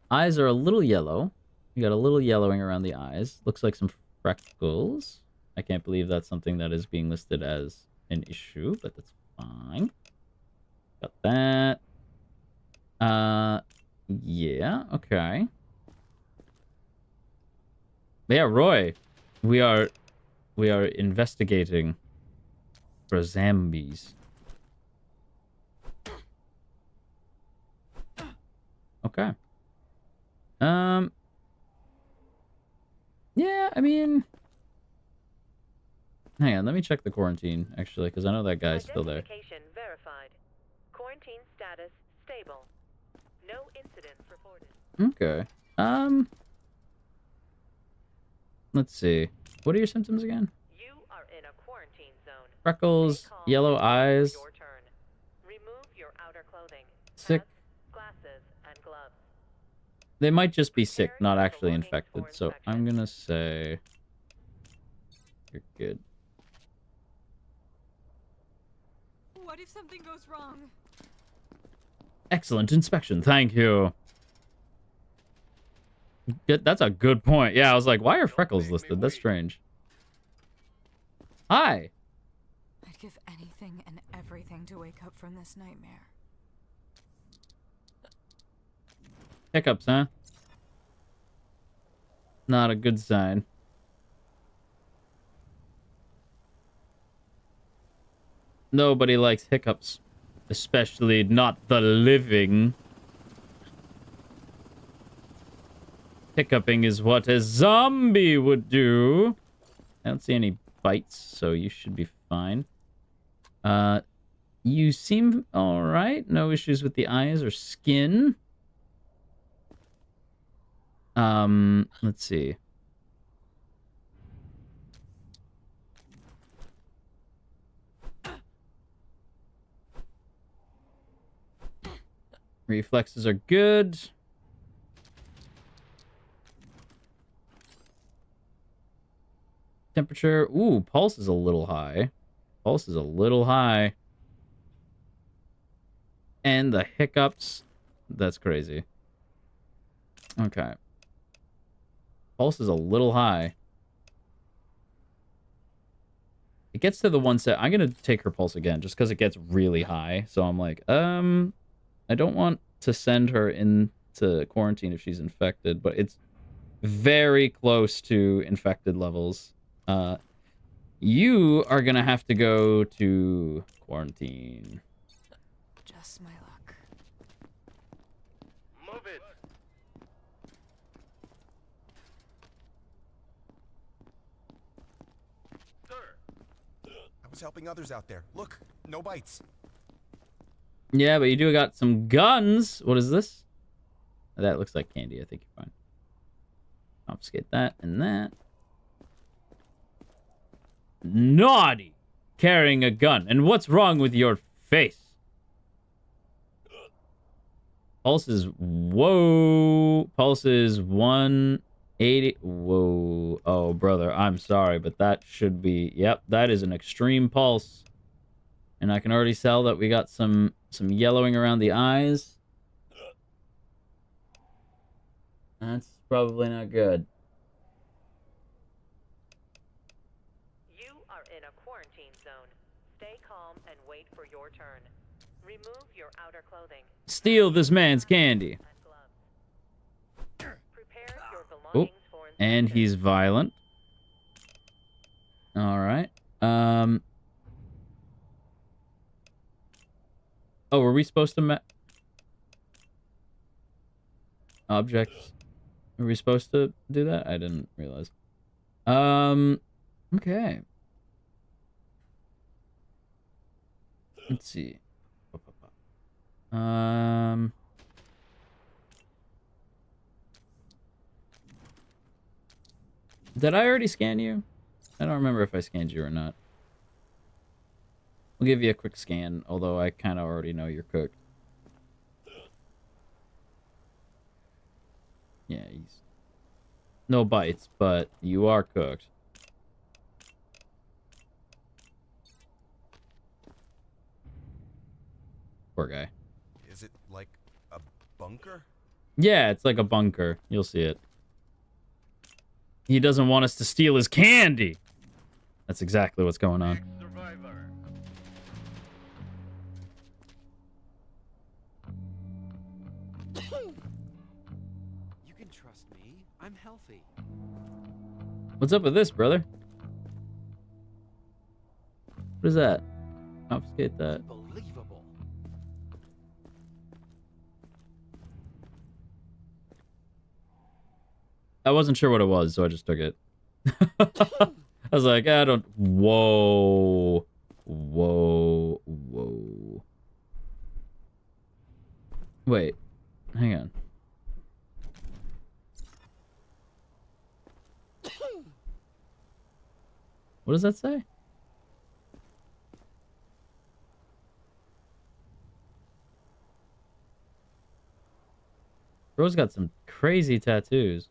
A: Eyes are a little yellow. You got a little yellowing around the eyes. Looks like some freckles. I can't believe that's something that is being listed as an issue, but that's fine. Got that. Yeah, okay. Yeah, Roy. We are investigating for zombies. Okay. Yeah, I mean, hang on, let me check the quarantine actually, because I know that guy's still there.
E: Identification verified. Quarantine status stable. No incidents reported.
A: Okay. Let's see. What are your symptoms again?
E: You are in a quarantine zone.
A: Freckles, yellow eyes.
E: Your turn. Remove your outer clothing.
A: Sick.
E: Hats, glasses, and gloves.
A: They might just be sick, not actually infected. So I'm gonna say you're good.
G: What if something goes wrong?
A: Excellent inspection. Thank you. That's a good point. Yeah, I was like, why are freckles listed? That's strange. Hi.
G: I'd give anything and everything to wake up from this nightmare.
A: Hiccups, huh? Not a good sign. Nobody likes hiccups. Especially not the living. Hiccuping is what a zombie would do. I don't see any bites, so you should be fine. You seem alright. No issues with the eyes or skin. Let's see. Reflexes are good. Temperature. Ooh, pulse is a little high. Pulse is a little high. And the hiccups. That's crazy. Okay. Pulse is a little high. It gets to the one set. I'm going to take her pulse again just because it gets really high. So I'm like, I don't want to send her into quarantine if she's infected, but it's very close to infected levels. You are gonna have to go to quarantine.
J: Just my luck.
C: Move it. Sir.
F: I was helping others out there. Look, no bites.
A: Yeah, but you do got some guns. What is this? That looks like candy. I think you're fine. Confiscate that and that. Naughty! Carrying a gun. And what's wrong with your face? Pulse is... Whoa! Pulse is 180... Whoa. Oh, brother, I'm sorry, but that should be... Yep, that is an extreme pulse. And I can already tell that we got some yellowing around the eyes. That's probably not good.
E: You are in a quarantine zone. Stay calm and wait for your turn. Remove your outer clothing.
A: Steal this man's candy.
E: Prepare your belongings for inspection.
A: And he's violent. Alright. Oh, were we supposed to objects? Were we supposed to do that? I didn't realize. Okay. Let's see. Did I already scan you? I don't remember if I scanned you or not. We'll give you a quick scan, although I kind of already know you're cooked. Yeah, he's... No bites, but you are cooked. Poor guy.
F: Is it like a bunker?
A: Yeah, it's like a bunker. You'll see it. He doesn't want us to steal his candy! That's exactly what's going on.
C: Survivor.
H: You can trust me. I'm healthy.
A: What's up with this, brother? What is that? Confiscate that.
H: Unbelievable.
A: I wasn't sure what it was, so I just took it. I was like, I don't... Whoa. Whoa. Whoa. Wait. Hang on. What does that say? Bro's got some crazy tattoos.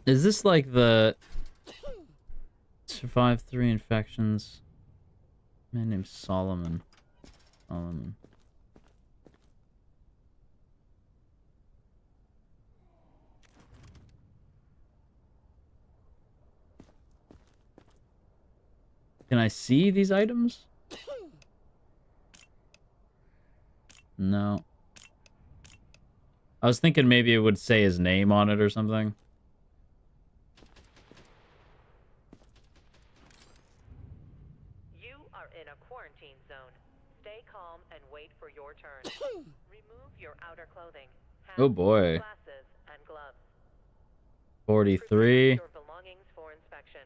A: Is this like the... Survived 3 infections. Man named Solomon. Solomon. Can I see these items? No. I was thinking maybe it would say his name on it or something.
E: and wait for your turn. Remove your outer clothing. Hats,
A: Oh boy.
E: Glasses and gloves.
A: 43.
E: Your belongings for inspection.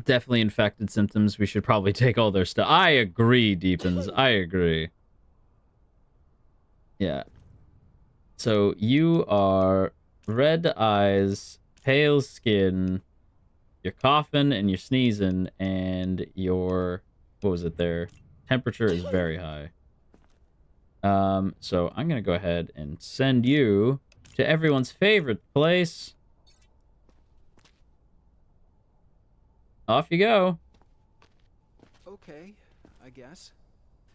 A: Definitely infected symptoms. We should probably take all their stuff. I agree, Deepens. I agree. Yeah. So you are red eyes, pale skin, you're coughing and you're sneezing, and your, what was it there? Temperature is very high. So I'm gonna go ahead and send you to everyone's favorite place. Off you go.
K: Okay, I guess.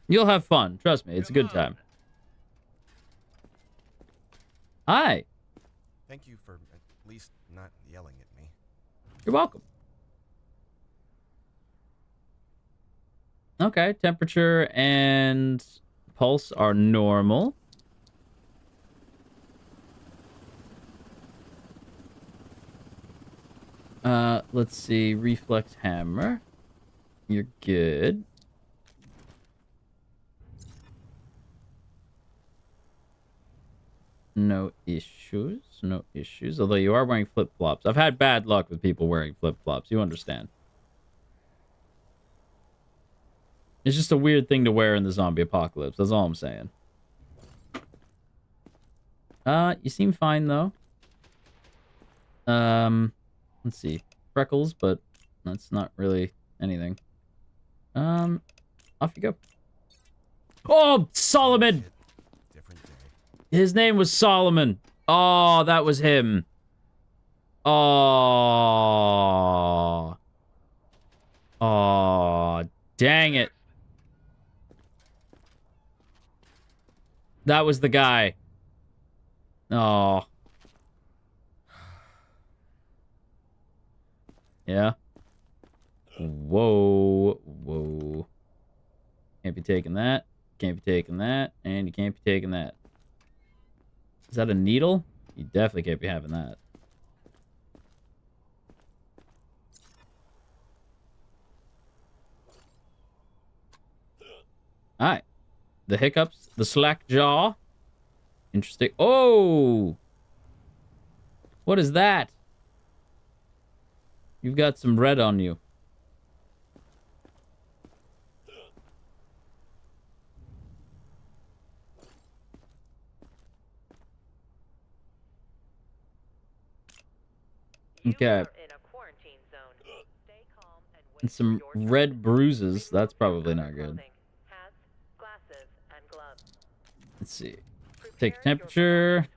A: You'll have fun. Trust me, it's a good time. Hi.
F: Thank you for at least not yelling at me.
A: You're welcome. Okay, temperature and pulse are normal. Let's see. Reflex hammer. You're good. No issues. No issues. Although you are wearing flip-flops. I've had bad luck with people wearing flip-flops. You understand. It's just a weird thing to wear in the zombie apocalypse. That's all I'm saying. You seem fine, though. Let's see. Freckles, but that's not really anything. Off you go. Oh, Solomon!
F: Different day.
A: His name was Solomon. Oh, that was him. Oh. Oh, dang it. That was the guy. Oh. Yeah. Whoa. Whoa. Can't be taking that. Can't be taking that. And you can't be taking that. Is that a needle? You definitely can't be having that. Alright. The hiccups. The slack jaw. Interesting. Oh! What is that? You've got some red on you. Okay. And some red bruises. That's probably not good. Let's see. Take temperature.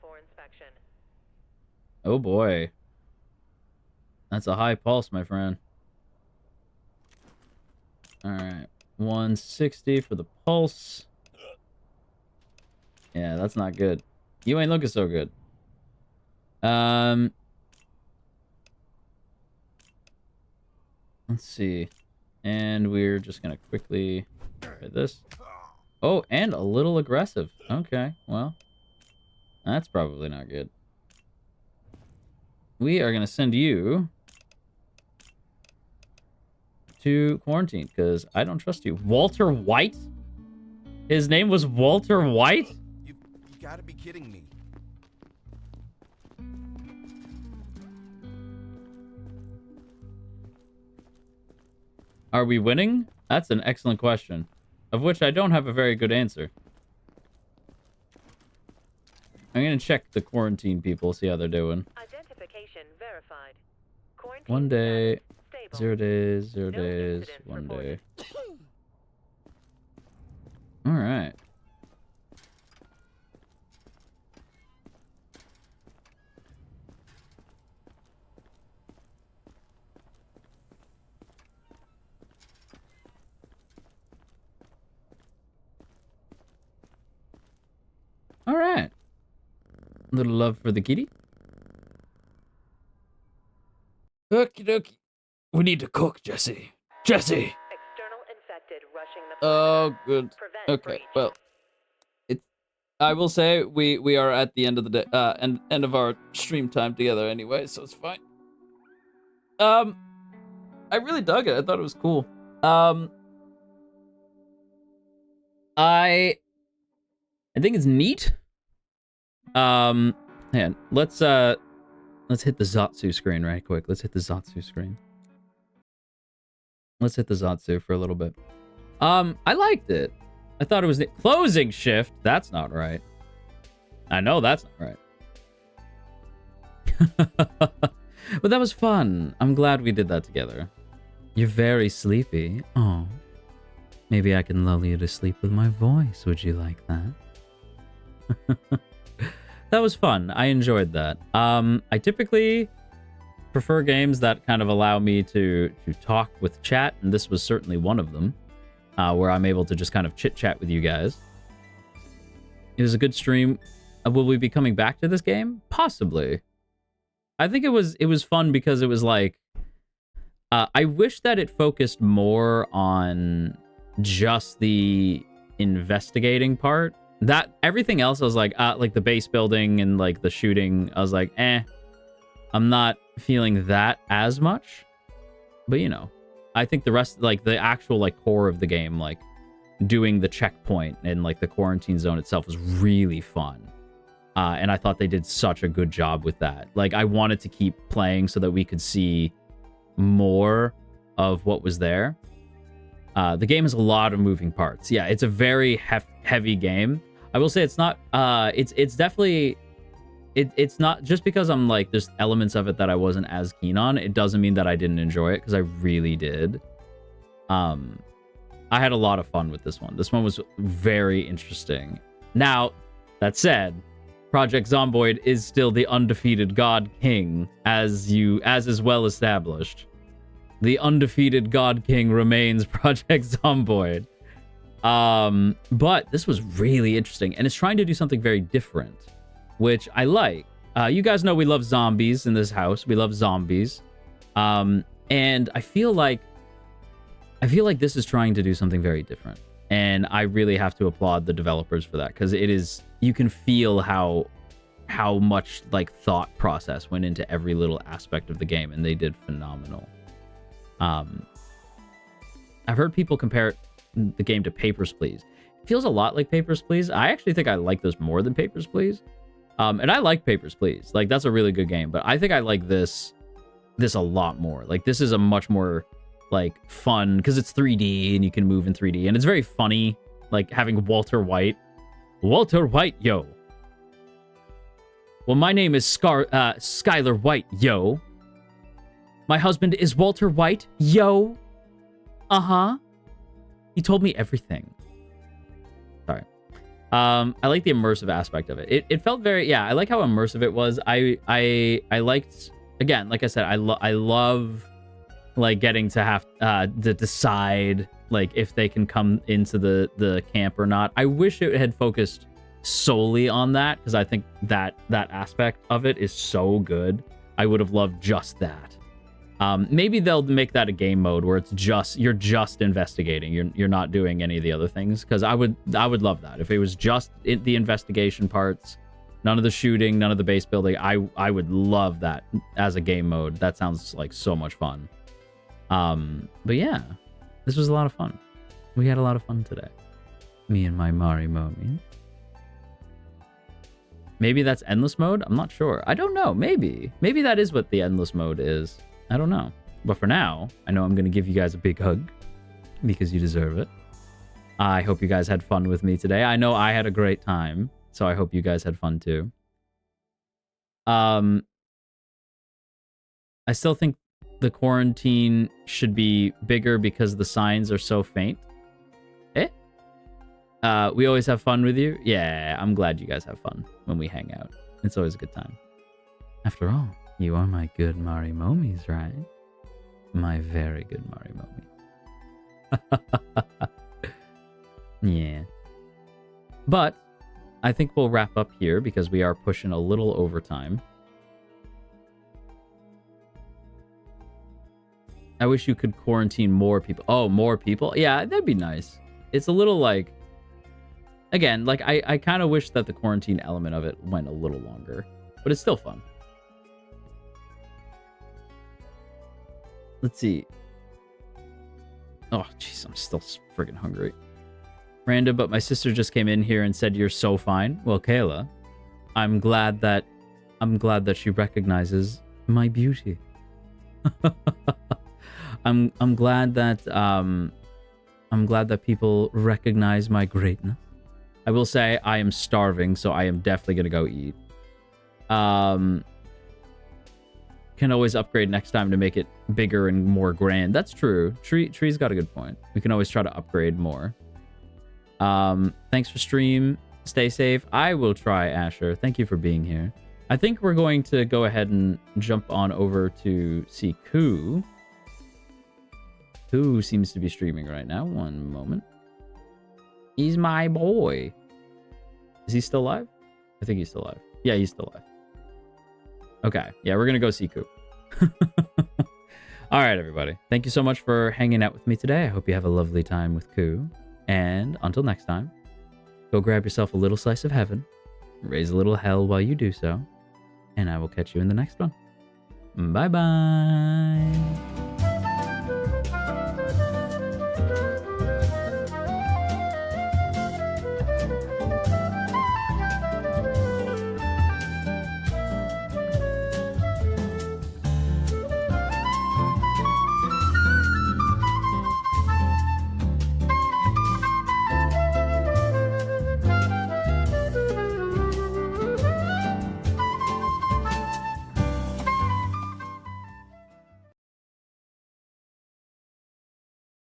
A: Oh boy. That's a high pulse, my friend. Alright. 160 for the pulse. Yeah, that's not good. You ain't looking so good. Let's see. And we're just gonna quickly try this. Oh, and a little aggressive. Okay, well. That's probably not good. We are gonna send you to quarantine, because I don't trust you. Walter White? His name was Walter White?
F: You gotta be kidding me.
A: Are we winning? That's an excellent question, of which I don't have a very good answer. I'm gonna check the quarantine people, see how they're doing.
E: Identification verified.
A: 1 day,
E: Stable.
A: 0 days, 0
E: No
A: days,
E: incidents
A: 1
E: reported.
A: day. All right. All right. Little love for the kitty. Okie dokie. We need to cook, Jesse. Jesse!
E: External infected rushing the
A: Oh, good.
E: Prevent
A: Okay,
E: breach.
A: well, I will say we are at the end of the day, end of our stream time together anyway, so it's fine. I really dug it. I thought it was cool. I think it's neat. Man, let's hit the Zatsu screen right quick. Let's hit the Zatsu screen. Let's hit the Zatsu for a little bit. I liked it. I thought it was the closing shift. That's not right. I know that's not right. But that was fun. I'm glad we did that together. You're very sleepy. Oh. Maybe I can lull you to sleep with my voice. Would you like that? That was fun. I enjoyed that. I typically prefer games that kind of allow me to talk with chat, and this was certainly one of them, where I'm able to just kind of chit-chat with you guys. It was a good stream. Will we be coming back to this game? Possibly. I think it was fun because it was like, I wish that it focused more on just the investigating part. That everything else, I was like the base building and like the shooting, I was like, I'm not feeling that as much. But you know, I think the rest, like the actual like core of the game, like doing the checkpoint and like the quarantine zone itself was really fun. And I thought they did such a good job with that. Like I wanted to keep playing so that we could see more of what was there. The game has a lot of moving parts. Yeah, it's a very heavy game. I will say it's not, it's definitely, it's not just because I'm like, there's elements of it that I wasn't as keen on. It doesn't mean that I didn't enjoy it, because I really did. I had a lot of fun with this one. This one was very interesting. Now, that said, Project Zomboid is still the undefeated God King, as is well established. The undefeated God King remains Project Zomboid. But this was really interesting, and it's trying to do something very different, which I like. You guys know we love zombies in this house. We love zombies. And I feel like this is trying to do something very different. And I really have to applaud the developers for that, because it is, you can feel how much like thought process went into every little aspect of the game, and they did phenomenal. I've heard people compare the game to Papers, Please. It feels a lot like Papers, Please. I actually think I like this more than Papers, Please. And I like Papers, Please. Like, that's a really good game, but I think I like this a lot more. Like, this is a much more like fun, because it's 3D and you can move in 3D, and it's very funny, like having Walter White, yo. Well, my name is Skylar White, yo. My husband is Walter White, yo. Uh-huh. He told me everything. Sorry. I like the immersive aspect of it. It felt very, yeah, I like how immersive it was. I liked, again, like I said, I love like getting to have to decide like if they can come into the camp or not. I wish it had focused solely on that, because I think that aspect of it is so good. I would have loved just that. Maybe they'll make that a game mode where it's just, you're just investigating. You're not doing any of the other things, because I would love that. If it was just the investigation parts, none of the shooting, none of the base building, I would love that as a game mode. That sounds like so much fun. But yeah, this was a lot of fun. We had a lot of fun today. Me and my Marimomie. Maybe that's endless mode? I'm not sure. I don't know. Maybe that is what the endless mode is. I don't know. But for now, I know I'm going to give you guys a big hug, because you deserve it. I hope you guys had fun with me today. I know I had a great time, so I hope you guys had fun too. I still think the quarantine should be bigger because the signs are so faint. We always have fun with you. Yeah, I'm glad you guys have fun when we hang out. It's always a good time. After all, you are my good Marimomies, right? My very good Marimomie. Yeah. But I think we'll wrap up here, because we are pushing a little overtime. I wish you could quarantine more people. Oh, more people? Yeah, that'd be nice. It's a little like, again, like I kind of wish that the quarantine element of it went a little longer, but it's still fun. Let's see. Oh, jeez, I'm still friggin' hungry. Random, but my sister just came in here and said you're so fine. Well, Kayla, I'm glad that she recognizes my beauty. I'm glad that people recognize my greatness. I will say I am starving, so I am definitely gonna go eat. Can always upgrade next time to make it bigger and more grand. That's true. Tree's got a good point. We can always try to upgrade more. Thanks for stream. Stay safe. I will try, Asher. Thank you for being here. I think we're going to go ahead and jump on over to see Koo. Koo seems to be streaming right now. One moment. He's my boy. Is he still live? I think he's still live. Yeah, he's still live. Okay. Yeah, we're going to go see Koo. All right, everybody. Thank you so much for hanging out with me today. I hope you have a lovely time with Koo. And until next time, go grab yourself a little slice of heaven, raise a little hell while you do so, and I will catch you in the next one. Bye-bye.